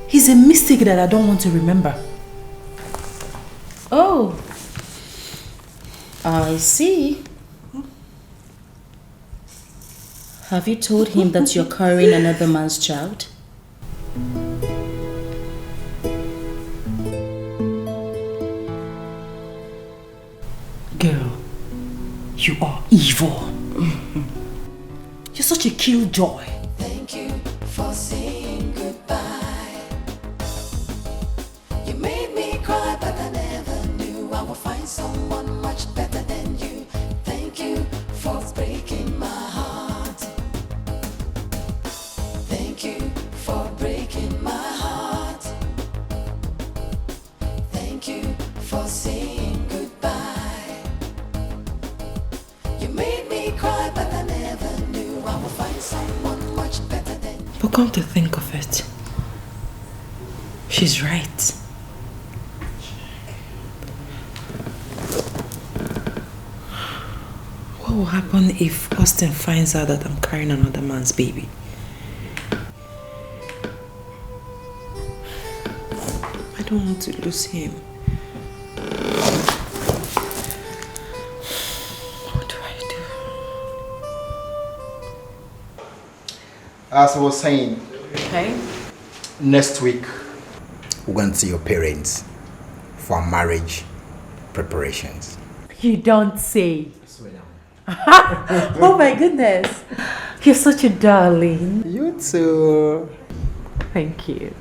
He's a mistake that I don't want to remember. Oh, I see. Have you told him that you're carrying another man's child? Girl, you are evil. You're such a killjoy. Thank you for saying goodbye. You made me cry, but I never knew I would find someone much better than you. Thank you for breaking my heart. Thank you for breaking my heart. Thank you for saying goodbye. You made me cry, but I never knew I would find someone much better than you. But come to think of it, she's right. What will happen if Austin finds out that I'm carrying another man's baby? I don't want to lose him. What do I do? As I was saying, Okay. next week, We're going to see your parents for marriage preparations. You don't say. Oh my goodness. You're such a darling. You too. Thank you.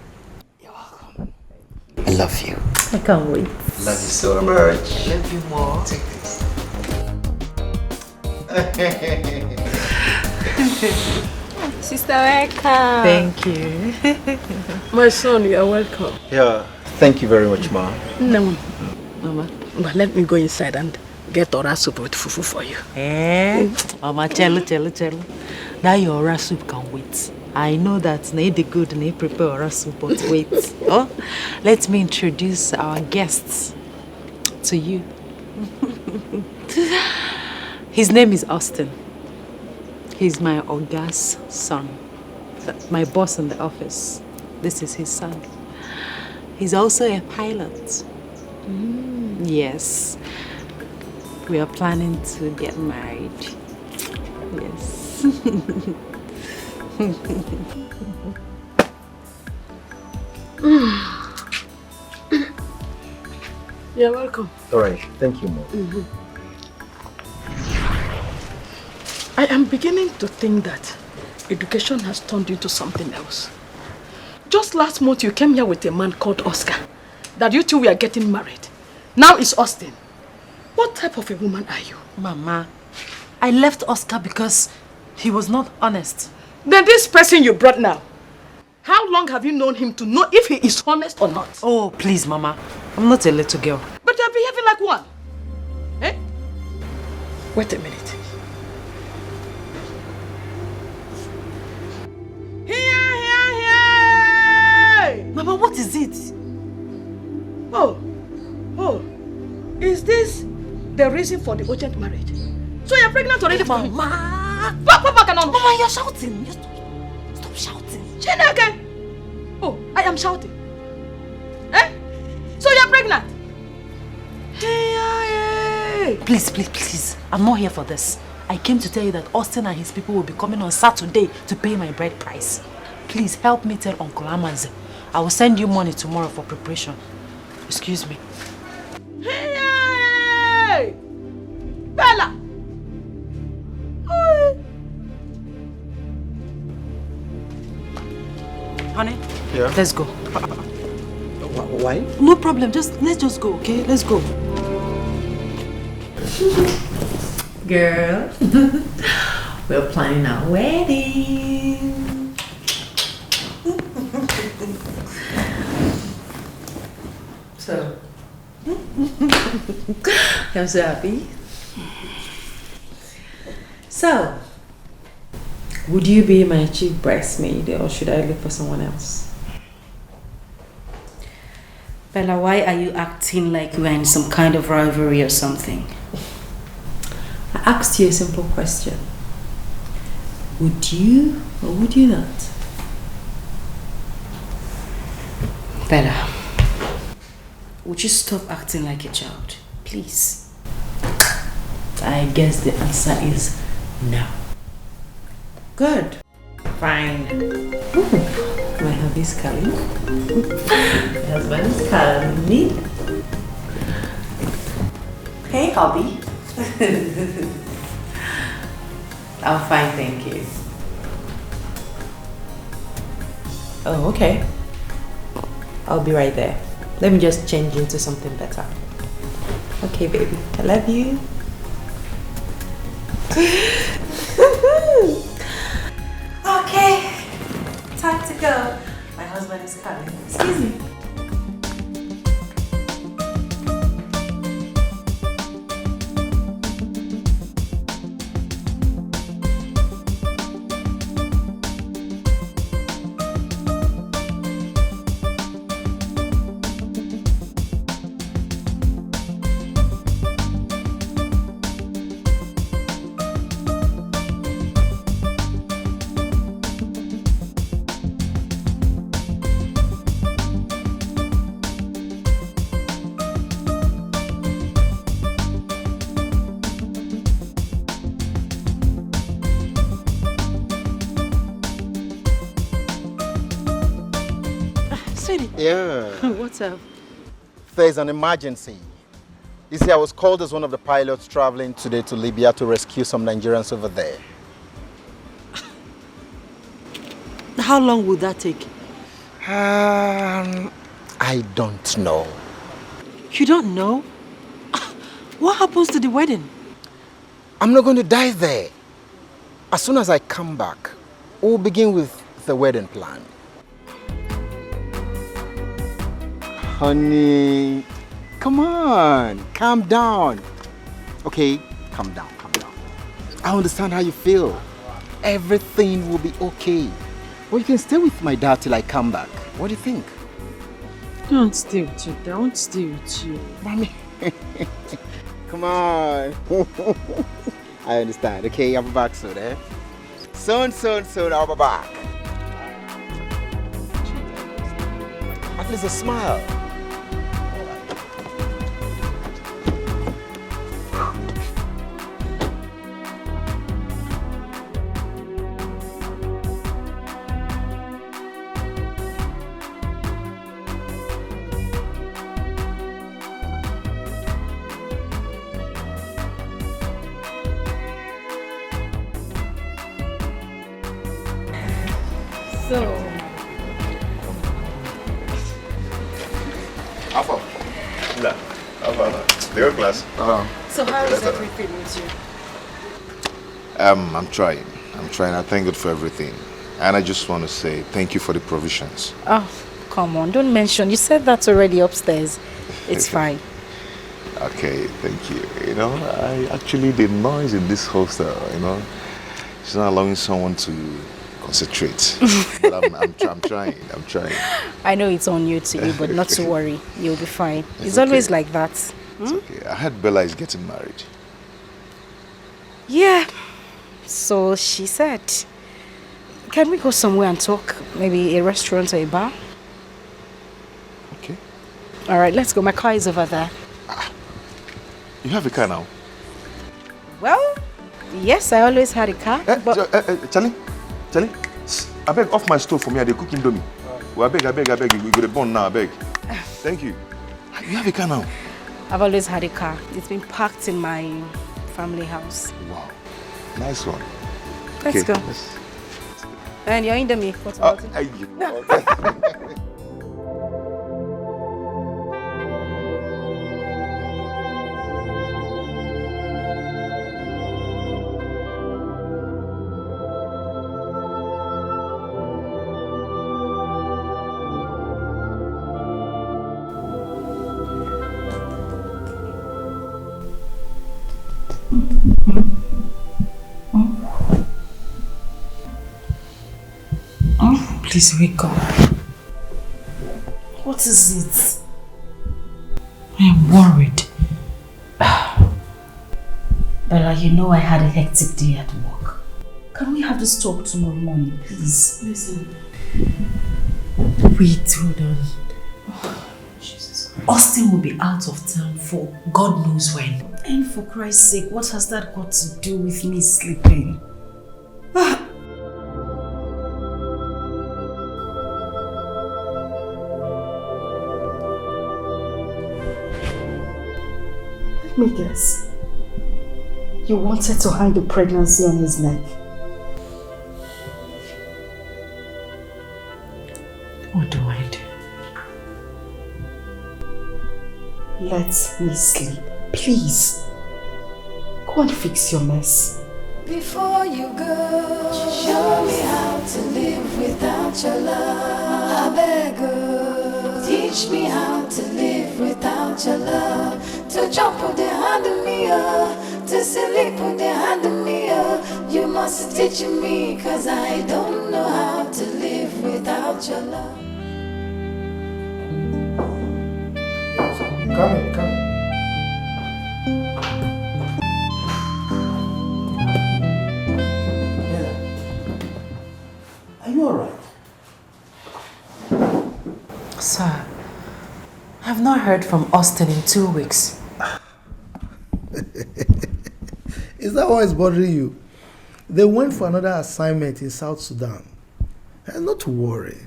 I love you. I can't wait. Love you so much. I love you more. Take this. Sister, welcome. Thank you. My son, you are welcome. Yeah, thank you very much, Ma. No, Mama. But let me go inside and get ora soup with fufu for you. Mama, cello. That your ora soup can wait. I know that they the good and they prepare ora soup, but wait. Oh, let me introduce our guests to you. His name is Austin. He's my Oga's son. My boss in the office. This is his son. He's also a pilot. Yes. We are planning to get married. Yes. You're welcome. All right, thank you, Mom. I am beginning to think that education has turned into something else. Just last month you came here with a man called Oscar. That you two were getting married. Now it's Austin. What type of a woman are you? Mama, I left Oscar because he was not honest. Then this person you brought now, how long have you known him to know if he is honest or not? Oh, please, Mama. I'm not a little girl. But you're behaving like one. Eh? Wait a minute. Here! Mama, what is it? Oh, is this the reason for the urgent marriage? So you're pregnant already for him? Mama, you're shouting. Stop shouting. Chineke! Oh, I am shouting. Eh? So you're pregnant? Hey! Please. I'm not here for this. I came to tell you that Austin and his people will be coming on Saturday to pay my bride price. Please help me tell Uncle Amaze. I will send you money tomorrow for preparation. Excuse me. Hey! Bella! Honey? Yeah? Let's go. Why? No problem. Let's just go, okay? Let's go. Girl, we're planning our wedding. So, I'm so happy. So, would you be my chief bridesmaid or should I look for someone else? Bella, why are you acting like we're in some kind of rivalry or something? I asked you a simple question. Would you or would you not? Bella, would you stop acting like a child, please? I guess the answer is no. Good. Fine. Ooh, my hubby's calling. My husband is calling me. Hey, hubby. I'm fine, thank you. Oh, okay. I'll be right there. Let me just change into something better. Okay, baby. I love you. Okay. Time to go. My husband is coming. Excuse me. Yeah. What's up? There's an emergency. You see, I was called as one of the pilots traveling today to Libya to rescue some Nigerians over there. How long will that take? I don't know. You don't know? What happens to the wedding? I'm not going to die there. As soon as I come back, we'll begin with the wedding plan. Honey, come on, calm down. Okay, calm down. I understand how you feel. Everything will be okay. Well, you can stay with my dad till I come back. What do you think? Don't stay with you. Don't stay with you. Mommy. Come on. I understand. Okay, I'll be back soon, eh? Soon, I'll be back. At least a smile. So how is everything with you? I'm trying. I thank God for everything. And I just want to say thank you for the provisions. Oh, come on, don't mention. You said that already upstairs. It's fine. Okay, thank you. You know, the noise in this hostel, you know, it's not allowing someone to concentrate. But I'm trying. I know it's on you today, but not to worry. You'll be fine. It's okay. Always like that. It's okay. I heard Bella is getting married. Yeah. So she said, can we go somewhere and talk? Maybe a restaurant or a bar? Okay. All right, let's go. My car is over there. You have a car now? Well, yes, I always had a car. Charlie, I beg off my stove for me. I dey cook indomie. Well, I beg. You go to burn now, I beg. Thank you. You have a car now? I've always had a car. It's been parked in my family house. Wow. Nice one. Let's go. And you're indomie. What about it? Please wake up. What is it? I am worried. Bella, you know I had a hectic day at work. Can we have this talk tomorrow morning, please? Listen. Wait, hold on. Jesus Christ. Austin will be out of town for God knows when. And for Christ's sake, what has that got to do with me sleeping? Let me guess. You wanted to hang the pregnancy on his neck. What do I do? Let me sleep, please. Go and fix your mess. Before you go, show me how to live without your love. I beg you, teach me how to live without your love. To jump with the hand of me, to sleep with the hand of me. You must teach me, cause I don't know how to live without your love. Come in. Are you alright? Sir, I've not heard from Austin in 2 weeks. Is that why it's bothering you? They went for another assignment in South Sudan. And not to worry.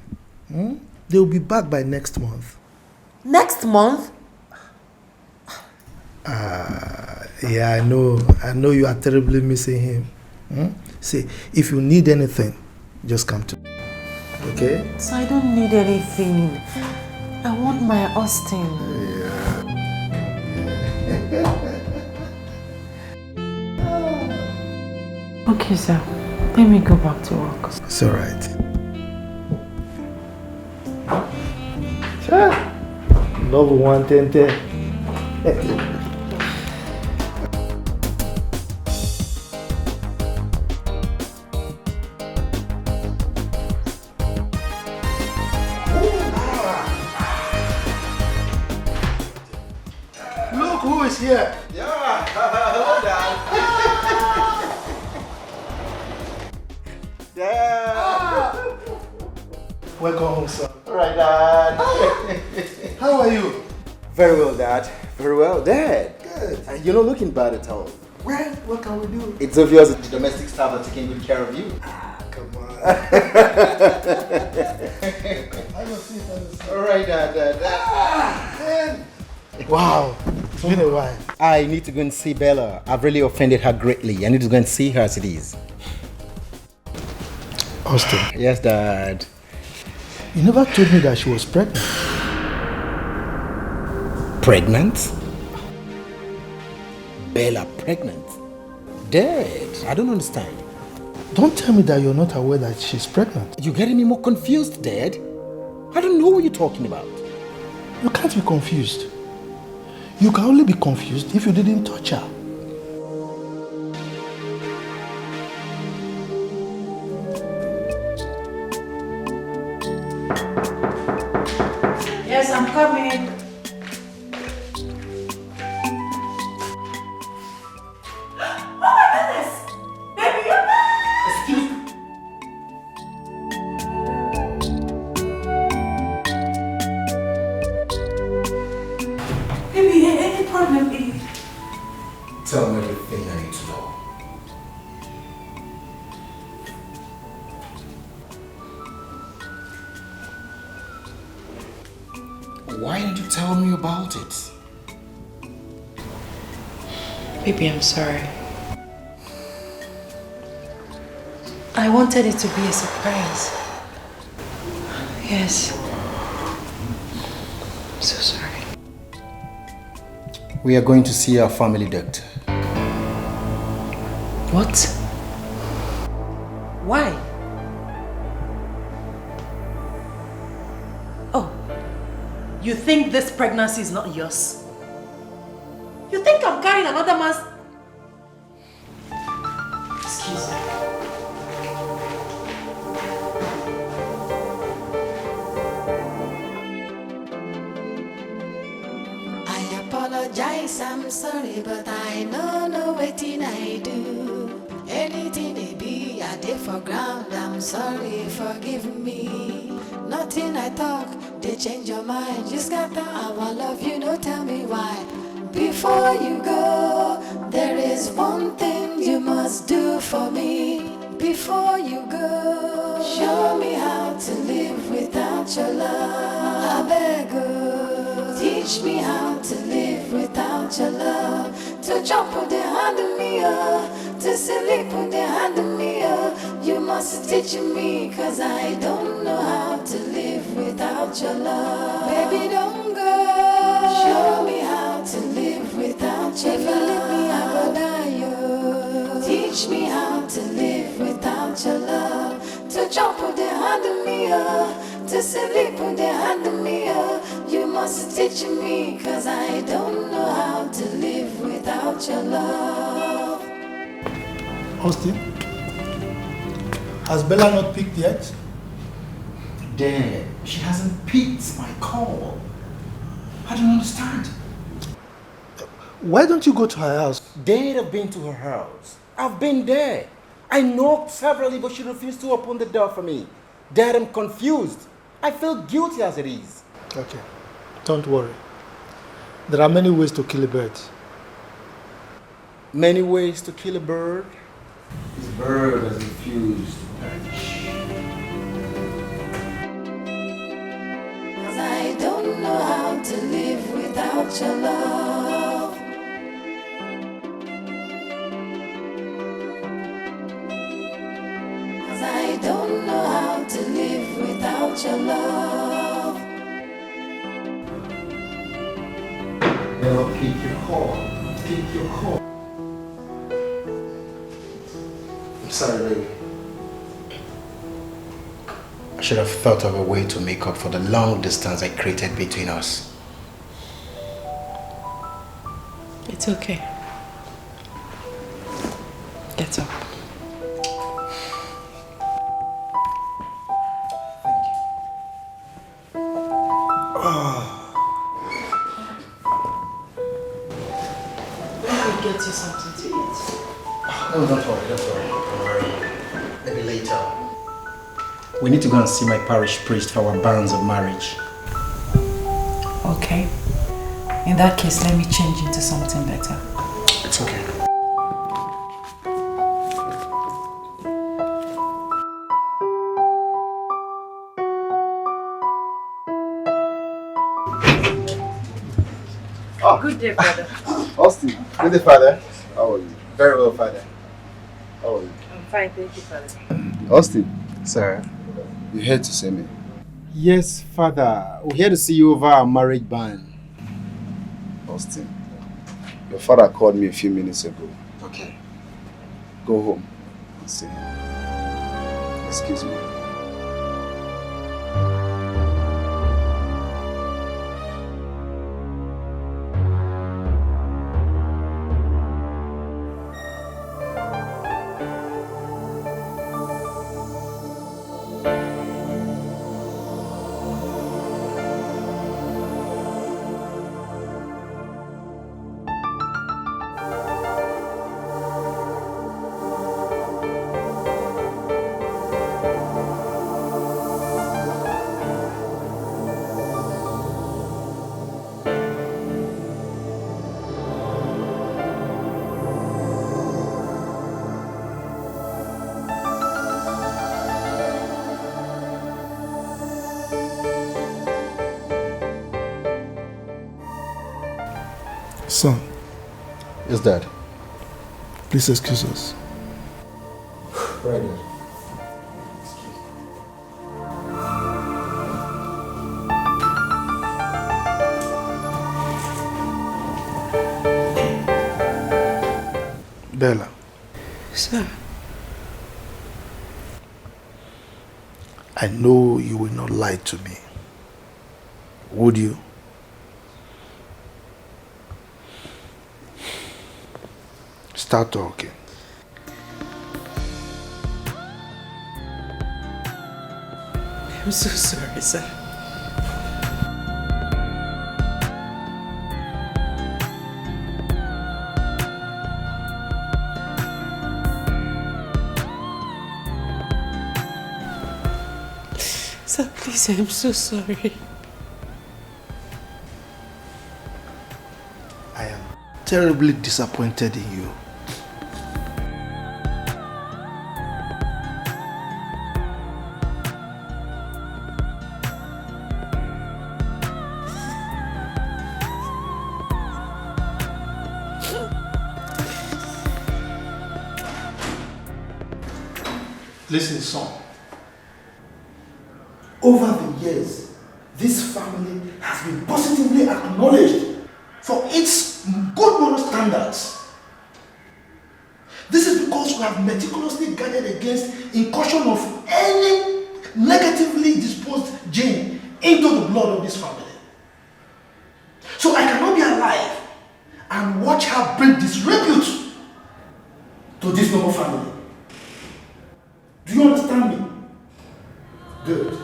They'll be back by next month. Next month? Yeah, I know you are terribly missing him. See, if you need anything, just come to me. Okay? So I don't need anything. I want my Austin. Okay, sir. Let me go back to work. It's alright. Sure. Love 110. Look who is here. Yeah, hello, Dad. Yeah. Welcome home, sir. All right, Dad. How are you? Very well, Dad. Very well, Dad. Good. You're not looking bad at all. Well, what can we do? It's obvious that the domestic staff are taking good care of you. Come on. All right, Dad. Wow, it's been a while. I need to go and see Bella. I've really offended her greatly. I need to go and see her as it is. Austin. Yes, Dad. You never told me that she was pregnant. Pregnant? Bella pregnant? Dad, I don't understand. Don't tell me that you're not aware that she's pregnant. You're getting me more confused, Dad. I don't know what you're talking about. You can't be confused. You can only be confused if you didn't touch her. Yes, I'm coming. Tell me everything I need to know. Why didn't you tell me about it? Baby, I'm sorry. I wanted it to be a surprise. Yes. I'm so sorry. We are going to see our family doctor. What? Why? Oh, you think this pregnancy is not yours? You think I'm carrying another man's... Excuse me. I apologize, I'm sorry, but I know wetin I do. Anything it be, I did for ground, I'm sorry, forgive me. Nothing I talk, they change your mind. You scatter our love, you know, tell me why. Before you go, there is one thing you must do for me. Before you go, show me how to live without your love. I beg you, teach me how to live without your love. To jump with the hand of me, to sleep with the hand of me, you must teach me, cause I don't know how to live without your love. Baby, don't go. Show me how to live without your love. If you leave me, I go die, yo. Teach me how to live without your love. To jump with the hand of me, to sleep with the hand of me, you must teach me, cause I don't know how to live without your love. Austin, has Bella not picked yet? Dad, she hasn't picked my call. I don't understand. Why don't you go to her house? Dad, I've been to her house. I've been there. I knocked severally, but she refused to open the door for me. Dad, I'm confused. I feel guilty as it is. Okay, don't worry. There are many ways to kill a bird. Many ways to kill a bird? This bird has refused to perish. Cause I don't know how to live without your love. Cause I don't know how to live without your love. Bella, pick your call. Pick your call. I'm sorry, baby. I should have thought of a way to make up for the long distance I created between us. It's okay. Get up. Let me get you something to eat. No, don't worry. Maybe later. We need to go and see my parish priest for our banns of marriage. Okay. In that case, let me change into something better. It's okay. Oh. Good day, brother. Austin, good day, father. How are you? Very well, father. How are you? I'm fine, thank you, father. Austin. Sir. You here to see me? Yes, father. We're here to see you over our marriage ban. Austin, your father called me a few minutes ago. Okay. Go home and see him. Excuse me. Son. Yes, Dad. Please excuse us. Right, Dad. Bella. Sir. I know you will not lie to me. Would you? Start talking. I'm so sorry, sir. Sir, please, I'm so sorry. I am terribly disappointed in you. Listen, son. Over the years, this family has been positively acknowledged for its good moral standards. This is because we have meticulously guarded against incursion of any negatively disposed gene into the blood of this family. So I cannot be alive and watch her bring disrepute to this noble family. Do you understand me? Good.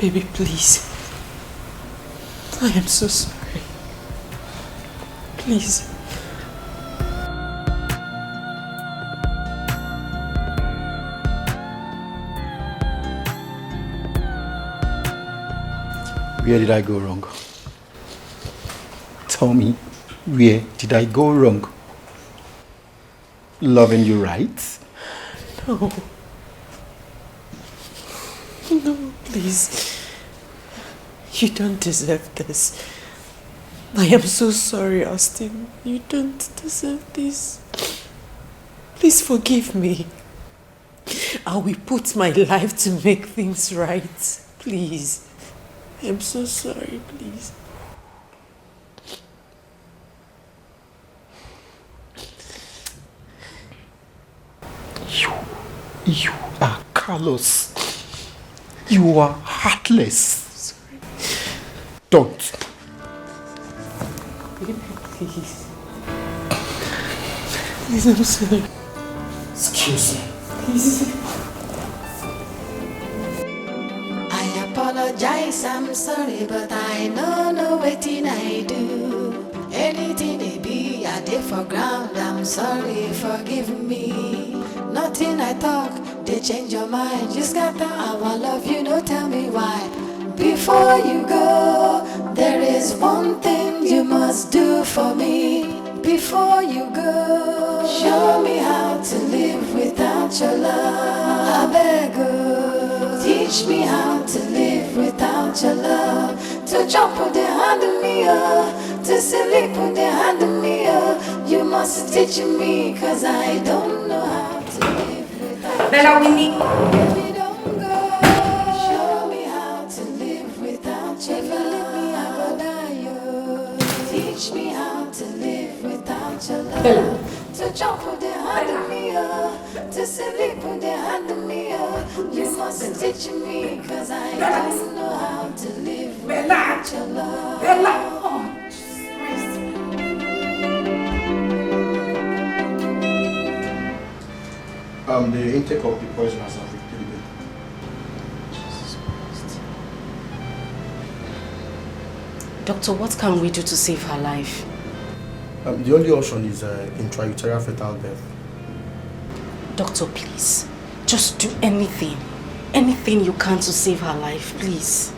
Baby, please. I am so sorry. Please. Where did I go wrong? Tell me, where did I go wrong? Loving you right? No. No, please. You don't deserve this. I am so sorry, Austin. You don't deserve this. Please forgive me. I will put my life to make things right. Please. I'm so sorry, please. You are callous. You are heartless. Sorry. Don't. Please. Please, I'm sorry. Excuse me. Please. I apologize, I'm sorry, but I know wetin I do. Anything it be, I did for ground, I'm sorry, forgive me. Nothing I talk, they change your mind. You scatter our love, you know, tell me why. Before you go, there is one thing you must do for me. Before you go, show me how to live without your love. I beg you, teach me how to live without your love. To jump with the hand of me, to sleep with the hand of me. You must teach me, cause I don't know how to live without Bella, we need. Baby, don't go. Show me how to live without your love. Teach me how to live without your love. Bella. To jump with the hand of me, to sleep with the hand of me. You must teach me, cause I don't know how to live without your love. Bella. The intake of the poison has not depleted. Jesus Christ. Doctor, what can we do to save her life? The only option is intrauterine fetal death. Doctor, please. Just do anything. Anything you can to save her life, please.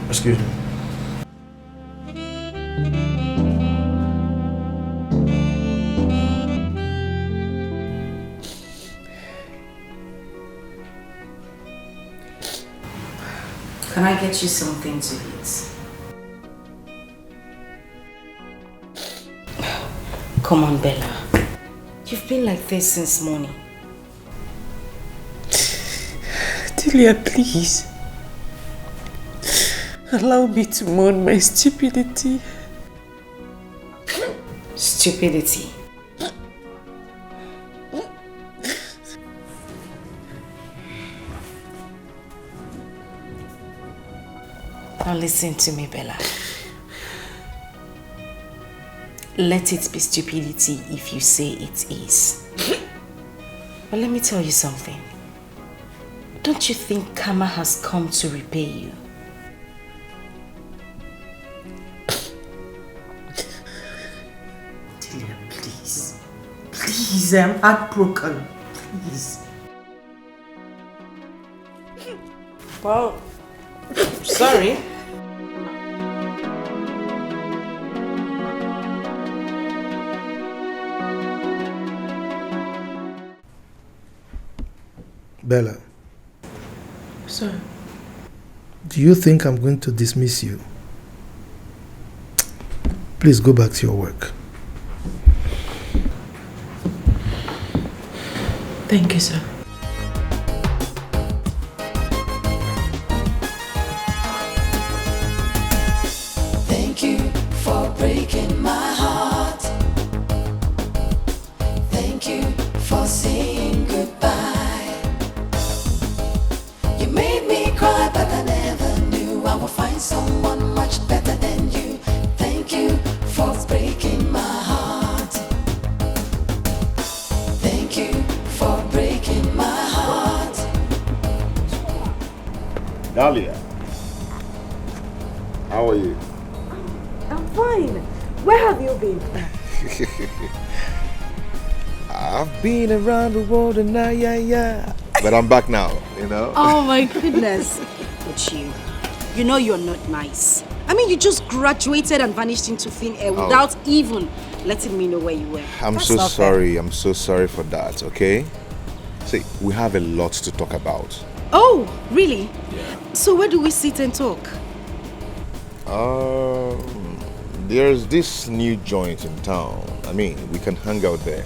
Excuse me. Can I get you something to eat? Come on, Bella. You've been like this since morning. Delia, please. Allow me to mourn my stupidity. Stupidity. Now listen to me, Bella. Let it be stupidity if you say it is. But let me tell you something. Don't you think karma has come to repay you? Delia, please. Please, I'm heartbroken. Please. Well, sorry. Bella. Sir. Do you think I'm going to dismiss you? Please go back to your work. Thank you, sir. Thank you for breaking my heart. Thank you for saying goodbye. You made me cry, but I never knew I would find someone much better than you. Thank you for breaking my heart. Thank you for breaking my heart. Dahlia, how are you? I'm fine. Where have you been? I've been around the world and yeah. But I'm back now, you know? Oh my goodness. But You know you're not nice. I mean, you just graduated and vanished into thin air without even letting me know where you were. I'm so sorry. I'm so sorry for that, okay? See, we have a lot to talk about. Oh, really? Yeah. So where do we sit and talk? There's this new joint in town. I mean, we can hang out there.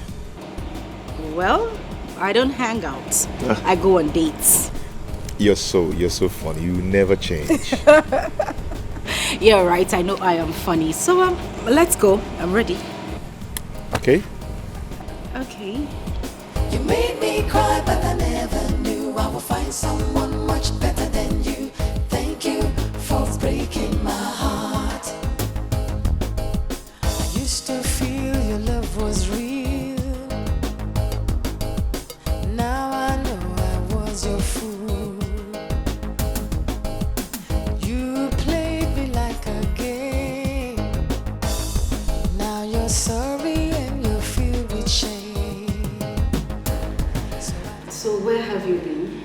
Well, I don't hang out. I go on dates. You're so funny. You never change. You're right. I know I am funny. So let's go. I'm ready. Okay. Okay. You made me cry, but I never knew I would find someone much better than you. Thank you for breaking my heart. I used to feel your love was real. Now I know I was your fool. You played me like a game. Now you're sorry and you're filled with shame. So where have you been?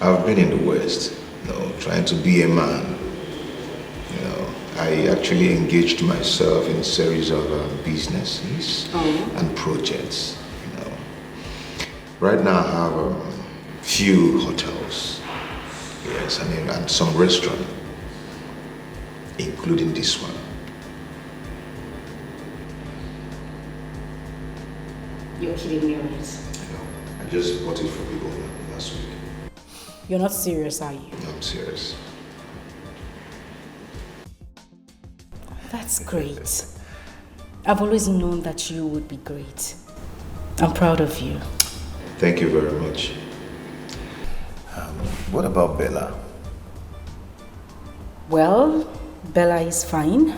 I've been in the West, trying to be a man. I actually engaged myself in a series of businesses and projects. Right now I have a few hotels, yes, and some restaurants, including this one. You're kidding me, right? I just bought it for people last week. You're not serious, are you? No, I'm serious. That's great. I've always known that you would be great. I'm proud of you. Thank you very much. What about Bella? Well, Bella is fine.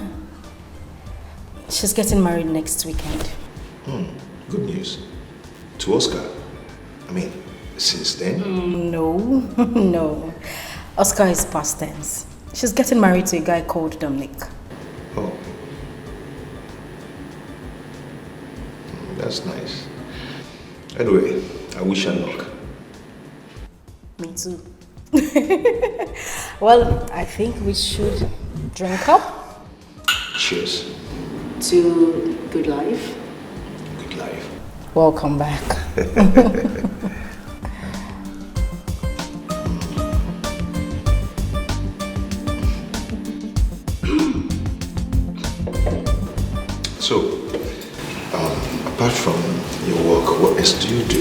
She's getting married next weekend. Good news. To Oscar. I mean, since then? No. Oscar is past tense. She's getting married to a guy called Dominic. Oh. That's nice. Anyway, I wish her luck. Me too. Well, I think we should drink up. Cheers. To good life. Good life. Welcome back. So, apart from your work, what else do you do?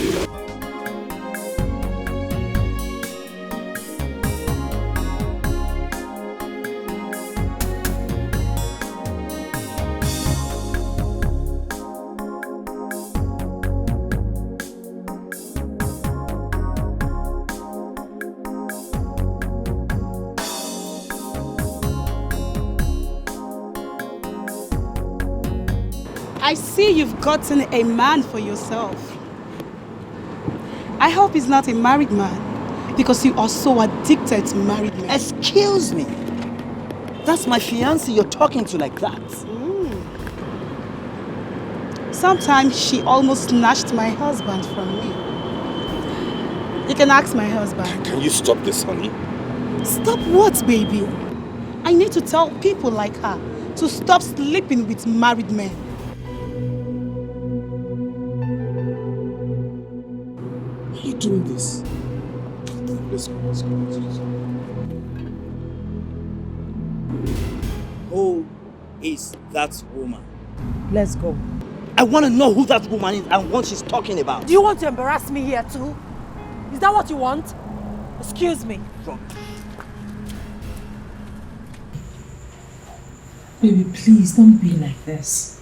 I see you've gotten a man for yourself. I hope he's not a married man, because you are so addicted to married men. Excuse me. That's my fiancée you're talking to like that. Sometimes she almost snatched my husband from me. You can ask my husband. Can you stop this, honey? Stop what, baby? I need to tell people like her to stop sleeping with married men. Why are you doing this? Let's go. Who is that woman? Let's go. I want to know who that woman is and what she's talking about. Do you want to embarrass me here too? Is that what you want? Excuse me. Baby, please don't be like this.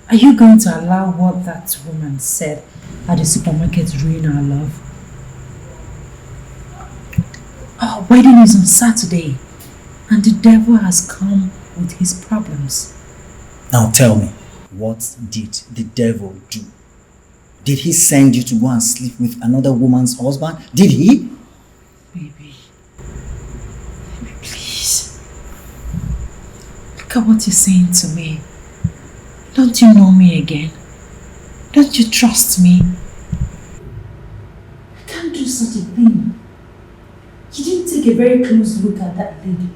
Are you going to allow what that woman said at the supermarket ruin our love? Our wedding is on Saturday, and the devil has come with his problems. Now tell me, what did the devil do? Did he send you to go and sleep with another woman's husband? Did he? Baby, please. Look at what you're saying to me. Don't you know me again? Don't you trust me? I can't do such a thing. You didn't take a very close look at that lady.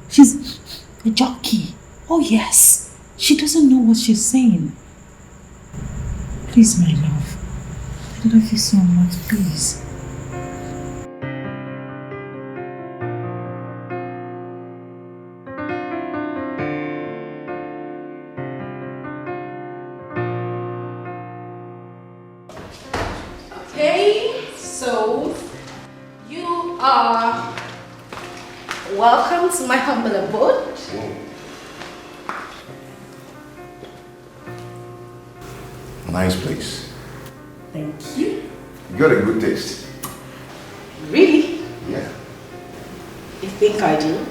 She's a jockey. Oh yes. She doesn't know what she's saying. Please, my love. I love you so much, please. Okay, so you are welcome to my humble abode. Nice place. Thank you. You got a good taste. Really? Yeah. You think I do?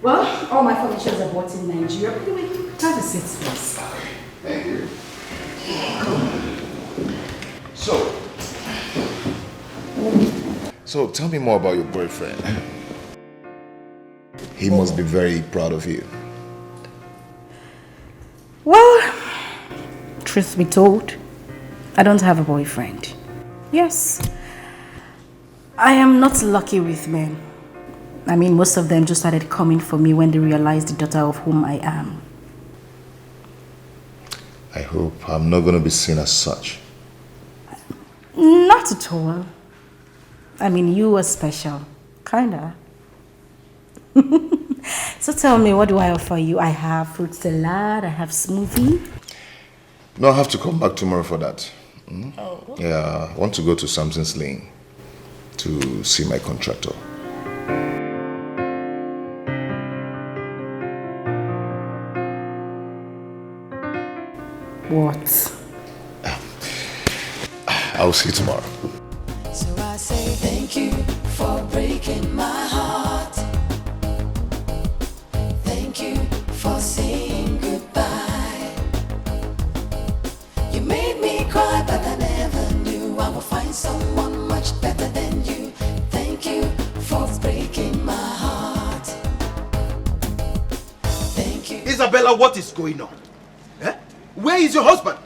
Well, all my furnitures are bought in Nigeria. Anyway, have a seat, please. Thank you. So tell me more about your boyfriend. He must be very proud of you. Well, truth be told, I don't have a boyfriend. Yes, I am not lucky with men. I mean, most of them just started coming for me when they realized the daughter of whom I am. I hope I'm not going to be seen as such. Not at all. I mean, you are special. Kinda. So tell me, what do I offer you? I have fruit salad, I have smoothie. No, I have to come back tomorrow for that. Oh. Yeah, I want to go to Samson's Lane to see my contractor. What? I'll see you tomorrow. So I say thank you for breaking my heart. Thank you for saying goodbye. You made me cry, but I never knew I would find someone much better than you. Thank you for breaking my heart. Thank you. Isabella, what is going on? Eh? Where is your husband?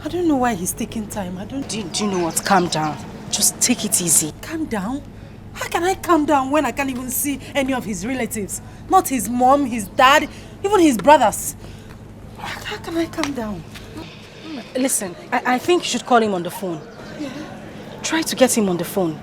I don't know why he's taking time. Do you know what? Calm down. Just take it easy. Calm down? How can I calm down when I can't even see any of his relatives? Not his mom, his dad, even his brothers. How can I calm down? Listen, I think you should call him on the phone. Yeah. Try to get him on the phone.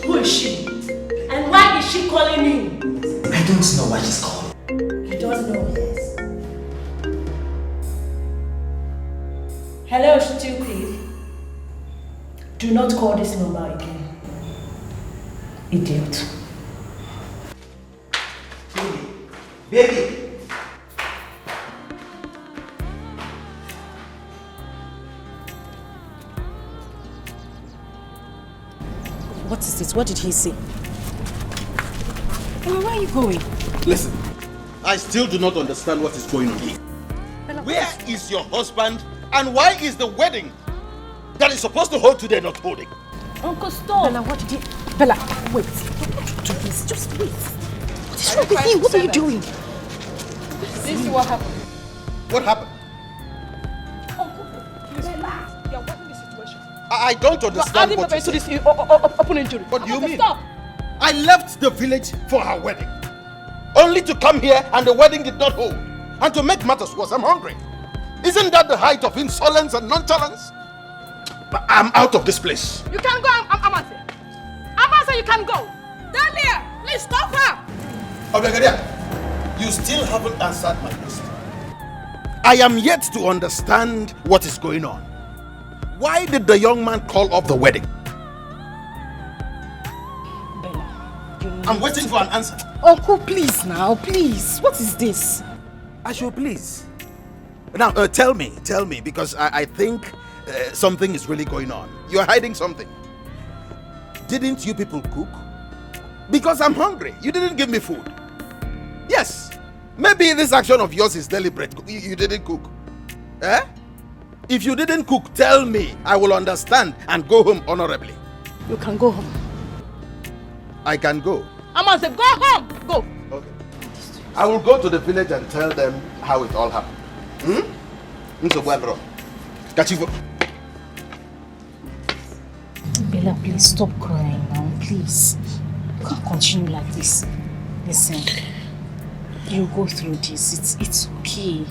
Who is she? And why is she calling me? I don't know why she's calling. You don't know, yes. Hello, stupid. Do not call this number again. Idiot. Baby! What is this? What did he say? Where are you going? Listen, I still do not understand what is going on here. Where is your husband and why is the wedding that is supposed to hold today not holding? Uncle, stop! Bella, what did you... Bella, wait. Don't do this. Just wait. What is wrong with you? What are you doing? This is what happened. What happened? Uncle, please, Bella, you are working the situation. I don't understand what you you this open injury. What do you mean? Stop! I left the village for her wedding, only to come here and the wedding did not hold. And to make matters worse, I'm hungry. Isn't that the height of insolence and nonchalance? But I'm out of this place. You can go, Amase. Amase, you can go. Dahlia, please stop her. Obegadia, you still haven't answered my question. I am yet to understand what is going on. Why did the young man call off the wedding? I'm waiting for an answer. Uncle, please now, please. What is this? I should please. Now, tell me, because I think something is really going on. You're hiding something. Didn't you people cook? Because I'm hungry. You didn't give me food. Yes. Maybe this action of yours is deliberate. You didn't cook. Eh? If you didn't cook, tell me. I will understand and go home honorably. You can go home. I can go. I must say, go home. Go. Okay. I will go to the village and tell them how it all happened. Bella, please stop crying now, please. You can't continue like this. Listen, you go through this. It's okay.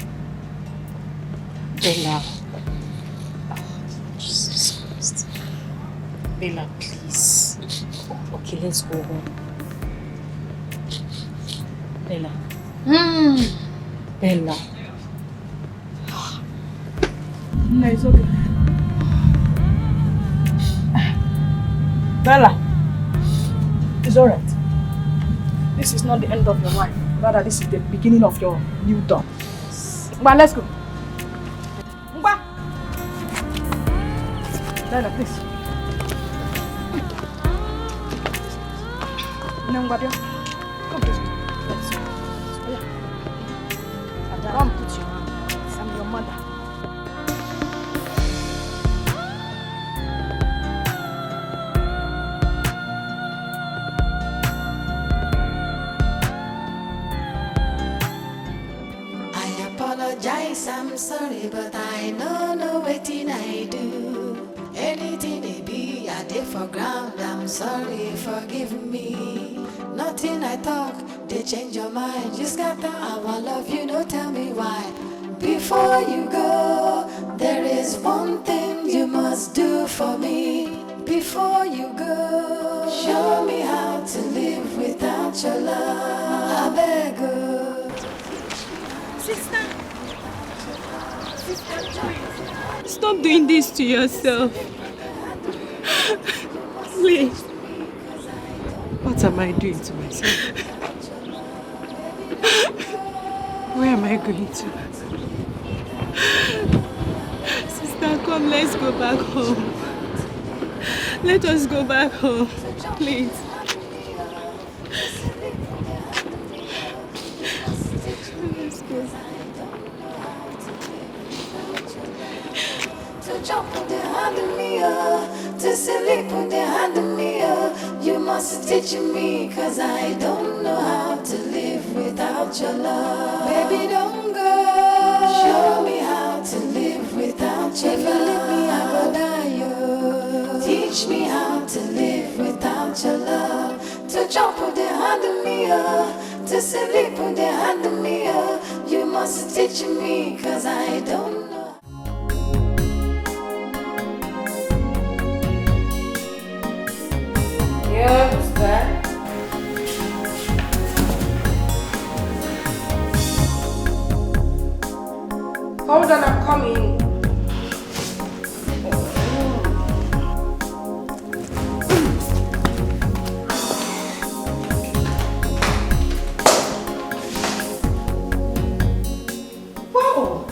Bella. Jesus Christ. Bella, please. Okay, let's go home. Bella. Bella. No, it's okay. Bella, it's alright. This is not the end of your life. Rather, this is the beginning of your new dawn. But let's go. Bella, please. Come, please. Let's go. And I want to put you on. I'm your mother. I'm sorry, but I know no waiting I do. Anything they be, I did for ground. I'm sorry, forgive me. Nothing I talk, they change your mind. You scatter our love, you know, tell me why. Before you go, there is one thing you must do for me. Before you go, show me how to live without your love. I beg you. Sister. Stop doing this to yourself. Please. What am I doing to myself? Where am I going to? Sister, come, let's go back home. Let us go back home, please. Let's go. To jump with the hand of me, to sleep with the hand of me, you must teach me, cause I don't know how to live without your love. Baby, don't go. Show me how to live without your love. If you leave me, I go die, yo. Teach me how to live without your love. To jump with the hand of me, to sleep with the hand of me, you must teach me, cause I don't know. Yeah, who's that? Hold on, I'm coming. Wow,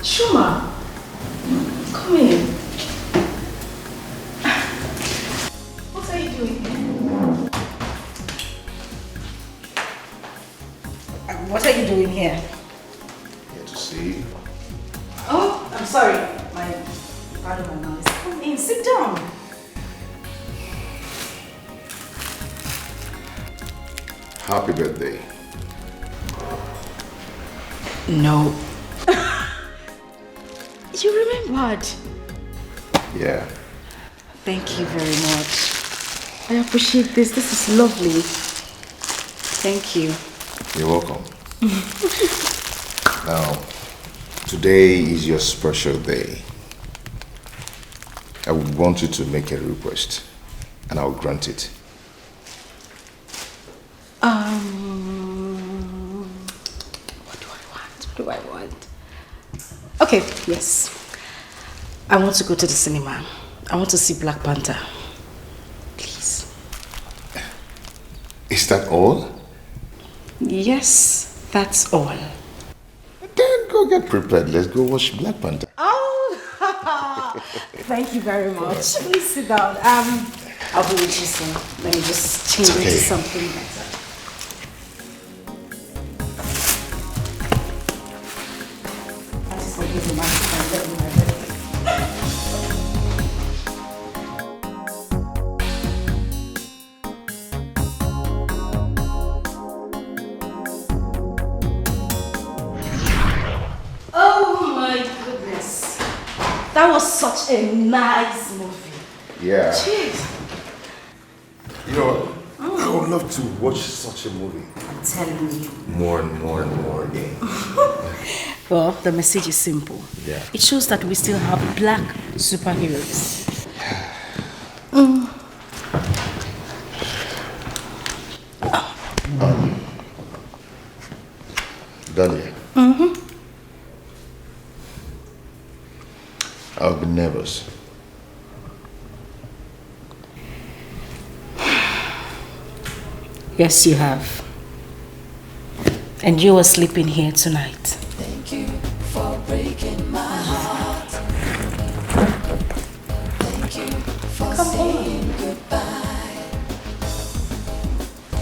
Shuma, come in. What are you doing here? What are you doing here? Here to see. Oh, I'm sorry. Pardon my noise. Come in, sit down. Happy birthday. No. You remembered? Yeah. Thank you very much. I appreciate this. This is lovely. Thank you. You're welcome. Now, today is your special day. I would want you to make a request, and I'll grant it. What do I want? Okay, yes. I want to go to the cinema. I want to see Black Panther. Please. Is that all? Yes, that's all. Then go get prepared. Let's go watch Black Panther. Oh, thank you very much. Please sit down. I'll be with you soon. Let me just change into something better. Oh my goodness. That was such a nice movie. Yeah. Jeez. You know, I would love to watch such a movie. I'm telling you. More and more and more again. Well, the message is simple. Yeah. It shows that we still have black superheroes. Dahlia, Mm-hmm. I'll be nervous. Yes, you have. And you were sleeping here tonight. Thank you for breaking my heart. Thank you for saying goodbye.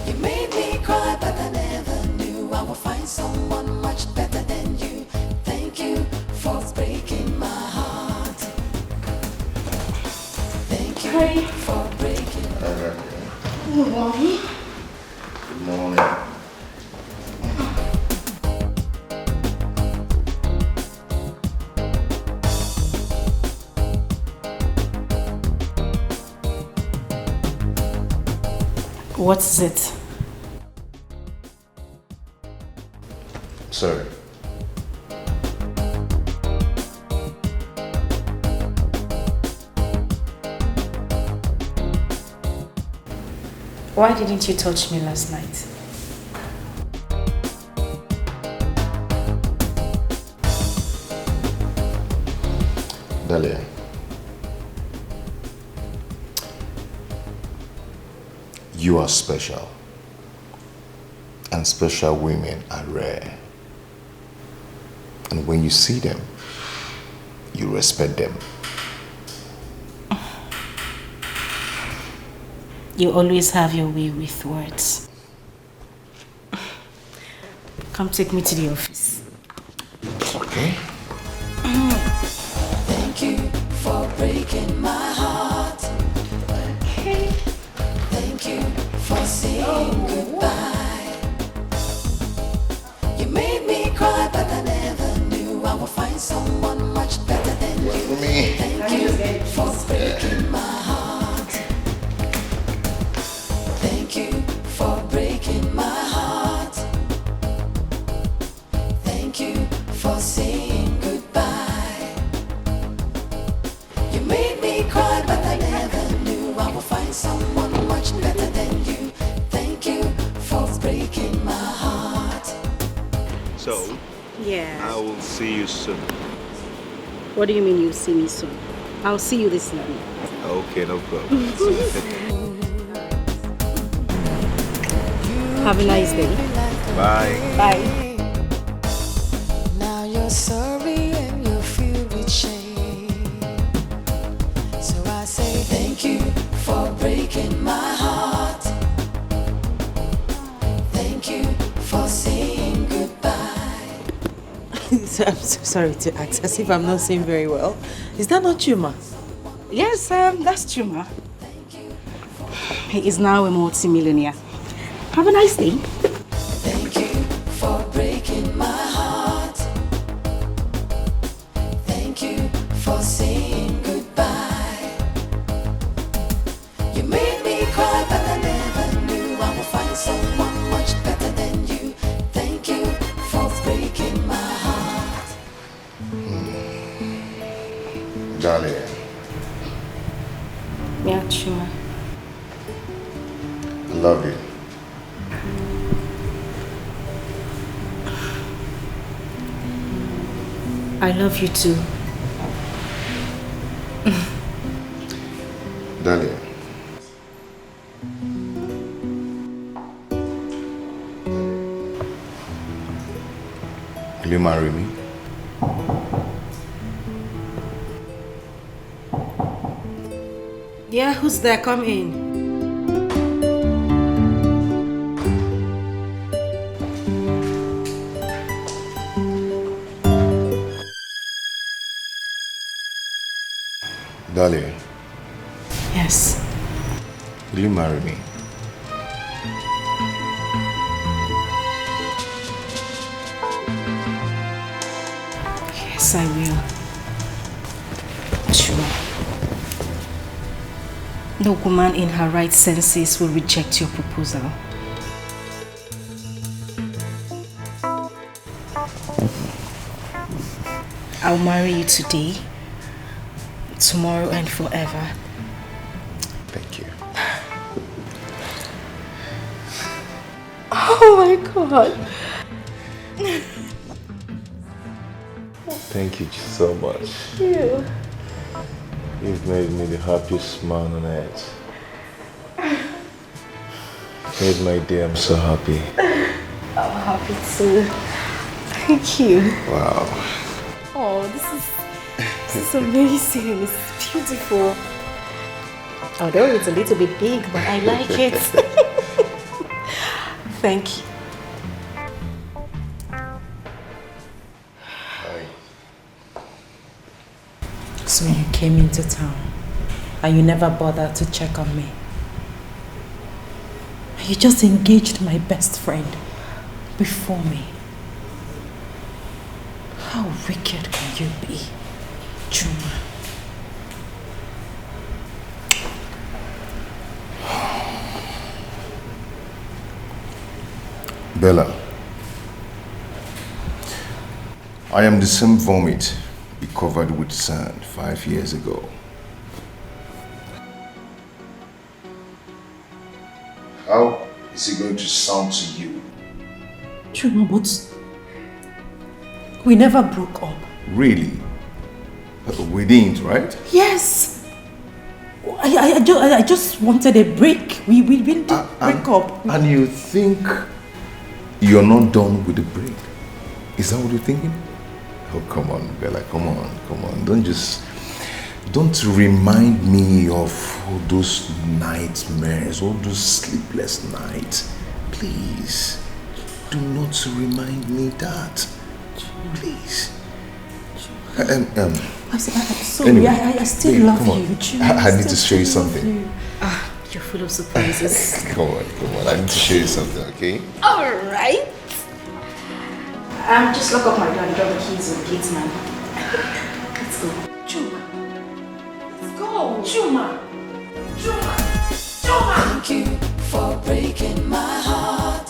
You made me cry, but I never knew I would find someone much better than you. Thank you for breaking my heart. Thank you for breaking my heart. Good morning. Good morning. What is it? Sorry. Why didn't you touch me last night? Dahlia, you are special. And special women are rare. And when you see them, you respect them. You always have your way with words. Come take me to the office. Okay. Thank you for breaking my heart. Okay. Thank you for saying goodbye. You made me cry, but I never knew I would find someone much better than you. Thank you for breaking my heart. Thank you for breaking my heart. Thank you for saying goodbye. You made me cry, but I never knew I would find someone much better than you. Thank you for breaking my heart. So, Yeah. I will see you soon. What do you mean you'll see me soon? I'll see you this evening. Okay, no problem. Have a nice day. Bye. Bye. Now you're sorry and you're filled with shame. So I say thank you for breaking my heart. Thank you for saying goodbye. I'm so sorry to act as if I'm not saying very well. Is that not you, ma? Yes, that's true, ma. He is now a multi-millionaire. Have a nice day. Thank you for breaking my heart. Thank you for saying goodbye. You made me cry, but I never knew I would find someone much better than you. Thank you for breaking my heart. Dahlia, Yeah, Chuma. I love you. I love you too. Dahlia. Will you marry me? Yeah, who's there? Come in. Darling, Yes. will you marry me? Yes, I will. Sure. No woman in her right senses will reject your proposal. I'll marry you today, tomorrow and forever. Thank you. Oh my God. Thank you so much. Thank you. You've made me the happiest man on earth. Made my day, I'm so happy. I'm happy too. Thank you. Wow. Oh, this is amazing. It's beautiful. Although it's a little bit big, but I like it. Thank you. So you came into town and you never bothered to check on me. You just engaged my best friend before me. How wicked can you be, Chuma? Bella, I am the same vomit you covered with sand 5 years ago. How is it going to sound to you? Chuma, but we never broke up. Really? We didn't, right? Yes. I just wanted a break. We didn't break up. And you think you're not done with the break? Is that what you're thinking? Oh, come on, Bella, come on. Don't remind me of all those nightmares, all those sleepless nights. Please, do not remind me that. Please. I'm sorry, Anyway, I still babe, love come on. you. Chuma, I need to show you something. You're full of surprises. Come on. I need to show you something, okay? Alright. Just lock up my door and drop the keys with the gates, man. Let's go. Chuma. Let's go. Chuma. Thank you for breaking my heart.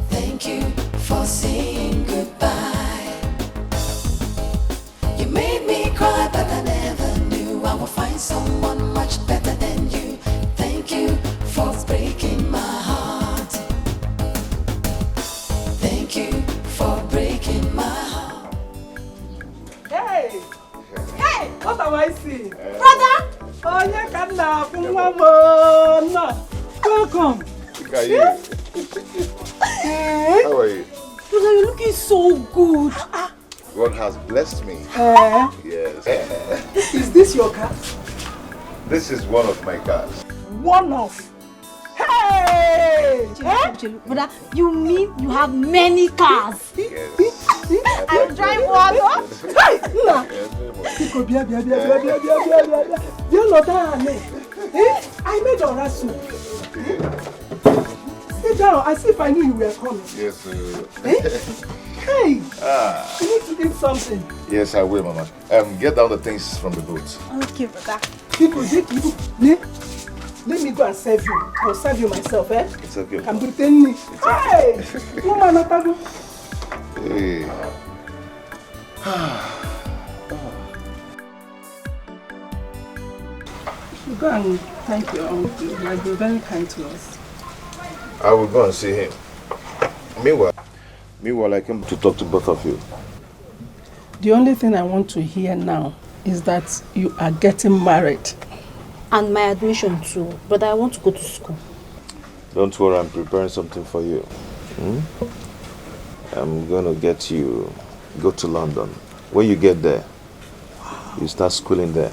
Thank you for saying goodbye. You made me cry, but I never knew I would find someone much better than you. Thank you for breaking my heart. Thank you for breaking my heart. Hey! Hey! What am I seeing? Brother! Oh, yeah, come now. Welcome. Look at you. Hey! How are you? Brother, you're looking so good. God has blessed me. Yes. Is this your car? This is one of my cars. One of. Hey! Brother, you mean you have many cars? Yes. I drive one. Hey! I made a rasu. Sit down. I see if I knew you were coming. Yes, sir. Hey! You need to eat something. Yes, I will, Mama. Get down the things from the boat. Okay, brother. People, let me go and serve you. I'll serve you myself, eh? It's okay. I'm pretending. Hey! Woman, Atago. Hey. You go and thank your uncle. He has been very kind to us. I will go and see him. Meanwhile, I came to talk to both of you. The only thing I want to hear now is that you are getting married. And my admission too. Brother, I want to go to school. Don't worry, I'm preparing something for you. I'm gonna get you, go to London. When you get there, you start schooling there.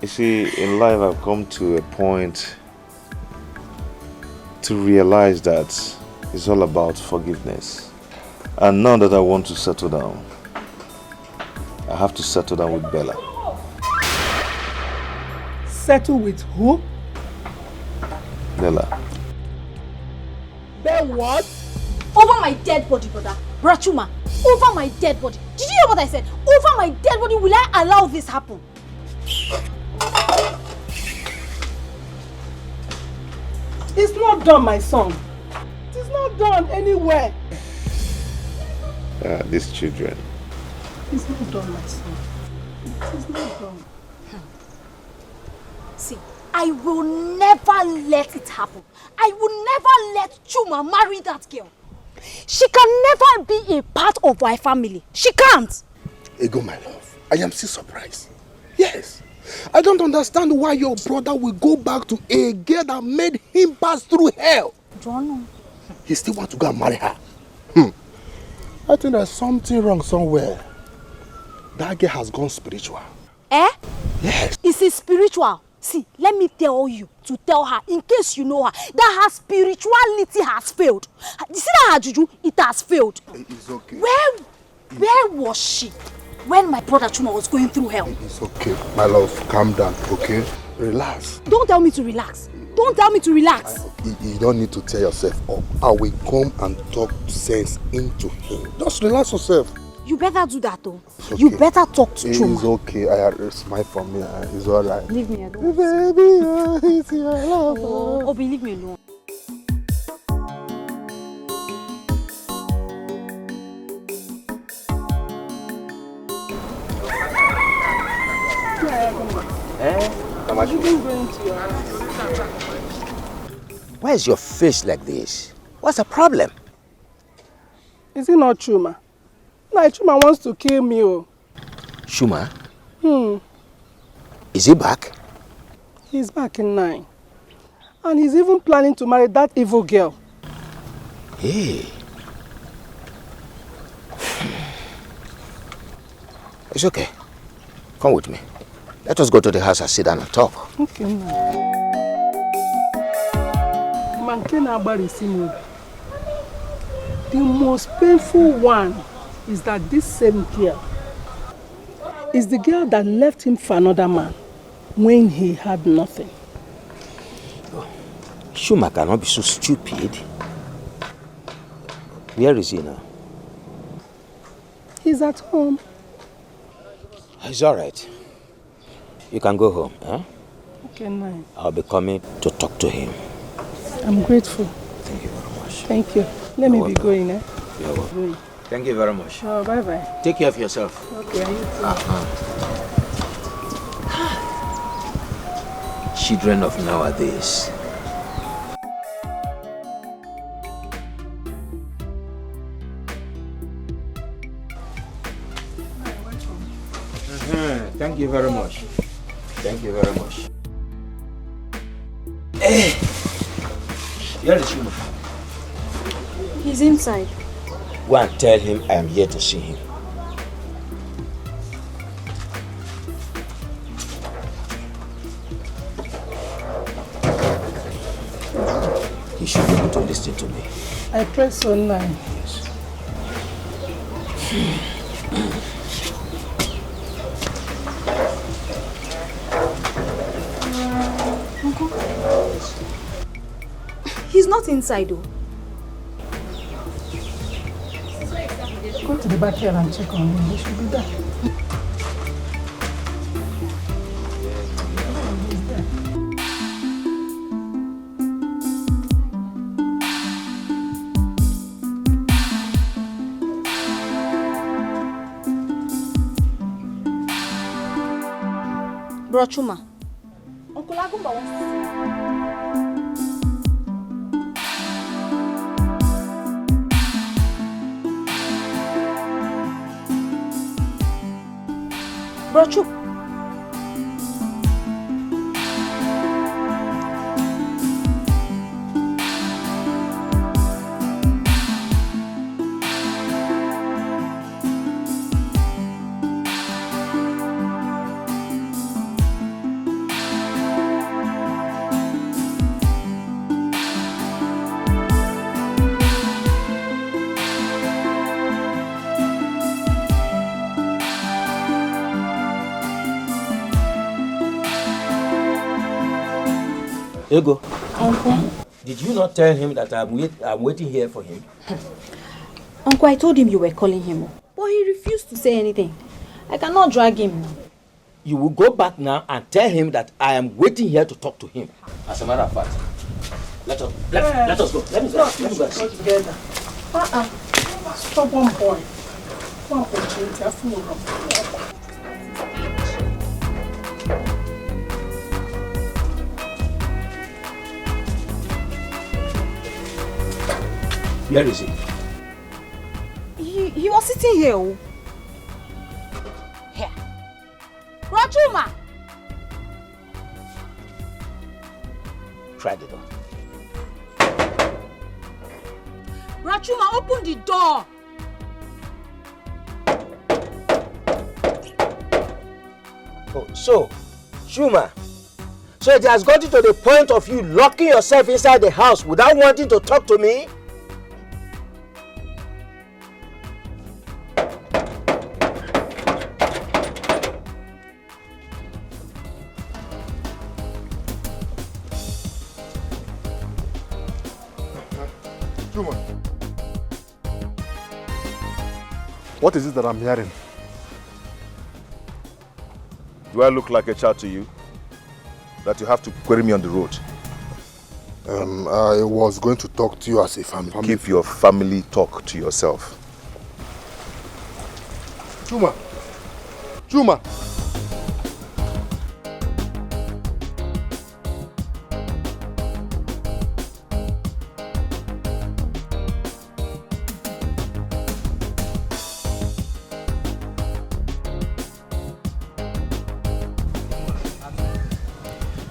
You see, in life I've come to a point to realize that it's all about forgiveness. And now that I want to settle down, I have to settle down with Bella. Settle with who? Bella. Then what? Over my dead body, brother. Brachuma, over my dead body. Did you hear what I said? Over my dead body, will I allow this happen? It's not done, my son. It's not done anywhere. These children. It's not done, my son. It's not done. See, I will never let it happen. I will never let Chuma marry that girl. She can never be a part of my family. She can't. Ego, my love, I am still surprised. Yes. I don't understand why your brother will go back to a girl that made him pass through hell. John. He still wants to go and marry her. I think there's something wrong somewhere. That girl has gone spiritual. Eh? Yes. Is it spiritual? See, let me tell you to tell her, in case you know her, that her spirituality has failed. You see that her juju? It has failed. It's okay. Where was she when my brother Chuma was going through hell? It's okay. My love, calm down, okay? Relax. Don't tell me to relax. Don't tell me to relax. You don't need to tear yourself up. I will come and talk sense into him. Just relax yourself. You better do that though. Okay. You better talk to Chuma. It's okay. Smile for me. It's alright. Leave me alone. Baby, it's your love. Oh, leave me alone. Why is your face like this? What's the problem? Is it not Chuma? No, Chuma wants to kill me. Oh. Chuma? Is he back? He's back in 9. And he's even planning to marry that evil girl. Hey. It's okay. Come with me. Let us go to the house and sit down and talk. Okay, now. The most painful one is that this same girl is the girl that left him for another man when he had nothing. Chuma cannot be so stupid. Where is he now? He's at home. It's all right. You can go home. Huh? Okay, nice. I'll be coming to talk to him. I'm grateful. Thank you very much. Thank you. Let me be going, eh? You're welcome. Thank you very much. Oh, bye-bye. Take care of yourself. Okay, you too. Children of nowadays. Thank you very much. Thank you very much. Hey! Where is Chuma? He's inside. Go and tell him I am here to see him. He should be able to listen to me. I press online. Uncle. He's not inside though. Go to the back here and check on him. He should be there. Bro Chuma, Uncle Agumba wants to see you. Bro Chuma. Ego. Uncle? Did you not tell him that I'm waiting here for him? Uncle, I told him you were calling him, but he refused to say anything. I cannot drag him now. You will go back now and tell him that I am waiting here to talk to him. As a matter of fact, let us go. Let me go. Go together. Stop one boy. One opportunity. I feel wrong. Where is he? He was sitting here. Here. Rachuma! Try the door. Rachuma, open the door! Oh, so, Shuma, so it has gotten to the point of you locking yourself inside the house without wanting to talk to me? What is it that I'm hearing? Do I look like a child to you? That you have to query me on the road? I was going to talk to you as a family. Keep your family talk to yourself. Chuma! Chuma!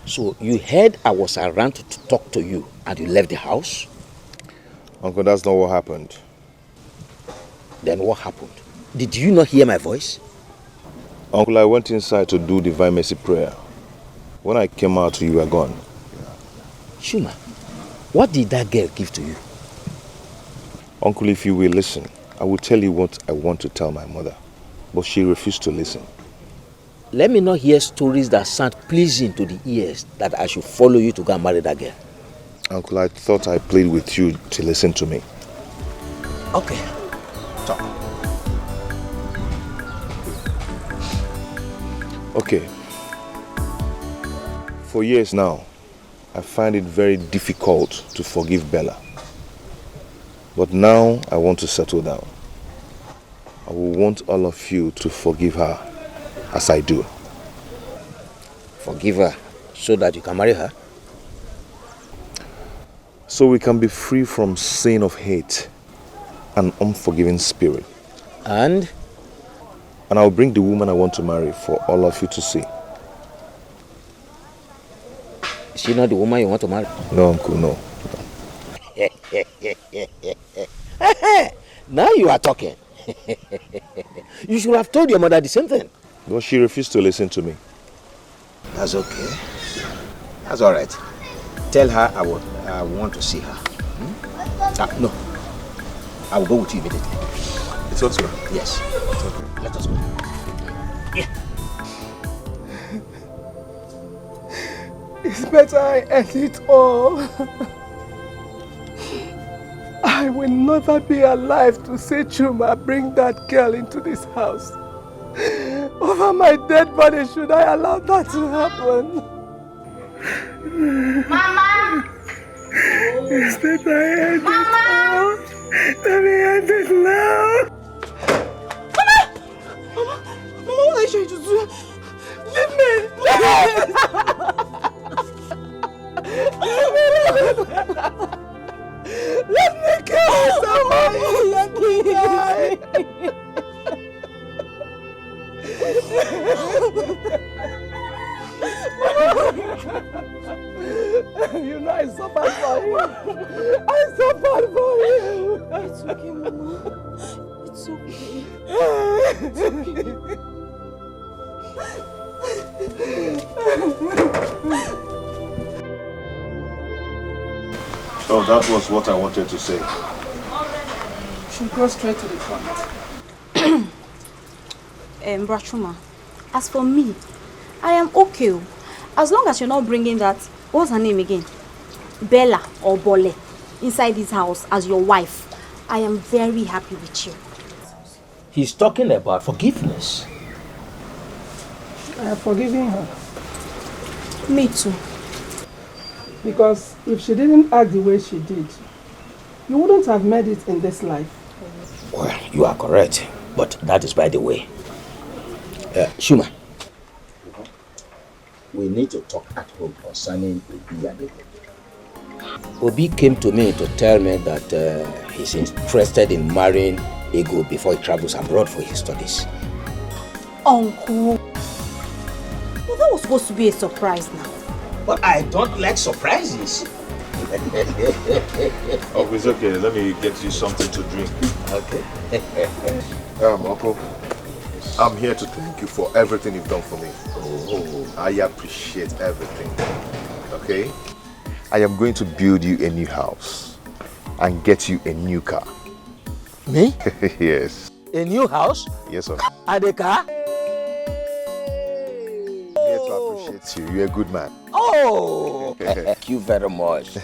So you heard I was around to talk to you and you left the house? Uncle, that's not what happened. Then what happened? Did you not hear my voice? Uncle, I went inside to do Divine Mercy prayer. When I came out, you were gone. Shuma, what did that girl give to you? Uncle, if you will listen, I will tell you what I want to tell my mother. But she refused to listen. Let me not hear stories that sound pleasing to the ears that I should follow you to go and marry that girl. Uncle, I thought I played with you to listen to me. Okay, talk. Okay. For years now, I find it very difficult to forgive Bella. But now I want to settle down. I will want all of you to forgive her as I do. Forgive her so that you can marry her? So we can be free from sin of hate and unforgiving spirit. And I'll bring the woman I want to marry for all of you to see. Is she not the woman you want to marry? No, Uncle, no. Now you are talking. You should have told your mother the same thing. But she refused to listen to me. That's okay. That's all right. Tell her I want to see her. No. I will go with you immediately. It's okay. Yes. It's okay. Let us go. Yeah. It's better I end it all. I will never be alive to see Chuma bring that girl into this house. Over my dead body, should I allow that to happen? Mama! It's better I end it all. Let me end it now. Mama, what are you trying to do? Leave me! Let me kill somebody! Let me die! You know I suffered for you. I suffered for you. It's okay, Mama. It's okay. It's Oh, that was what I wanted to say. Should go straight to the point. Rachuma, as for me, I am okay. As long as you're not bringing that, what's her name again? Bella or Bole inside this house as your wife, I am very happy with you. He's talking about forgiveness. I have forgiven her. Me too. Because if she didn't act the way she did, you wouldn't have made it in this life. Well, you are correct, but that is by the way. Shuma, we need to talk at home concerning Obi and Ego. Obi came to me to tell me that he's interested in marrying Ego before he travels abroad for his studies. Uncle, well, that was supposed to be a surprise now. But I don't like surprises. Oh, it's okay. Let me get you something to drink. Okay. Uncle, I'm here to thank you for everything you've done for me. Oh, I appreciate everything. Okay? I am going to build you a new house and get you a new car. Me? Yes. A new house? Yes, sir. And a car? I'm here to appreciate you. You're a good man. Oh! Thank you very much.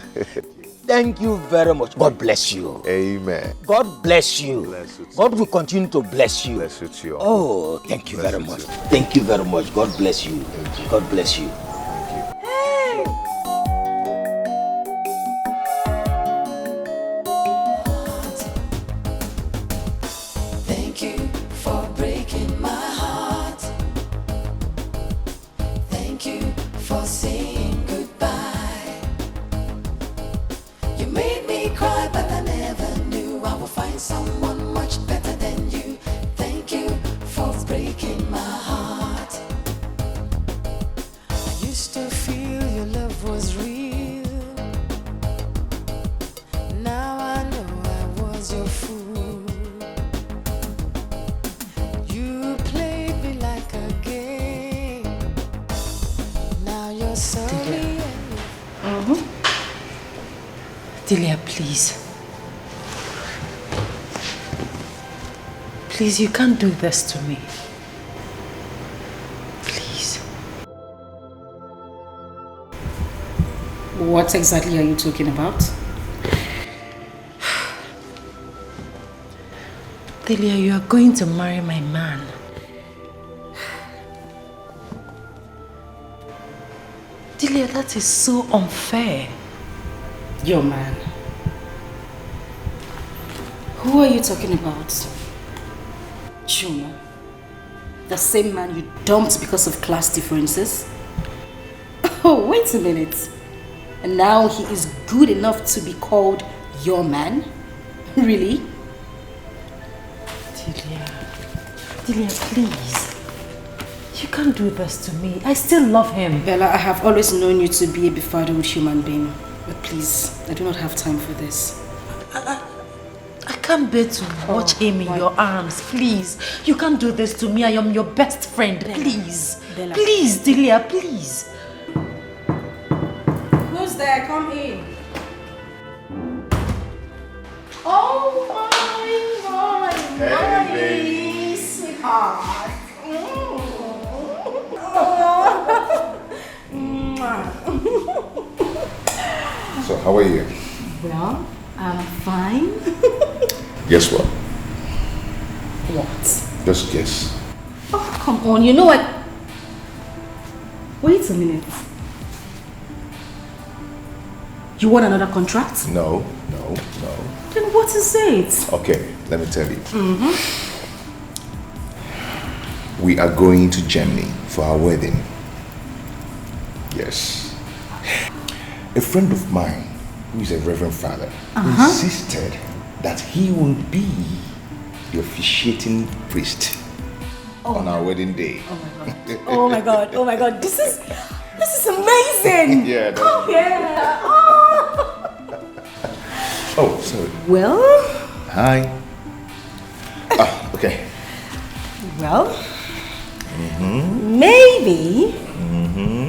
Thank you very much. God bless you. Amen. God bless you. Bless you too. God will continue to bless you. Bless you too. Oh, thank you Bless very you much. too. Thank you very much. God bless you. God bless you. Hey! Thank you for breaking my heart. Thank you for saying goodbye. You made me cry, but I never knew I would find someone much better than you. Thank you for breaking my heart. I used to feel your love was real. Now I know I was your fool. You played me like a game. Now you're sorry. Delia, please. Please, you can't do this to me. Please. What exactly are you talking about? Delia, you are going to marry my man. Delia, that is so unfair. Your man. Who are you talking about? Shuma. The same man you dumped because of class differences? Oh, wait a minute. And now he is good enough to be called your man? Really? Delia, please. You can't do this to me. I still love him. Bella, I have always known you to be a befuddled human being. But please, I do not have time for this. I can't bear to watch him in your arms. Please. You can't do this to me. I am your best friend. Bella. Please. Bella. Please, Delia, please. Who's there? Come in. Oh my, Hey, baby. sweetheart. So, how are you? Well, I'm fine. Guess what? What? Just guess. Oh, come on. You know what? Wait a minute. You want another contract? No. Then what is it? Okay, let me tell you. We are going to Germany for our wedding. Yes. A friend of mine, who is a reverend father, insisted that he will be the officiating priest on our wedding day. Oh my god. Oh my god. This is amazing. Yeah. Oh yeah. Oh, sorry. Well, Hi. Okay. well, maybe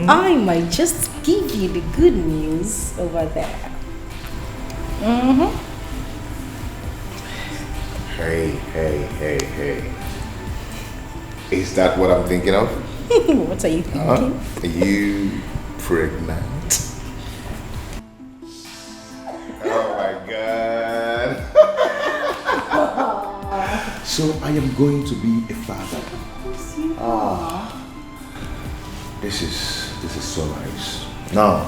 I might just give you the good news over there. Hey. Is that what I'm thinking of? What are you thinking? You pregnant. Oh my God. So I am going to be a father. This is so nice. Now,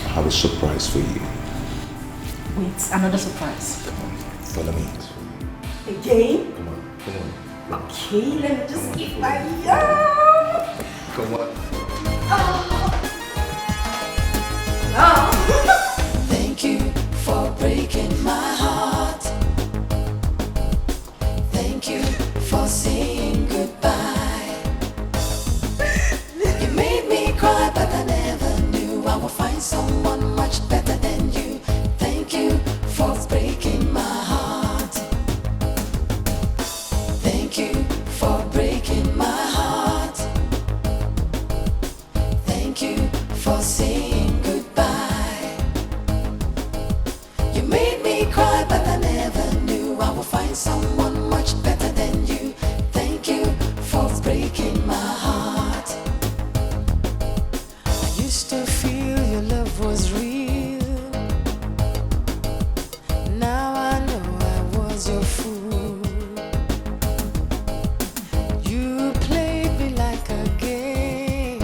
I have a surprise for you. Wait, another surprise. Come on, follow me. Again? Come on. Okay, let me just keep my yarn. Come on. Thank you for breaking my heart. Thank you for saying goodbye. You made me cry, but I never knew I would find someone much better than you. Thank you for breaking my heart. Thank you for breaking my heart. Thank you for saying goodbye. You made me cry, but I never knew I would find someone much better than you. Thank you for breaking my heart. I used to feel your love was real. Now I know I was your fool. You played me like a game.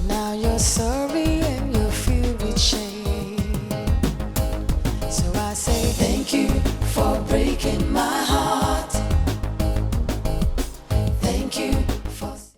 Now you're sorry and you're filled with shame. So I say